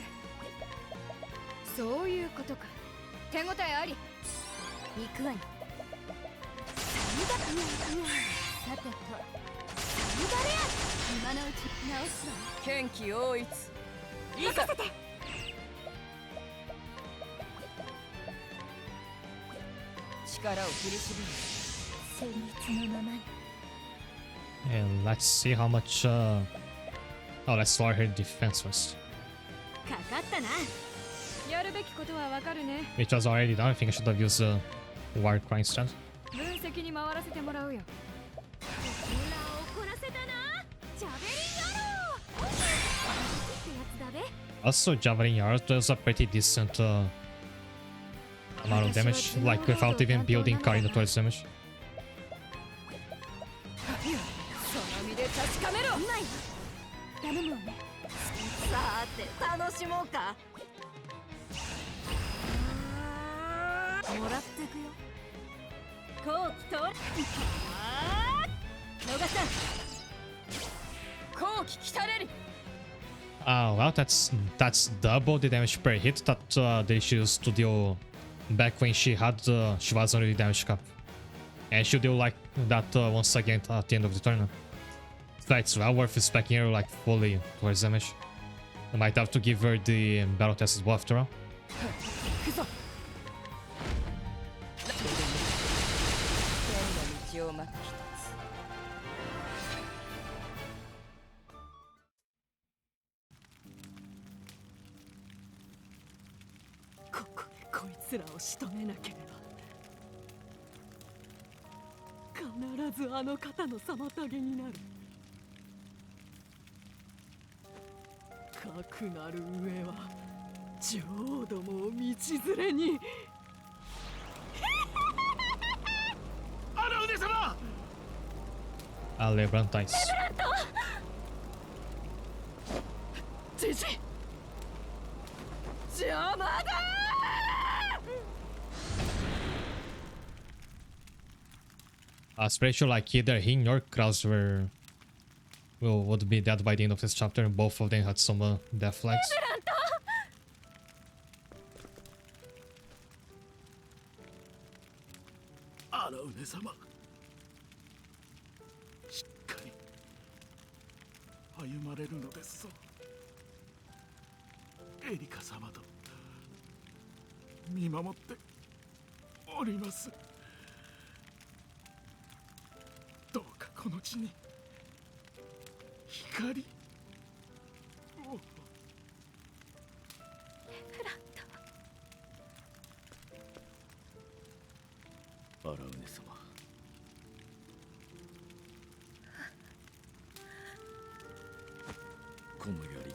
そういうことか。手応えあり。行くわよ。さてと今のうち直すわ。剣気応一。任せて。力を振り絞る。旋律のままに。 And let's see how much. Oh, let's lower her defense first. かかったな。やるべきことはわかるね。 Which was already done. I think I should have used War Cry instead. 分析に回らせてもらうよ。怒らせたな。ジャベリン野郎。ってやつだべ。 Also, Javelin Arrow does a pretty decent amount of damage, like without even building Karina towards damage. その身で確かめろ。うまいわ。頼むわね。さて楽しもうか。もらってくよ。後期と逃した後期来たれる。 Well, that's double the damage per hit that they used to deal back when she was on the damage cap, and she'll do like that once again at the end of the turn. So it's well worth specking her like fully towards damage. I might have to give her the battle test as well after all. 天の道を巻く一つ。ここでこいつらを仕留めなければ必ずあの方の妨げになる。かくなる上は女王どもを道連れに。荒腕様。Lebrantais. じじ邪魔だ。 I was pretty sure like either he nor Kraus would be dead by the end of this chapter, and both of them had some death flags. 荒腕様。しっかり歩まれるのですぞ。エリカ様と見守っております。どうかこの地に光を。荒腕様、この槍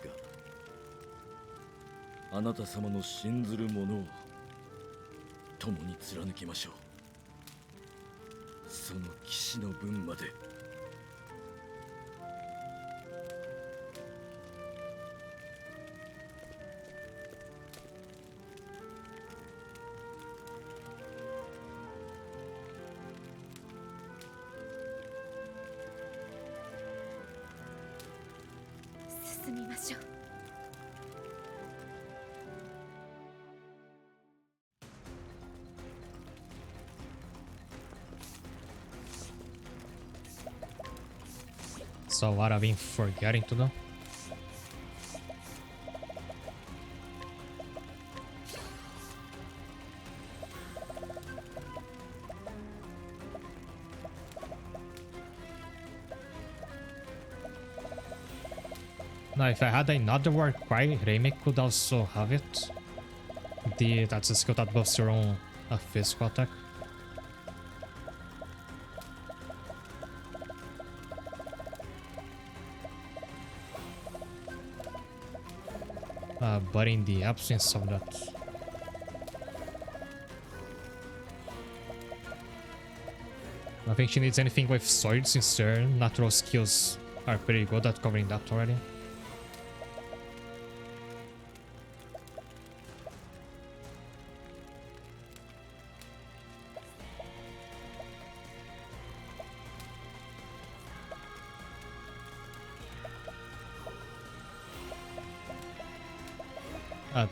があなた様の信ずる者を共に貫きましょう。その騎士の分まで。進みましょう。So what I've been forgetting to do. Now, if I had another Warcry, Remake could also have it. That's a skill that buffs your own physical attack. But in the absence of that, I don't think she needs anything with swords since her natural skills are pretty good at covering that already.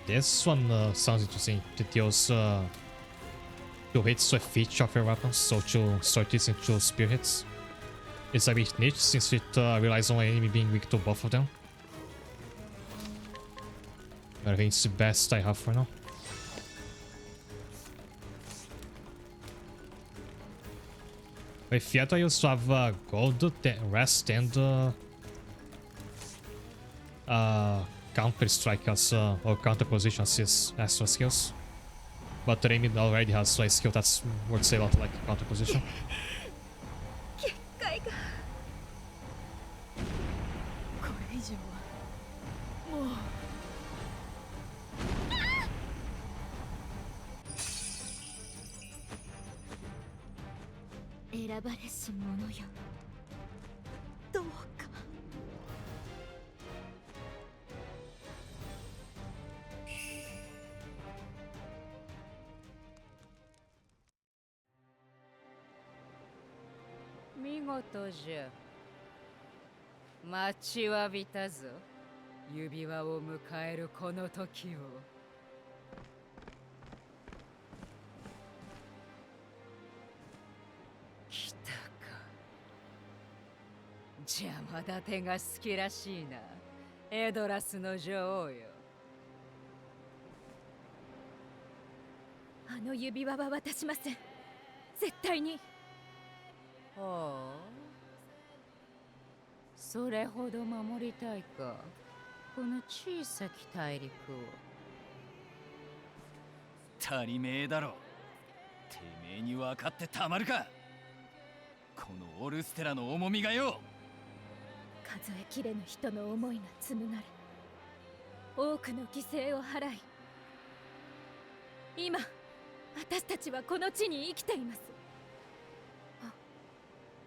This one sounds interesting. It deals 2 hits with each of your weapons, so 2 sword hits and 2 spear hits. It's a bit niche since it relies on enemy being weak to both of them. But I think it's the best I have for now. With Fiat I used to have gold, rest, and counter strike as or counter position as his extra skills. But Remy already has a skill that's works a lot like counter position.見事じゃ。待ちわびたぞ。指輪を迎えるこの時を。来たか。邪魔立てが好きらしいな。エドラスの女王よ。あの指輪は渡しません。絶対に。ほう。それほど守りたいか。この小さき大陸を。足りめえだろ。てめえに分かってたまるか。このオルステラの重みがよ。数えきれぬ人の思いが紡がれ、多くの犠牲を払い、今私たちはこの地に生きています。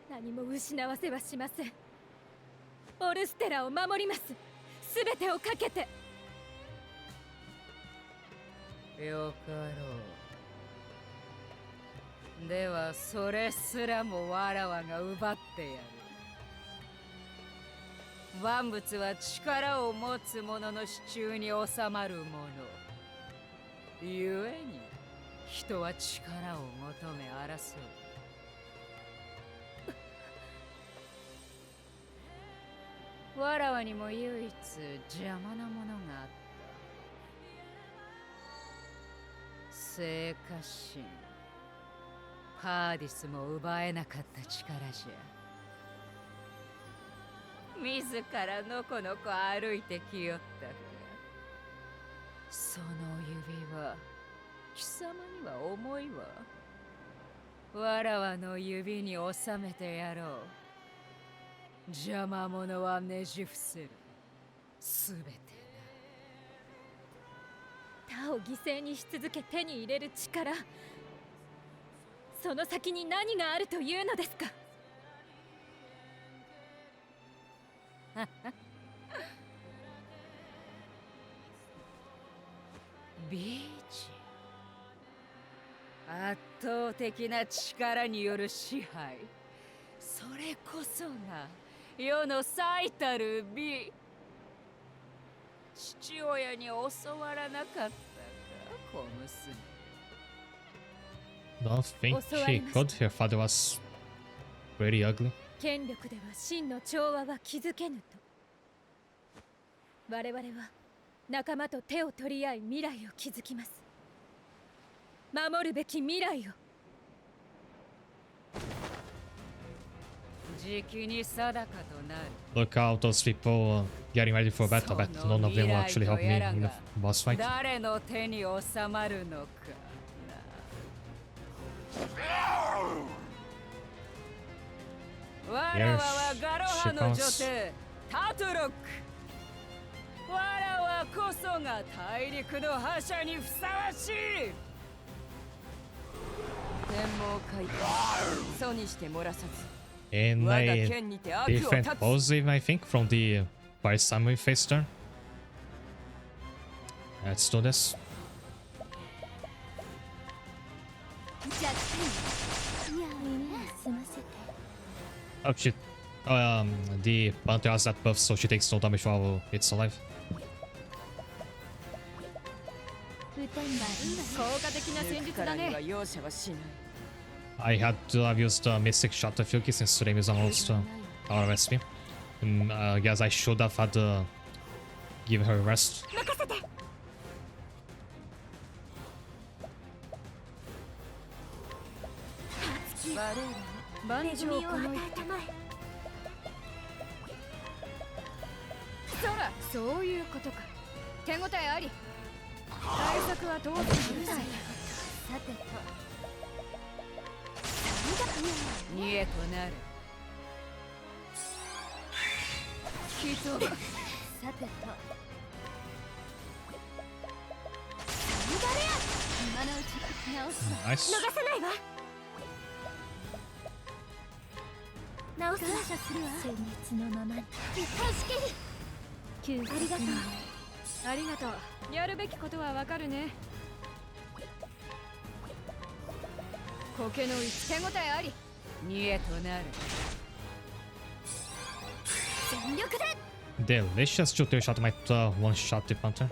何も失わせはしません。オルステラを守ります。すべてをかけて。よかろう。ではそれすらもわらわが奪ってやる。万物は力を持つ者の手中に収まるもの。ゆえに人は力を求め争う。わらわにも唯一邪魔なものがあった。聖火神パーディスも奪えなかった力じゃ。自らのこのこ歩いてきよったが、その指は貴様には重いわ。わらわの指に収めてやろう。邪魔者はねじ伏せる。すべてな。他を犠牲にし続け手に入れる力、その先に何があるというのですか。ビーチ。圧倒的な力による支配。それこそが世の最たる美。父親に教わらなかったか、小娘。 Don't think he could. Her father was pretty ugly. 権力では真の調和は築けぬと。我々は仲間と手を取り合い未来を築きます。守るべき未来を。じきに定かとなる。 Look how those people getting ready for battle, but none of them will actually help me in the boss fight. 誰の手に収まるのかな。わらわはガロハの女帝タトロック。わらわこそが大陸の覇者にふさわしい。天網開花、阻にして漏らさず。 And a different pose, even I think, from the first time we faced her. Let's do this. Oh shit. The Panther has that buff, so she takes no damage while it's alive. 効果的な戦術だね。 I had to have used Mystic Shot of Yuki since Rem is almost out of SP. I guess I should have had given her rest. 万丈このそら、そういうことか。手応えあり。対策は当然許さない。さてと。煮えとなる。きっと。さてと。今のうち直す。Nice. 逃さないわ。直す。感謝するわ。先日のままに。一回仕切る。ありがとう。ありがとう。やるべきことはわかるね。苔の一手応えあり。煮えとなる。全力で。 Delicious to shot might one shot the Panther.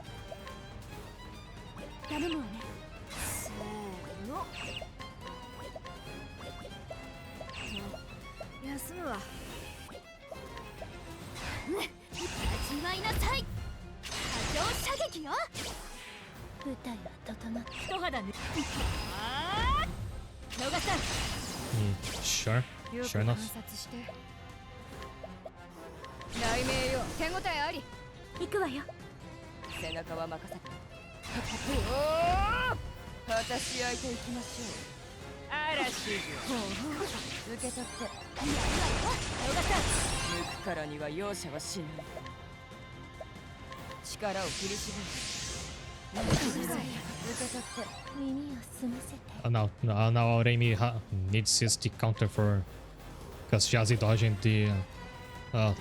頼むわね。せーの。休むわ。始まりなさい。波状射撃よ。舞台は整った。一肌ね。ああ。逃さん。Sure. Sure enough. 内命よ。手応えあり。行くわよ。背中は任せて。おお。私焼いていきましょう。嵐受け取って。やるわよ。逃さん。抜くからには容赦はしない。力を振り絞る。Now Reimi needs his the counter for because she has the dodge in the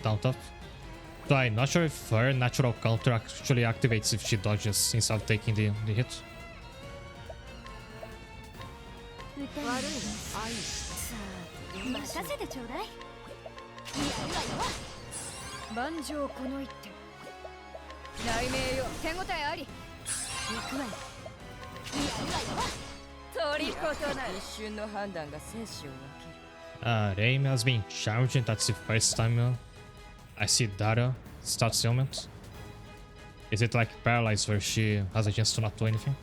down top. So I'm not sure if her natural counter actually activates if she dodges instead of taking the hit. 任せてちょうだい。万丈この一手。内命よ。手応えあり。行くわよ。取りことな一瞬の判断が生死を分ける。Reimi has been challenging. That's the first time I see Dara start sealment. Is it like paralyzed where she has a chance to not do anything?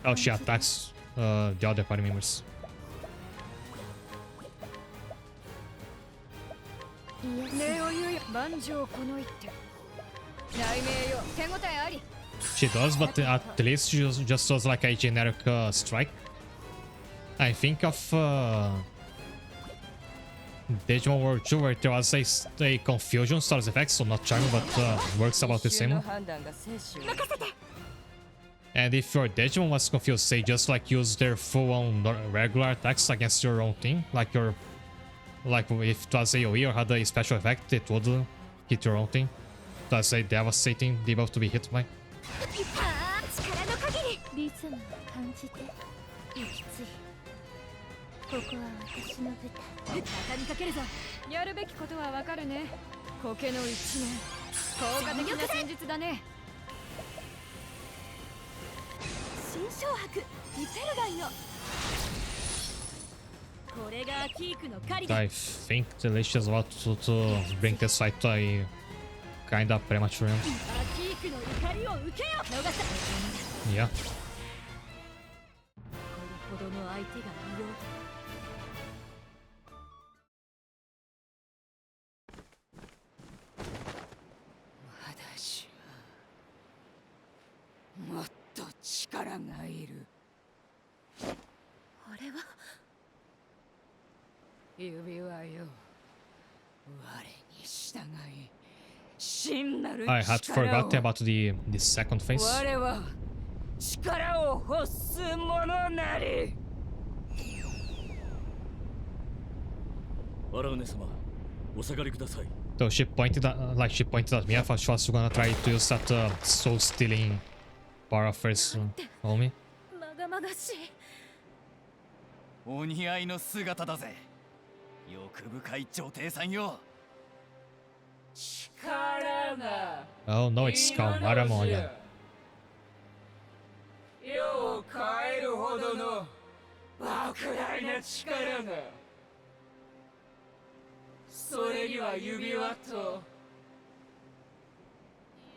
Oh, she attacks the other party members. 礼を言うよ。万丈この一手。内命よ。手応えあり。 She does, but at least she just does like a generic strike. I think of Digimon World 2 where there was a confusion stars effect, so not charming, but works about the same. And if your Digimon was confused, say just like use their full-on regular attacks against your own team, like if it was AoE or had a special effect, it would hit your own team. That's a devastating debuff to be hit by. 力の限りリズムを感じて息つい。ここは私の舞台。畳みかけるぞ。やるべきことはわかるね。苔の一年効果的な戦術だね。新小白リペルガイのこれがキークの狩りだ。 I think the Lich is about to bring this fight to a kinda premature end. キークの怒りを受けよ。逃さ Yeah. これほどの相手がいようと。私はもっと力がいる。あれは指輪よ、我に従い真なる I had 力 forgotten を。 about the second phase. 我は力を欲す者なり。アラウネ様、お下がりください。 So she pointed at me. I thought she was gonna try to use that soul stealing power of hers on me. まがまがしい。お似合いの姿だぜ。欲深い女帝さんよ。力が Oh no, it's Kalmaramo again. 世を変えるほどの莫大な力が。それには指輪と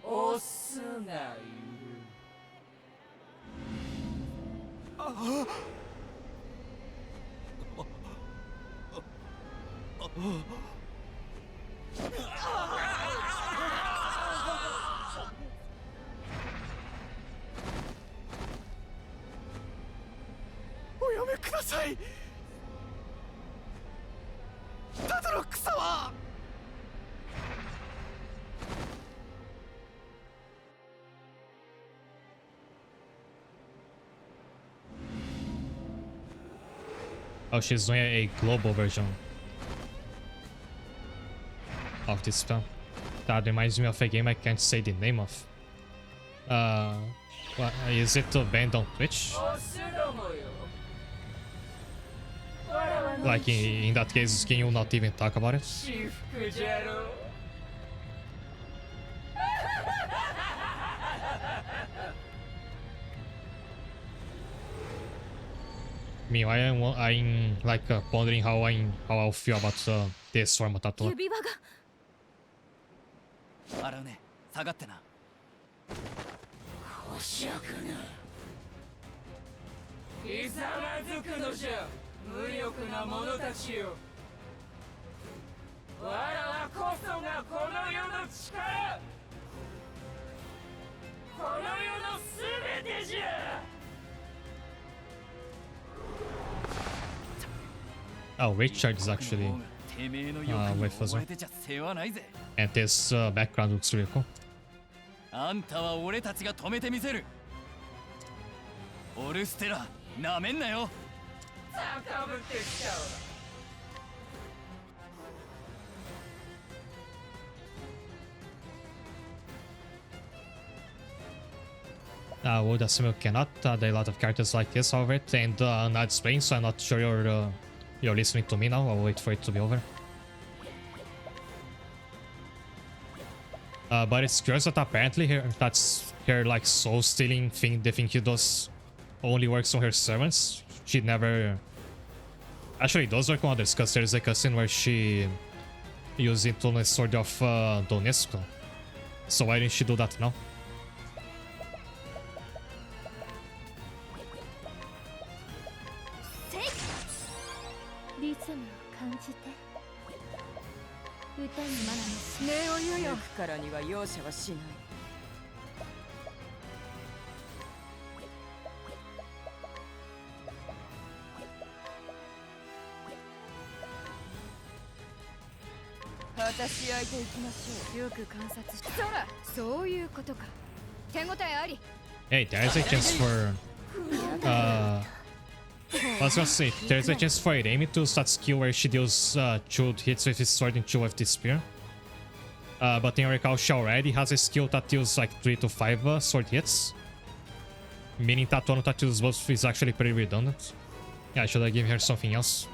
オスがいる。おやめください。タドロック様。Oh, she's doing a global version of this spell. That reminds me of a game I can't say the name of. What, is it banned on Twitch? オスどもよ。 Like in that case, can you not even talk about it? 至福じゃろ。 Meanwhile, I'm like pondering how I'll feel about this form of tattoo. 指輪が洗うね、下がってな。こしゃくな。ひざまずくのじゃ、無力な者たちよ。わらはこそがこの世の力。この世のすべてじゃ。 Oh, Richard is actually てめえの欲 with に us. 溺れてちゃ世話ないぜ。 And this background looks really cool. あんたは俺たちが止めてみせる。オルステラ、なめんなよ。高ぶってきたわ。 Would assume you cannot. There are a lot of characters like this over it, and not explained, so I'm not sure you're listening to me now. I'll wait for it to be over. But it's curious that apparently her like soul stealing thing, the thing she does, only works on her servants. She never actually does work on others, because there's a cutscene where she used it on a sword of Donesco. So why didn't she do that now? リズムを感じて歌にまなの礼を言うよ。行くからには容赦はしない。私し合いと行きましょう。よく観察して。そら、そういうことか。手応えあり。 Hey, there's a chance for I was gonna say, there's a chance for Irene to use that skill where she deals 2 hits with his sword and 2 with the spear. But in recall, she already has a skill that deals like 3 to 5 sword hits. Meaning that one that uses both is actually pretty redundant. Yeah, I should have given her something else.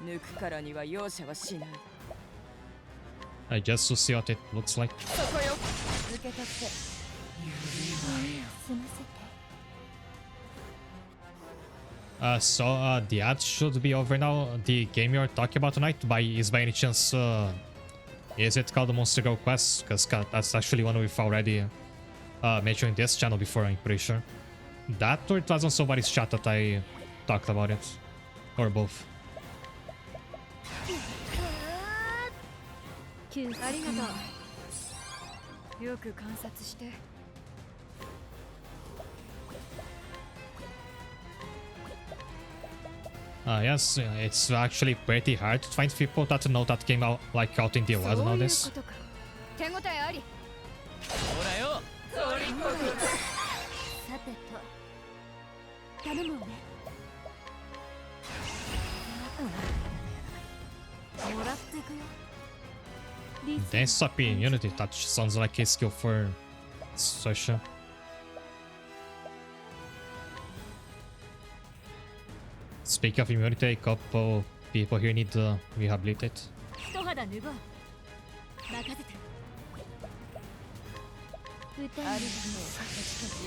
抜くからには容赦はしない。 Just to see what it looks like. そこよ。受け取って。済ませて。 So the ad should be over now. The game you're talking about tonight is by any chance is it called Monster Girl Quest? Because that's actually one we've already mentioned in this channel before, I'm pretty sure. That or it was on somebody's chat that I talked about it. Or both. ありがとう。よく観察して。 Yes, it's actually pretty hard to find people that know that game out in the wild nowadays. 手応えあり。ほらよ。さてと頼むわね。もらっていくよ。 Dance up in Unity, that sounds like a skill for Sasha. Speaking of immunity, a couple people here need to rehabilitate. 一肌脱ごう。任せて。歌に。ありがとう。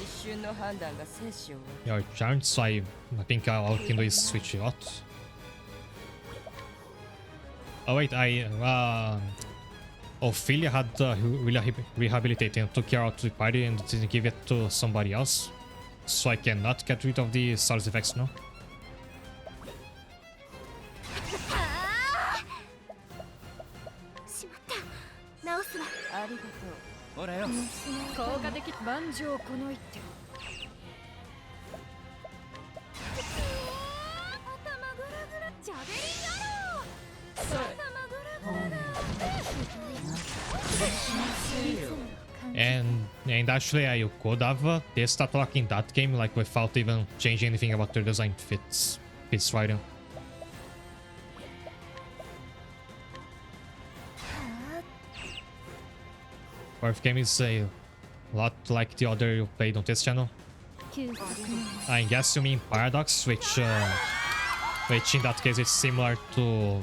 一瞬の判断が生死を。 You're charmed, so I think all I can do is switch you out. Oh wait, Ophelia had rehabilitating and took her out to the party and didn't give it to somebody else. So I cannot get rid of the SARS effects now. しまった。直すわ。ありがとう。ほらよ。効果的。万丈この一手。頭グラグラ。ジャベリン野郎。頭グラグラ。 And actually, you could have tested locking that game like without even changing anything about their design. Fits right in. Fourth game is a lot like the other you played on this channel. I guess you mean Paradox, which in that case is similar to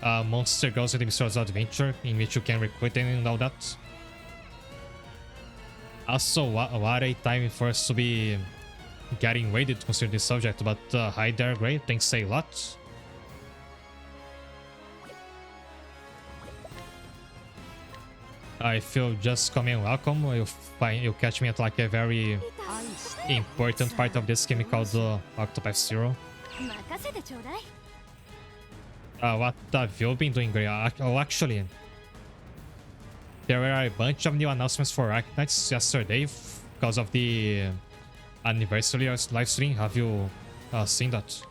Monster Girls and Mr. Adventure, in which you can recruit and all that. Also, what a time for us to be getting ready to consider this subject, but hi there, great, thanks a lot. If you just come in, welcome. You'll catch me at like a very important part of this game called Octopath Zero. What have you been doing, Gray? Oh, actually, there were a bunch of new announcements for Arcanites yesterday because of the anniversary live stream. Have you seen that?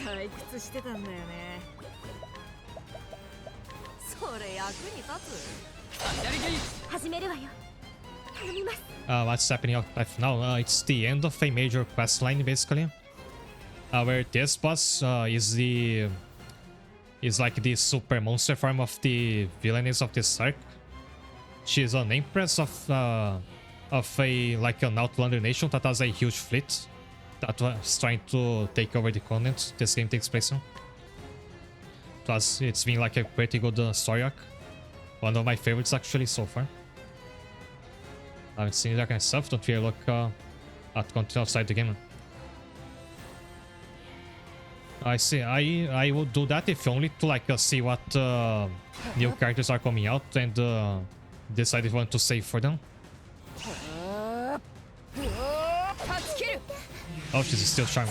退屈してたんだよね。それ役に立つ。始めるわよ。頼みます。What's happening Octopath now? It's the end of a major quest line, basically. Where this boss is like the super monster form of the villainess of this arc. She's an empress of a like an outlander nation that has a huge fleet that was trying to take over the continent this game takes place on. Plus, it's been like a pretty good story arc. One of my favorites actually so far. I haven't seen that kind of stuff. Don't really look at content outside the game. I see. I would do that if only to like see what new characters are coming out and decide if I want to save for them. Oh, she's still charmed.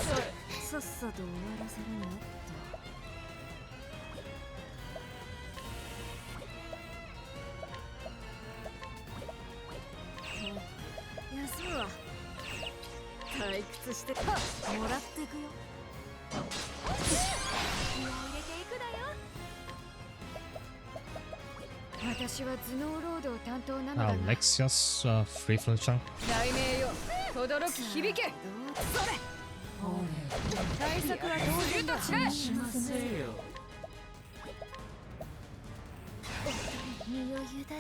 Alexia's free from charm. 雷鳴よ、轟き響け。それ。対策は当然だ。しませよ。身を委ねて。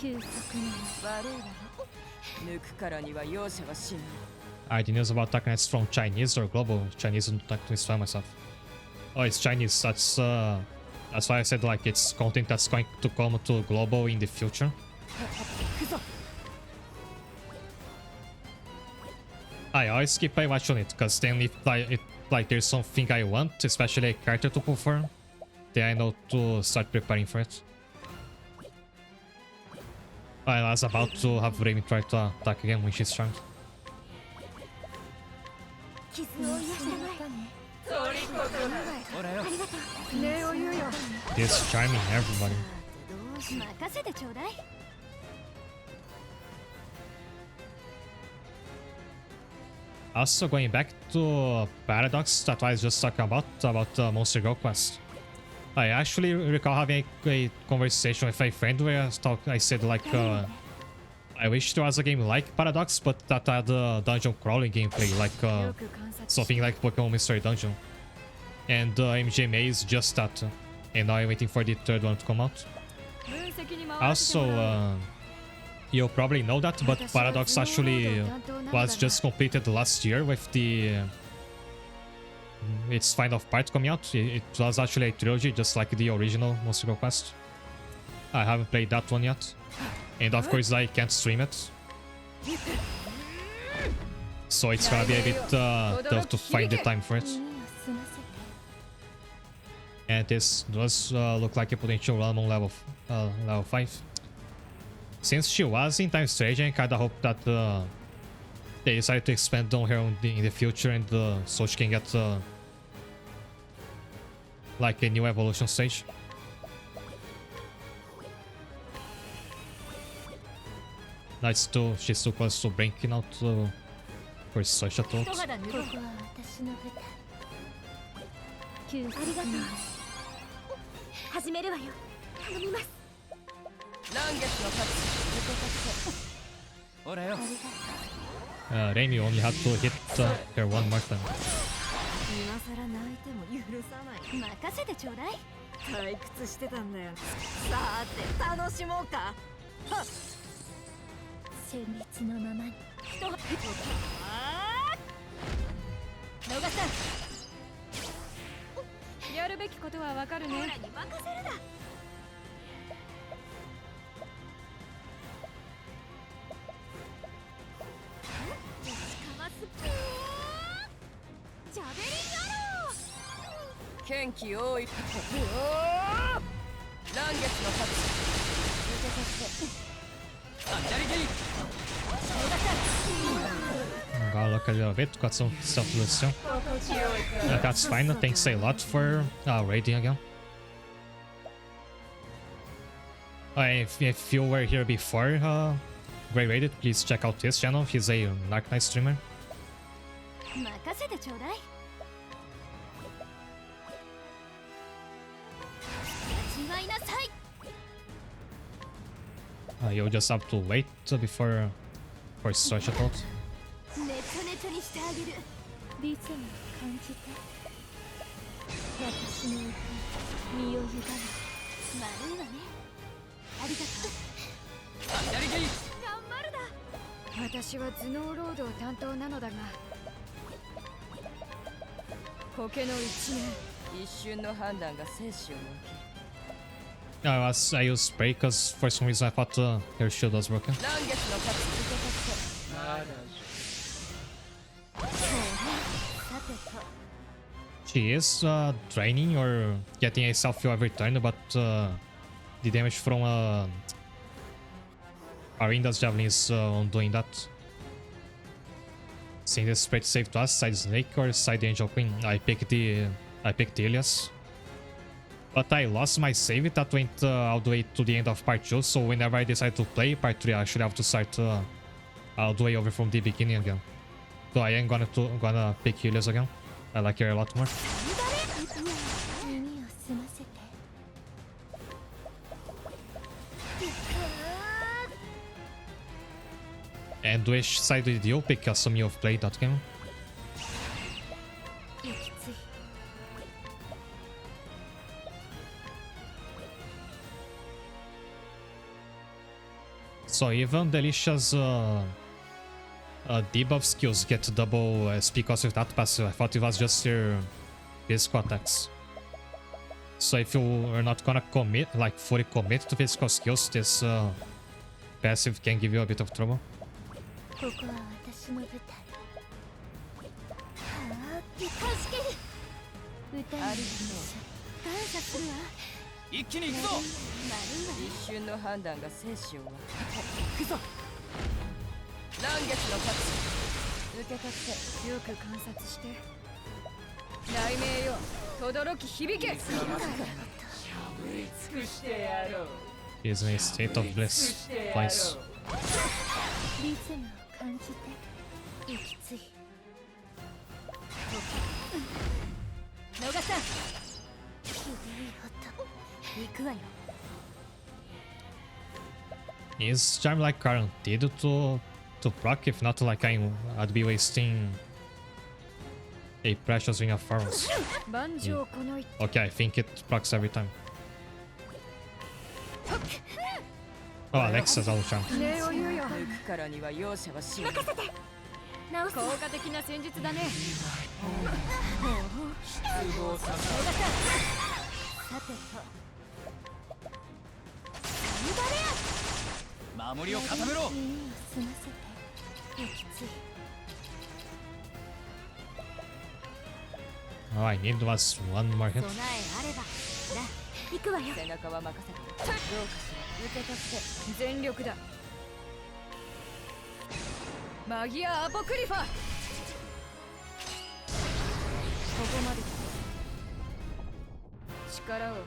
休息に悪いわね。抜くからには容赦はしない。 Alright, the news about Darkness from Chinese or global? Chinese and Darkness by myself. Oh, it's Chinese. That's why I said like it's content that's going to come to global in the future. I always keep my watch on it, because then if like there's something I want, especially a character to perform, then I know to start preparing for it. I was about to have Raven try to attack again when she's charmed. He's charming everybody. Also, going back to Paradox that I was just talking about Monster Girl Quest. I actually recall having a conversation with a friend where I said like, I wish there was a game like Paradox, but that had a dungeon crawling gameplay, like something like Pokemon Mystery Dungeon. And MGMA is just that, and now I'm waiting for the third one to come out. Also, you'll probably know that, but Paradox actually was just completed last year with its final part coming out. It was actually a trilogy, just like the original Monster Girl Quest. I haven't played that one yet. And of course I can't stream it. So it's gonna be a bit tough to find the time for it. And this does look like a potential run on level 5. Since she was in Time Strange, I kinda hope that they decide to expand on her in the future, and so she can get like a new evolution stage. Nice too, she's too close to breaking out for such a thought. Raimi only had to hit her one more time. 退屈してたんだよ。さて楽しもうか。旋律のままに。野賀さん。やるべきことはわかるね。ほらに任せるだ。ジャベリンアロー。剣気多い。ランゲスの勝ち。Gotta look a little bit, got some stuff to listen. That's fine, thanks a lot for raiding again. If you were here before Grey Raided, please check out his channel, he's a Dark Knight streamer. You'll just have to wait for such a thought. I used spray because for some reason I thought her shield was broken. She is draining or getting a self-heal every turn, but the damage from Arinda's Javelin is undoing that. Seeing this spray to save to us, side Snake or side Angel Queen? I picked Ilias. But I lost my save, that went all the way to the end of part 2, so whenever I decide to play part 3, I should have to start all the way over from the beginning again. So I am gonna pick Ilias again. I like her a lot more. And which side did you pick, assuming you've played that game? So even Delicia's debuff skills get double SP cost with that passive. I thought it was just your physical attacks. So if you are not gonna commit, like fully commit to physical skills, this passive can give you a bit of trouble. He is in a state of bliss. Twice. Is charm like guaranteed to proc? If not, like I'd be wasting a precious ring of furrows. Okay, I think it procs every time. Oh, Alexa's all charm. All I need was one more hit.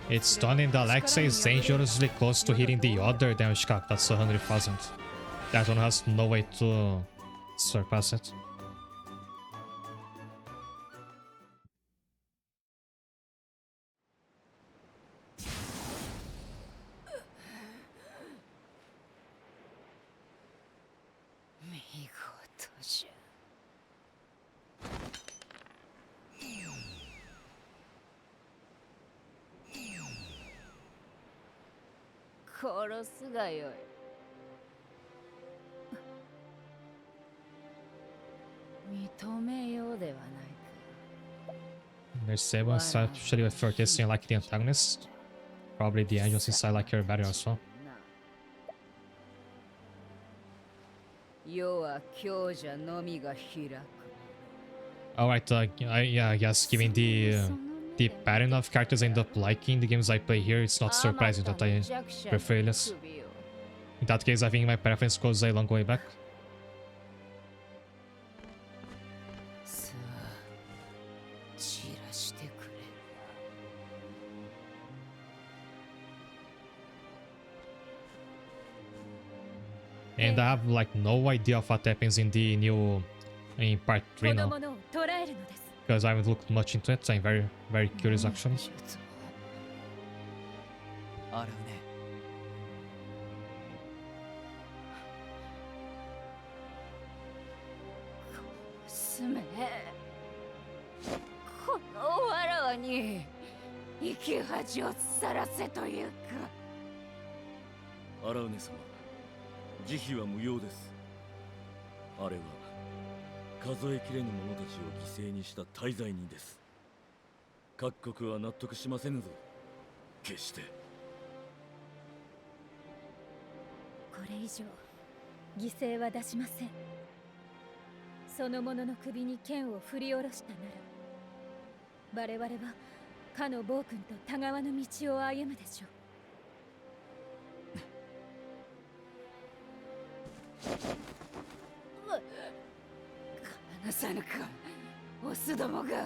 It's stunning that Alexa is dangerously close to hitting the other damage cap. That's 100,000. That one has no way to surpass it. There's seven especially if you're testing like the antagonist. Probably the angels inside like your better as well. Alright, I guess given the pattern of characters I end up liking the games I play here, it's not surprising that I prefer this. In that case, I think my preference goes a long way back. And I have like no idea of what happens in the new in part 3 now, because I haven't looked much into it. I'm very curious actually.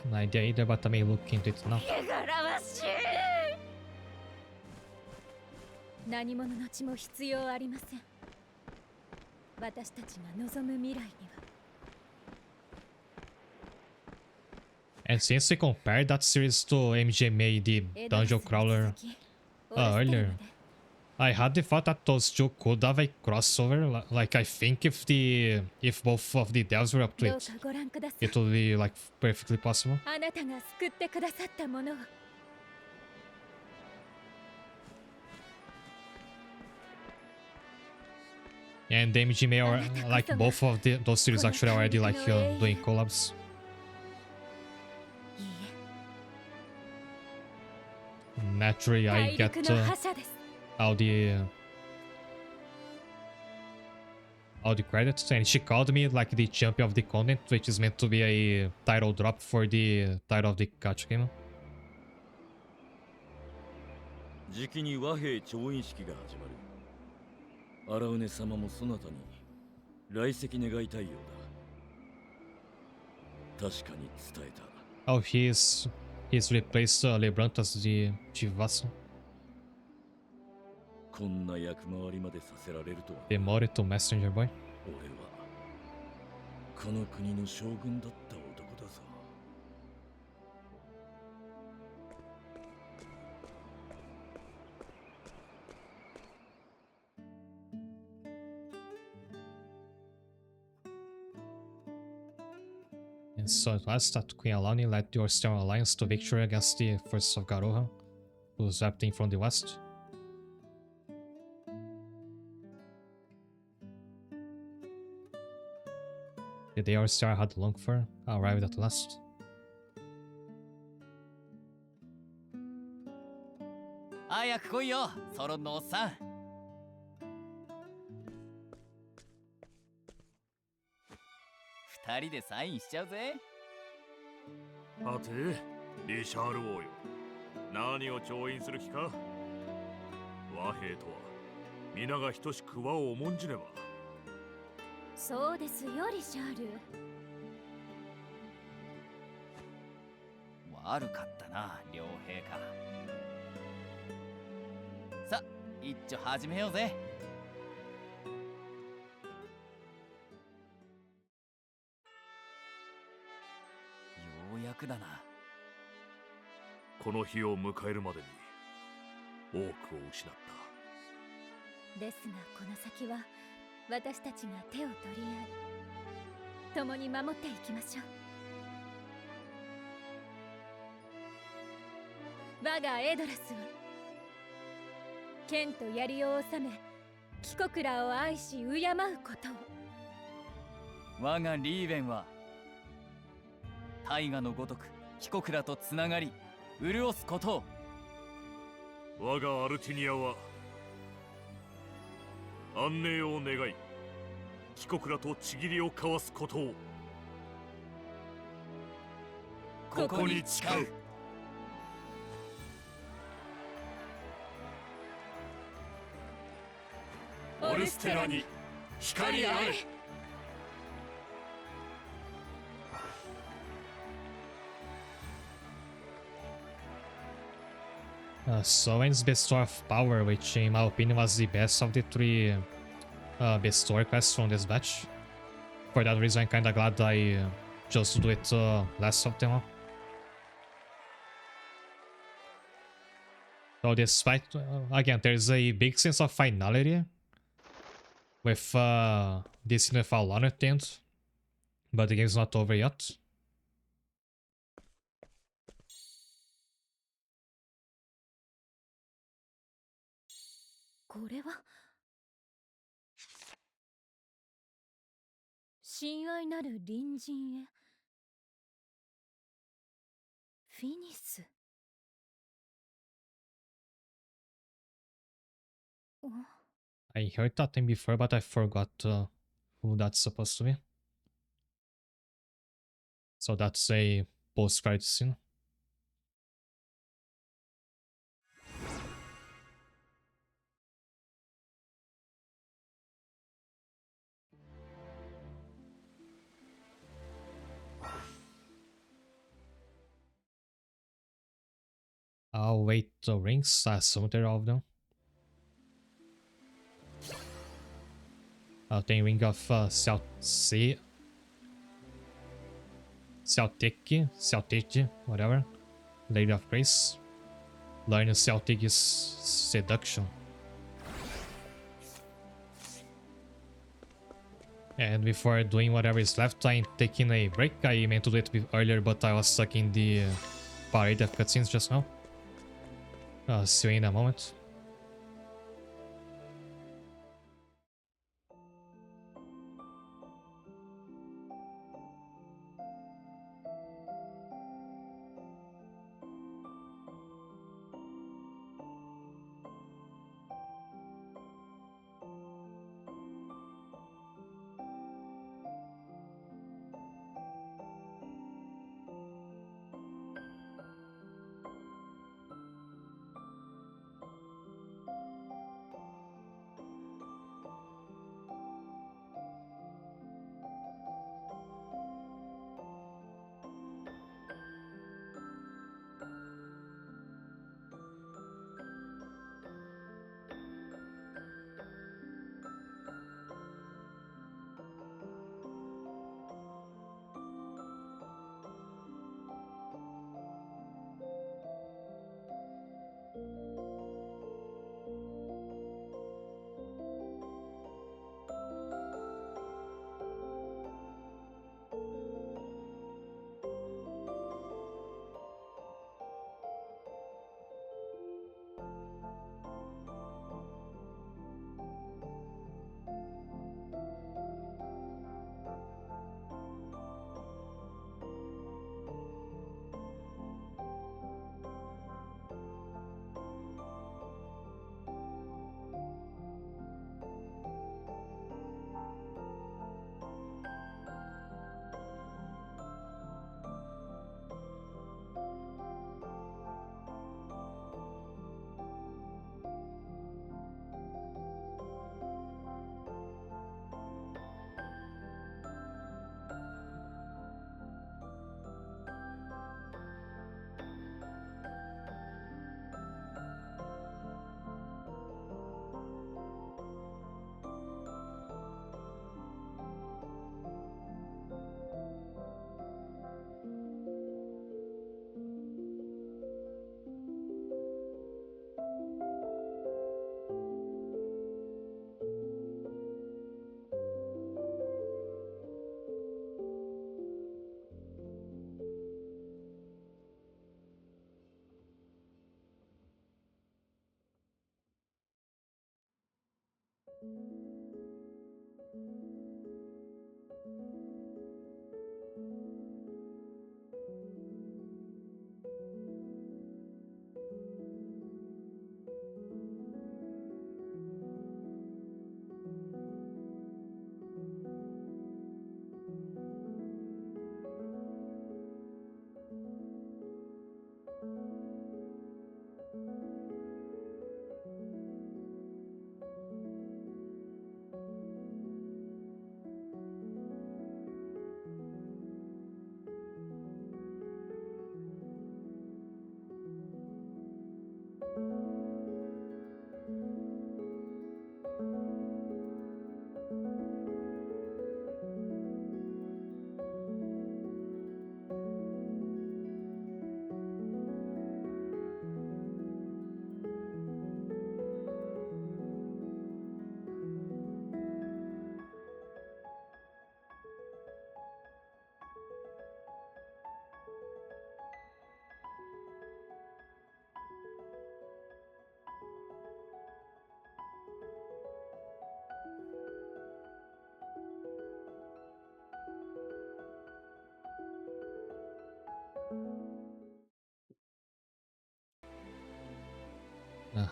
No idea either, but I may look into it now. And since we compared that series to MGMA, the Dungeon Crawler, earlier, I had the thought that those two could have a crossover. Like I think if both of the devs were up to it, it would be like perfectly possible. And Damage May are like both of those series actually already like doing collabs. Naturally, I get all the credits, and she called me like the champion of the continent, which is meant to be a title drop for the title of the gacha game. じきに和平調印式が始まる。荒畝様もそなたに来席願いたいようだ。確かに伝えた。Oh, he's replaced Lebrant as the chief vassal. こんな役回りまでさせられるとは。Demoted to messenger boy. 俺はこの国の将軍だった男だぞ。And so it was that Queen Alani led the Orstean alliance to victory against the forces of Garoha, who was swept in from the west. The day Orstean had longed for arrived at last. 早く来いよ、ソロンのおっさん。二人でサインしちゃうぜ。はて、リシャール王よ。何を調印する気か？和平とは皆が等しく和を重んじねば。そうですよ、リシャール。悪かったな、両陛下。さ、一丁始めようぜ。ようやくだな。この日を迎えるまでに多くを失った。ですがこの先は私たちが手を取り合い共に守っていきましょう。我がエドラスは剣と槍を収め貴国らを愛し敬うことを。我がリーベンは大河のごとく貴国らとつながり潤すことを。我がアルティニアは安寧を願い貴国らとちぎりを交わすことを。ここに誓う。オルステラに光あれ。Soen's Bestower of Power, which in my opinion was the best of the three Bestower quests from this batch. For that reason, I'm kinda glad I just do it less of them all. So despite, again, there's a big sense of finality with this with Alon at the end, but the game's not over yet. これは親愛なる隣人へフィニス。I heard that name before, but I forgot who that's supposed to be. So that's a post-credit scene. I'll wait the rings. I assume they're all of them. Tem Ring of Celtic, whatever. Lady of Grace. Learn Celtic's Seduction. And before doing whatever is left, I'm taking a break. I meant to do it earlier, but I was stuck in the parade of cutscenes just now. See you in a moment.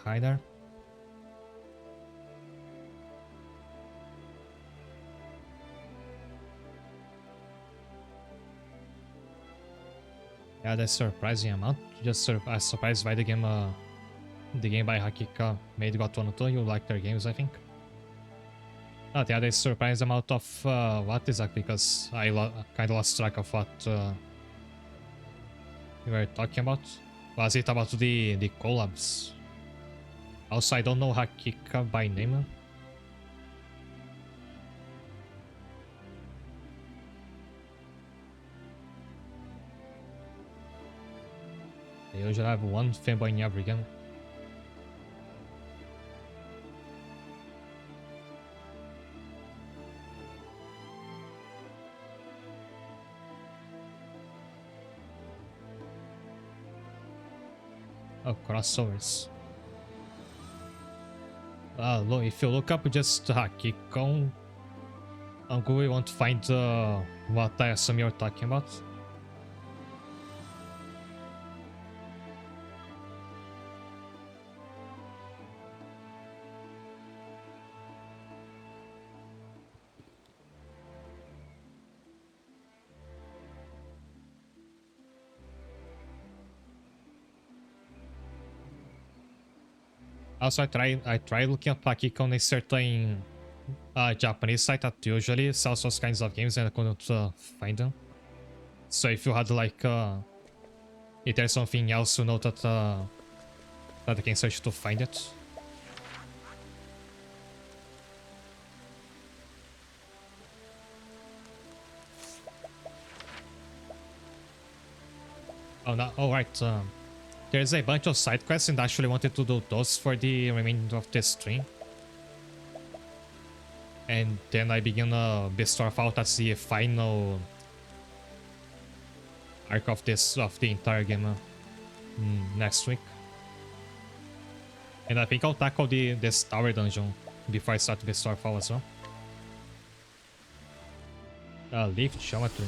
Hi there. Yeah, that's surprising amount. Just surprised by the game by Hakika made got one or two. You like their games, I think. But yeah, there's surprise amount of what exactly, because I kind of lost track of what we were talking about. Was it about the collabs? Also, I don't know Hakika by name. They usually have one fanboy in every game. Oh, crossovers. Look, if you look up just Hakika on Google, you won't find what I assume you're talking about. Also, I tried looking up Hakika on a certain Japanese site that usually sells those kinds of games, and I couldn't find them. So if you had like, if there's something else you know that that I can search to find it. Oh no! Oh right. There's a bunch of side quests, and I actually wanted to do those for the remainder of this stream. And then I begin Bestorf out as the final arc of the entire game next week. And I think I'll tackle this tower dungeon before I start Bestorf out as well. Lift geometry.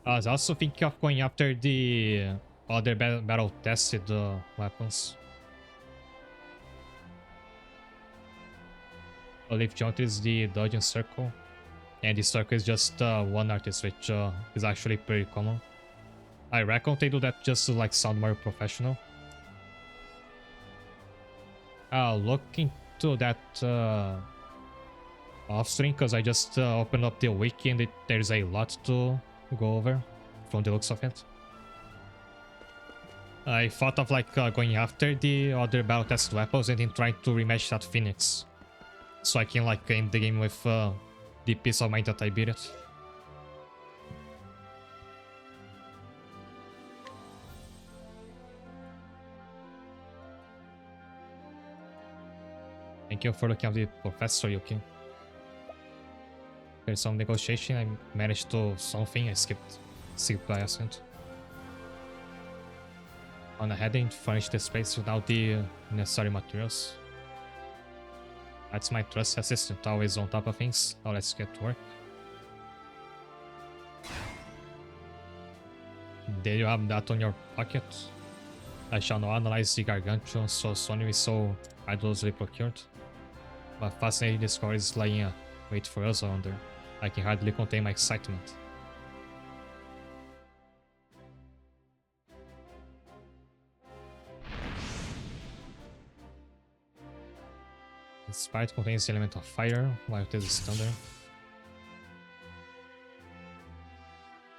I was also thinking of going after the other battle tested weapons. Lift geometry is the dodging circle, and the circle is just one artist, which is actually pretty common. I reckon they do that just to like sound more professional. I'll look into that off stream, because I just opened up the wiki and there's a lot to go over from the looks of it. I thought of like going after the other battle tested weapons and then trying to rematch that Phoenix, so I can like end the game with the peace of mind that I beat it. Thank you for looking at the Professor Yuki. There's some negotiation. I managed to something. I skipped by accident. On ahead and furnish the space without the necessary materials. That's my trusty assistant, always on top of things. Now let's get to work. There you have that on your pocket. I shall now analyze the gargantuan so soon we so arduously procured. But fascinating discovery is lying wait for us around there. I can hardly contain my excitement. This part contains the element of fire, while it is thunder.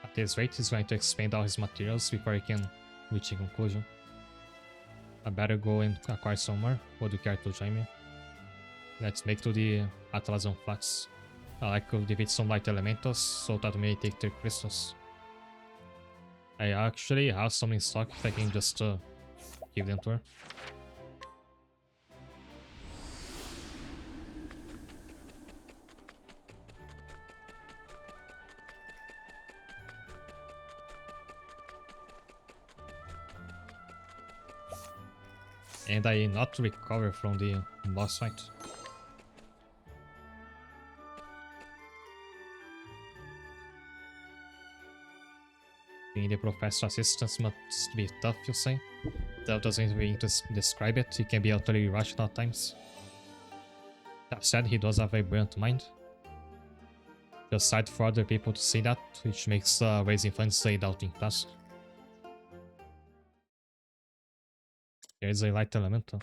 At this rate, he's going to expand all his materials before he can reach a conclusion. I better go and acquire some more. Would you care to join me? Let's make to the Atalazon Flats. I like to defeat some light elementals, so that may take their crystals. I actually have some in stock if I can just give them to her. And I not recover from the boss fight. Being the professor's assistant must be tough, you say? That doesn't mean to describe it, he can be utterly irrational at times. That said, he does have a brilliant mind. Just sad for other people to see that, which makes raising funds a doubting task. There's a light elemental.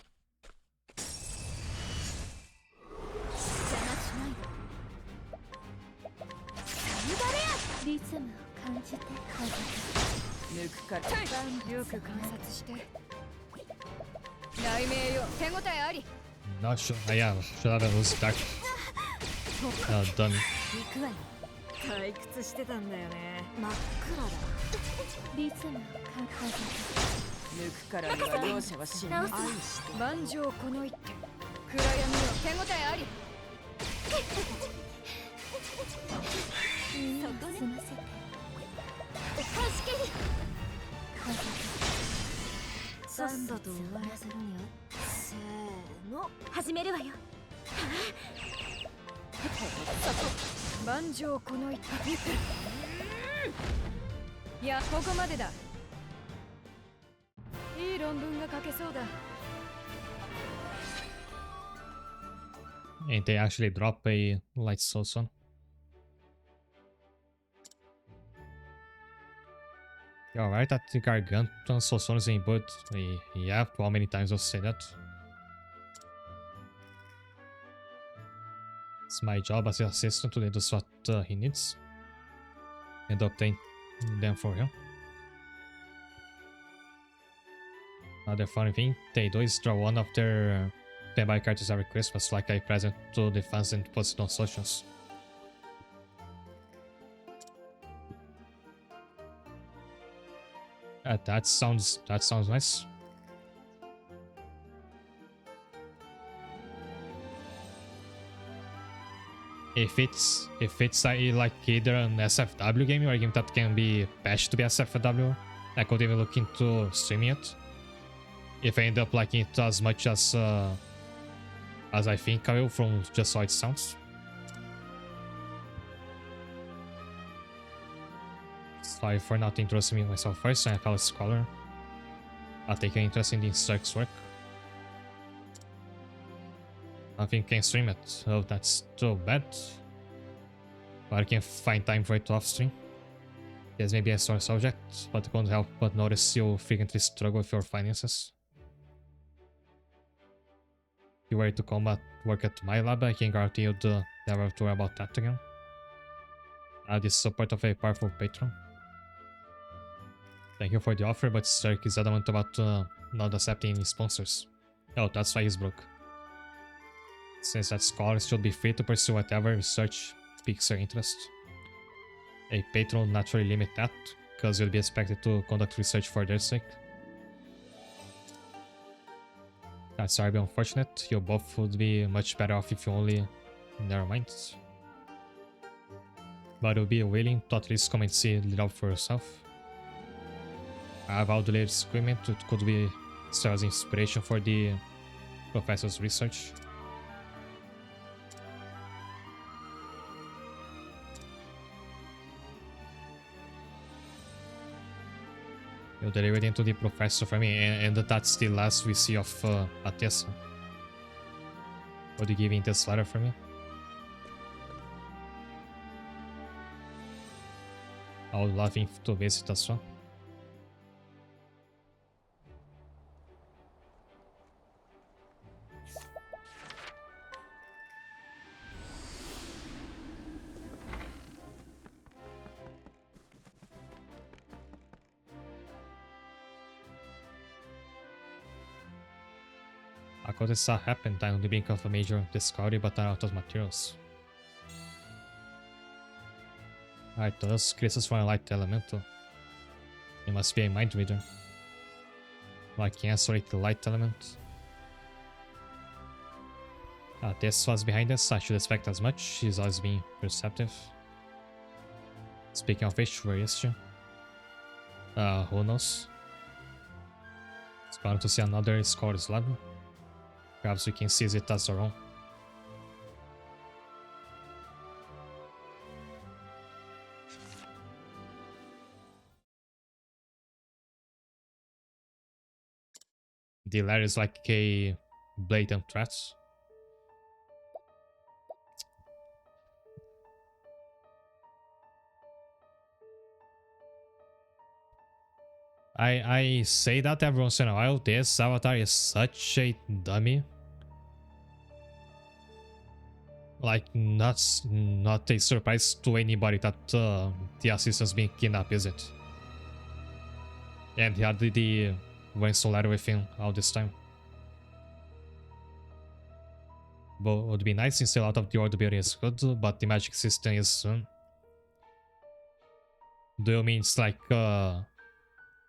Not sure. Yeah, should have a loose attack. Dummy. 退屈してたんだよね。真っ暗だ。リズム抜くからには容赦はしない。万丈この一手。暗闇を手応えあり。そこ済ませて。助けに。さっさと終わらせろよ。せーの。始めるわよ。万丈この一手。いや、ここまでだ。いい論文が書けそうだ。And they actually drop a light source on. You're right that the gargantuan source is in but yeah, how many times I'll say that? It's my job as an assistant to do what he needs and obtain them for him. Another funny thing they do is draw one of their standby cards every Christmas, like I present to the fans and post it on socials. That sounds nice. If it's like either an SFW game or a game that can be patched to be SFW, I could even look into streaming it. If I end up liking it as much as I think I will from just how it sounds. Sorry for not interesting in myself first, I'm a fellow scholar. I'll take an interest in the Cirque's work. Nothing can stream it. Oh, that's too bad. But I can find time for it off stream. Yes, maybe a sore subject, but I can't help but notice you frequently struggle with your finances. If you were to come at work at my lab, I can guarantee you'd never have to worry about that again. I have the support of a powerful patron. Thank you for the offer, but Cirque is adamant about not accepting any sponsors. Oh, that's why he's broke. Since that scholars should be free to pursue whatever research piques their interest. A patron will naturally limit that, because you'll be expected to conduct research for their sake. That's sorry, unfortunate. You both would be much better off if you only narrow minds. But you'll be willing to at least come and see it out for yourself. I have all the latest equipment, it could be serve as inspiration for the professor's research. You deliver it into the professor for me, and that's the last we see of Atessa. Would you give me this letter for me? I would love him to visit as well. This happened on the brink of a major discovery, but are out of materials. Alright, those creatures from a light elemental. It must be a mind reader. I can isolate the light element. This was behind us. I should expect as much. She's always being perceptive. Speaking of which, where is she? Who knows? It's going to see another scores level. Perhaps we can seize it as our own. The letter is like a blatant threat. I say that every once in a while. This avatar is such a dummy. Like, not a surprise to anybody that the assistant's being kidnapped, is it? And he had the Winston letter with him all this time. But it would be nice instead out of the order building is good, but the magic system is... do you mean it's like...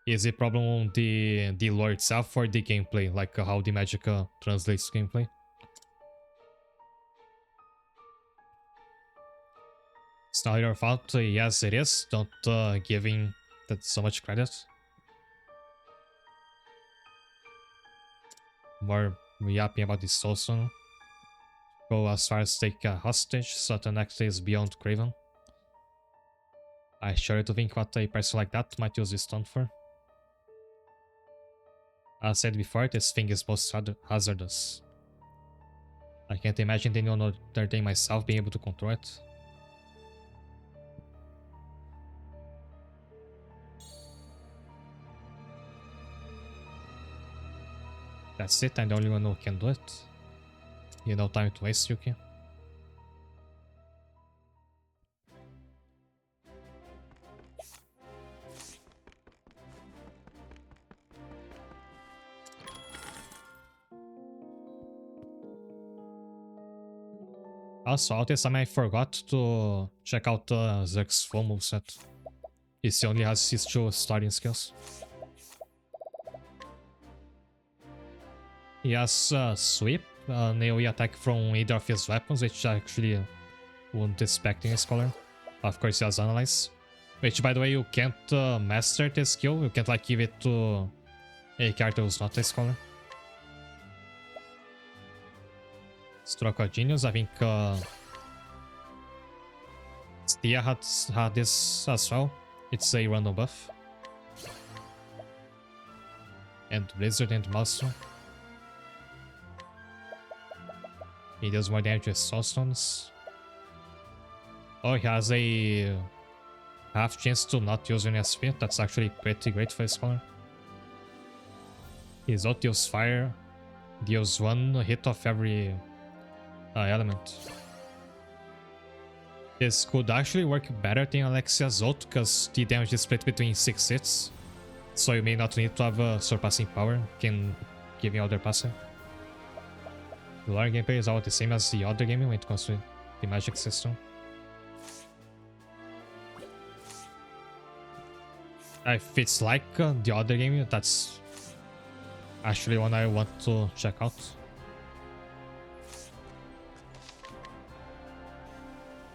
is the problem on the lore itself or the gameplay? Like how the magic translates gameplay? It's not your fault. Yes, it is. Don't give him that so much credit. More yapping about this also. Go as far as take a hostage, so the next is beyond Craven. I shudder to think what a person like that might use this stone for. As said before, this thing is most hazardous. I can't imagine anyone other than myself being able to control it. That's it, I'm the only one who can do it. You no time to waste, Yuki. Also, all this time I forgot to check out Zerk's full moveset. He only has his 2 starting skills. He has Sweep, an AoE attack from either of his weapons, which I actually wouldn't expect in a scholar. Of course he has Analyze, which by the way you can't master this skill, you can't like give it to a character who's not a scholar. Stroke of Genius, I think Stia had this as well. It's a random buff. And Blizzard and Maelstrom. He does more damage with Soulstones. Oh, he has a half chance to not use any SP. That's actually pretty great for a scholar. His ult deals fire, deals 1 hit of every element. This could actually work better than Alexia's ult because the damage is split between 6 hits. So you may not need to have surpassing power, can give you other passive. The lore gameplay is all the same as the other game when it comes to the magic system. If it's like the other game, that's actually one I want to check out.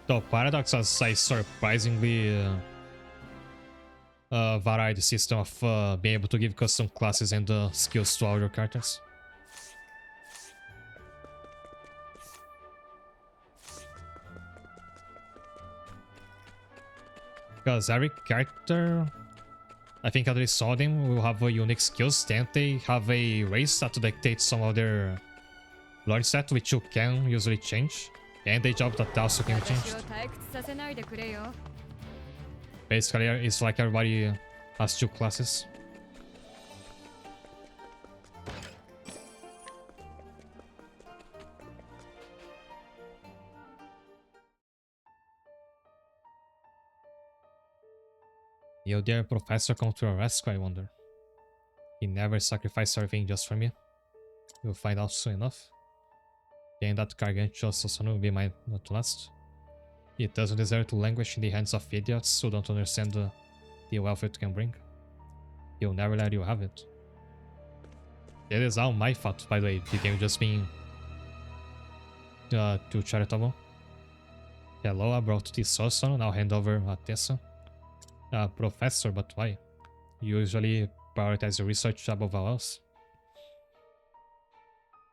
Though Paradox has a surprisingly varied system of being able to give custom classes and skills to all your characters. Because every character I think at least some of them will have unique skills, then they have a race that dictates some of their learn set, which you can usually change, and a job that also can be changed. Basically, it's like everybody has 2 classes. Will their professor come to your rescue, I wonder? He never sacrificed everything just for me. We'll find out soon enough. Then that gargantuan Sosano will be mine at last. He doesn't deserve to languish in the hands of idiots who don't understand the wealth it can bring. He'll never let you have it. That is all my fault, by the way, the game just being too charitable. Hello, I brought this Sosano, now hand over Tessa. Professor, but why? You usually prioritize your research above all else.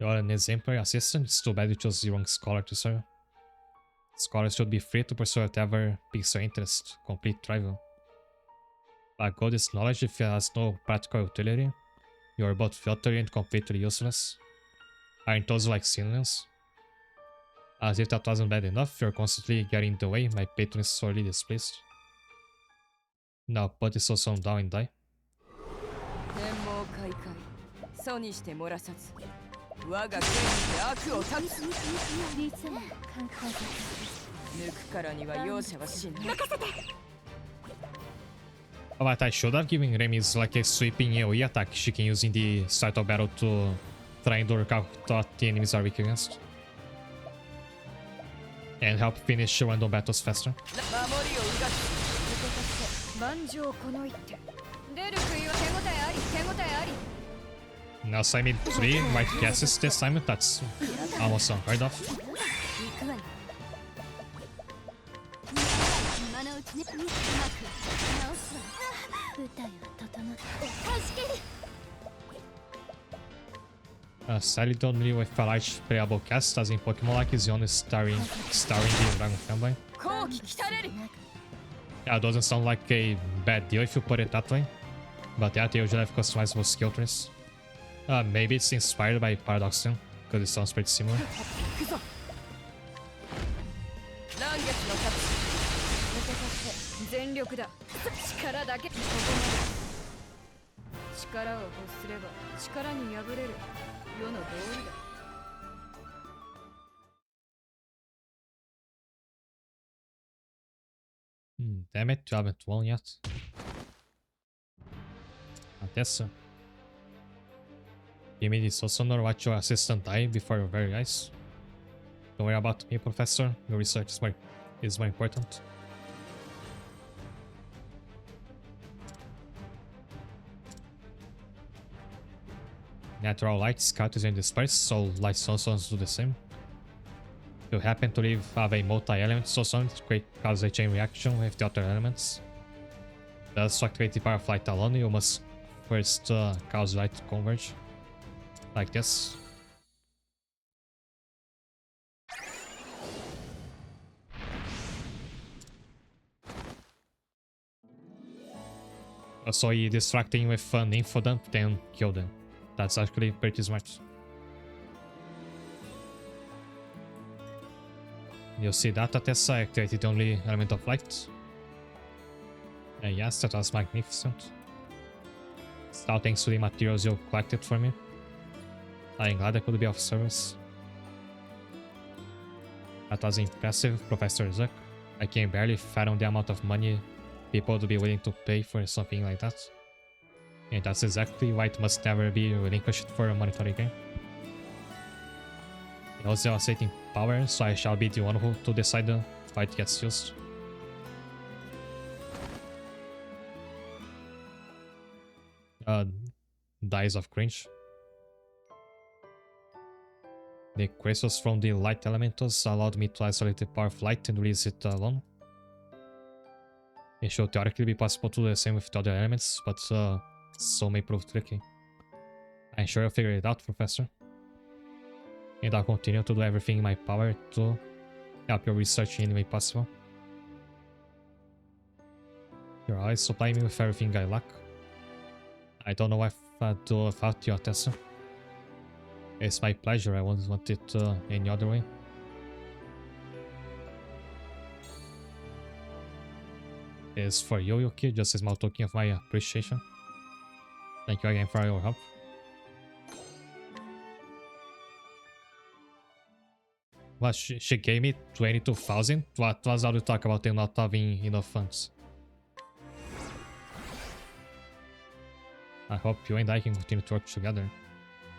You're an exemplary assistant, it's too bad you chose the wrong scholar to serve. Scholars should be free to pursue whatever piques their interest, complete trivial. But good is knowledge if it has no practical utility. You're both filthy and completely useless. Aren't those like synonyms? As if that wasn't bad enough, you're constantly getting in the way, my patron is sorely displeased. Now put this also down and die. But I should have given Remis like a sweeping AoE attack she can use in the start of battle to try and work out what the enemies are weak against. And help finish random battles faster. Now so I made 3 right guesses this time, that's almost unheard of. Sadly don't really with a large playable cast, as in Pokemon like is the only starring the Dragon fanboy. Yeah, it doesn't sound like a bad deal if you put it that way. But yeah, they usually have customizable skill trees. Maybe it's inspired by Paradox too, because it sounds pretty similar. Damn it, you haven't won yet. I guess so. Give me this also or watch your assistant die before your very eyes. Don't worry about me, Professor. Your research is more important. Natural light scatters and disperses, so light Sosons do the same. If you happen to have a multi-element Soson, it causes a chain reaction with the other elements. Thus, to activate the power of light alone, you must first cause light to converge. Like this. So you distracting with an info dump, then kill them. That's actually pretty smart. You see that Tessa activated the only element of light. And yes, that was magnificent. Still thanks to the materials you collected for me. I'm glad I could be of service. That was impressive, Professor Zuck. I can barely fathom the amount of money people would be willing to pay for something like that. And that's exactly why it must never be relinquished for a monetary gain. It was devastating power, so I shall be the one who to decide how it gets used. Dies of cringe. The crystals from the light elementals allowed me to isolate the power of light and release it alone. It should theoretically be possible to do the same with the other elements, but so may prove tricky. I'm sure you'll figure it out, Professor. And I'll continue to do everything in my power to help your research in any way possible. You're always supplying me with everything I lack. I don't know if I do without your Tessa. It's my pleasure, I wouldn't want it any other way. It's for you, Yuki, just a small token of my appreciation. Thank you again for your help. Well, she gave me 22,000. What was all the talk about them not having enough funds? I hope you and I can continue to work together.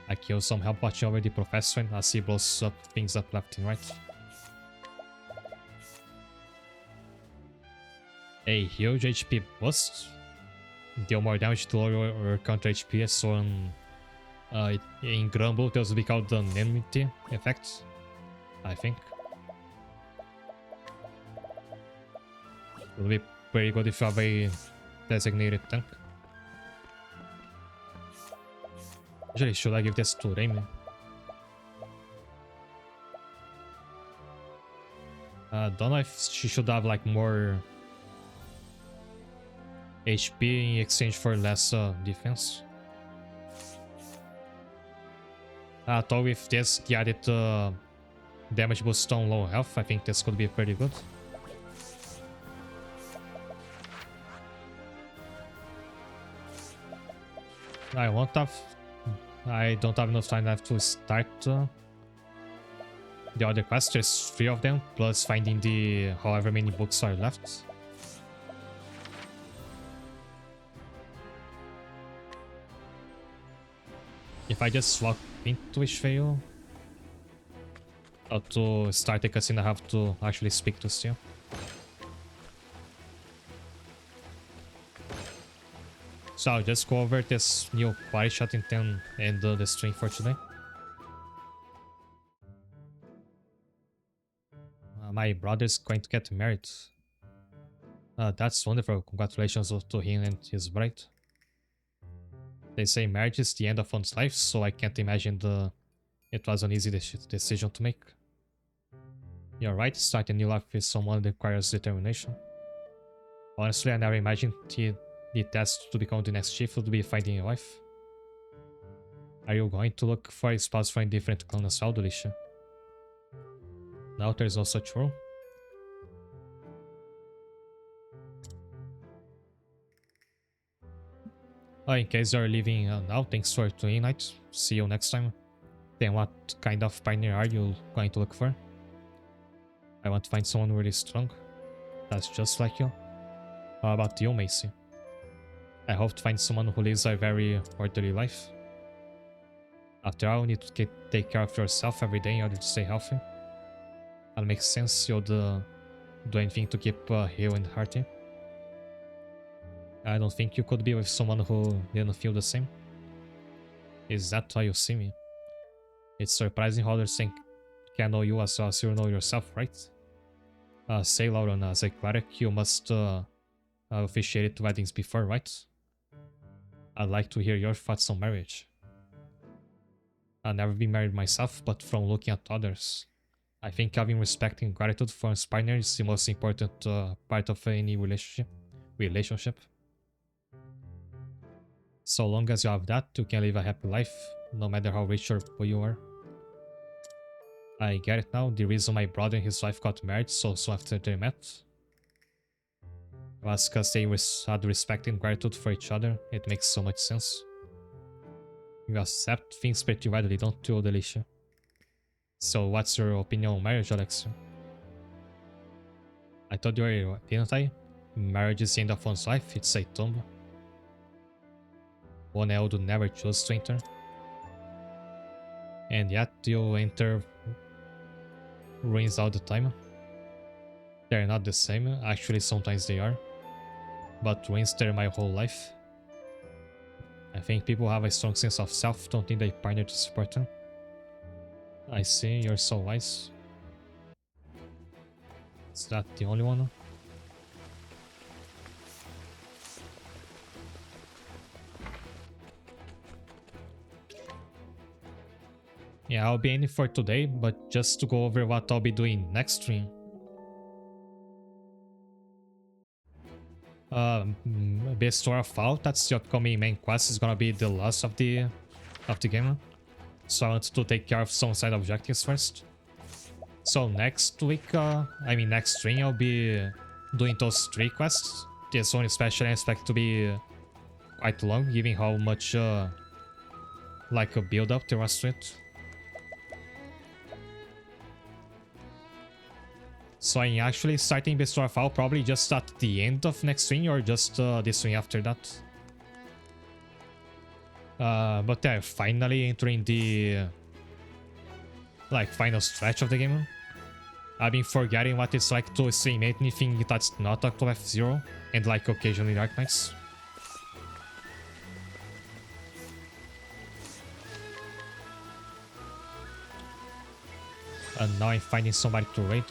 I can use some help watching over the professor as he blows up things up left and right. A huge HP boost. Deal more damage to lower or counter HP, so in Grumble it will be called the Enmity effect, I think. It will be pretty good if you have a designated tank. Actually, should I give this to Raimi? Don't know if she should have like more HP in exchange for less defense. Though with this, the added damage boost on low health, I think this could be pretty good. I don't have enough time left to start the other quests. There's 3 of them, plus finding the however many books are left. If I just walk into Ishvale to start the cutscene, I have to actually speak to Steel. So I'll just go over this new party shot in 10 and the stream for today. My brother's going to get married. That's wonderful. Congratulations to him and his bride. They say marriage is the end of one's life, so I can't imagine it was an easy decision to make. You're right, starting a new life with someone requires determination. Honestly, I never imagined the task to become the next chief would be finding a wife. Are you going to look for a spouse for a different clan as well, Delisha? No, there's no such rule. In case you're leaving now, thanks for tuning in. See you next time. Then what kind of pioneer are you going to look for? I want to find someone really strong. That's just like you. How about you, Macy? I hope to find someone who lives a very orderly life. After all, you need to take care of yourself every day in order to stay healthy. That makes sense. You'll do anything to keep hale and hearty. I don't think you could be with someone who didn't feel the same. Is that how you see me? It's surprising how others can know you as well as you know yourself, right? Say, Lauren, as a cleric, you must have officiated weddings before, right? I'd like to hear your thoughts on marriage. I've never been married myself, but from looking at others, I think having respect and gratitude for one's partner is the most important part of any relationship. So long as you have that, you can live a happy life, no matter how rich or poor you are. I get it now. The reason my brother and his wife got married so after they met was because they had respect and gratitude for each other. It makes so much sense. You accept things pretty readily, don't you, Delisha? So what's your opinion on marriage, Alexa? I told you earlier, didn't I? Marriage is the end of one's life, it's a tomb. One would never choose to enter. And yet you enter ruins all the time. They're not the same, actually sometimes they are. But ruins there my whole life. I think people have a strong sense of self, don't need a partner to support them. I see, you're so wise. Is that the only one? Yeah, I'll be ending for today, but just to go over what I'll be doing next stream. Bestower of Fall, that's the upcoming main quest, is gonna be the loss of the game. So I want to take care of some side objectives first. So next week, I mean next stream, I'll be doing those 3 quests. This one especially I expect to be quite long, given how much like a build up there was to it. So I'm actually starting Bestower of Fall probably just at the end of next swing or just this swing after that. But yeah, finally entering the like final stretch of the game. I've been forgetting what it's like to stream anything that's not Octopath 0 and like occasionally Dark Knights. And now I'm finding somebody to raid.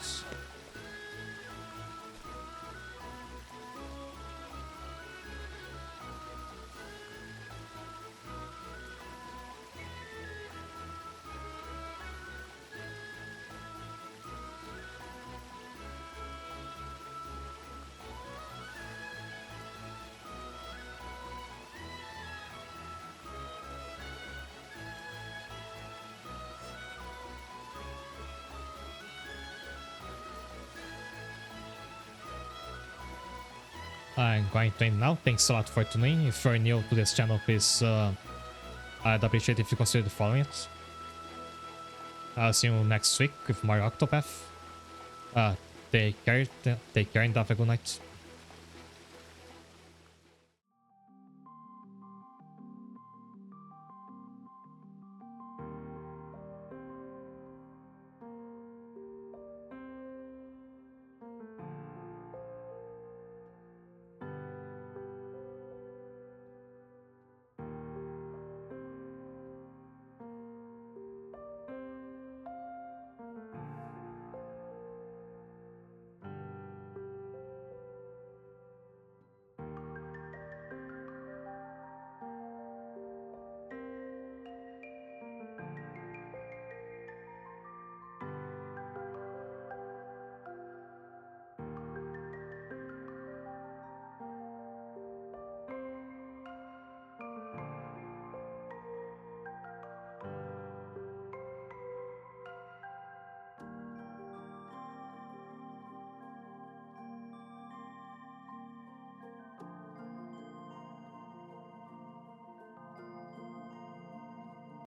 I'm going to end now. Thanks a lot for tuning. If you're new to this channel, please, I'd appreciate if you consider following it. I'll see you next week with more Octopath. Take care and have a good night.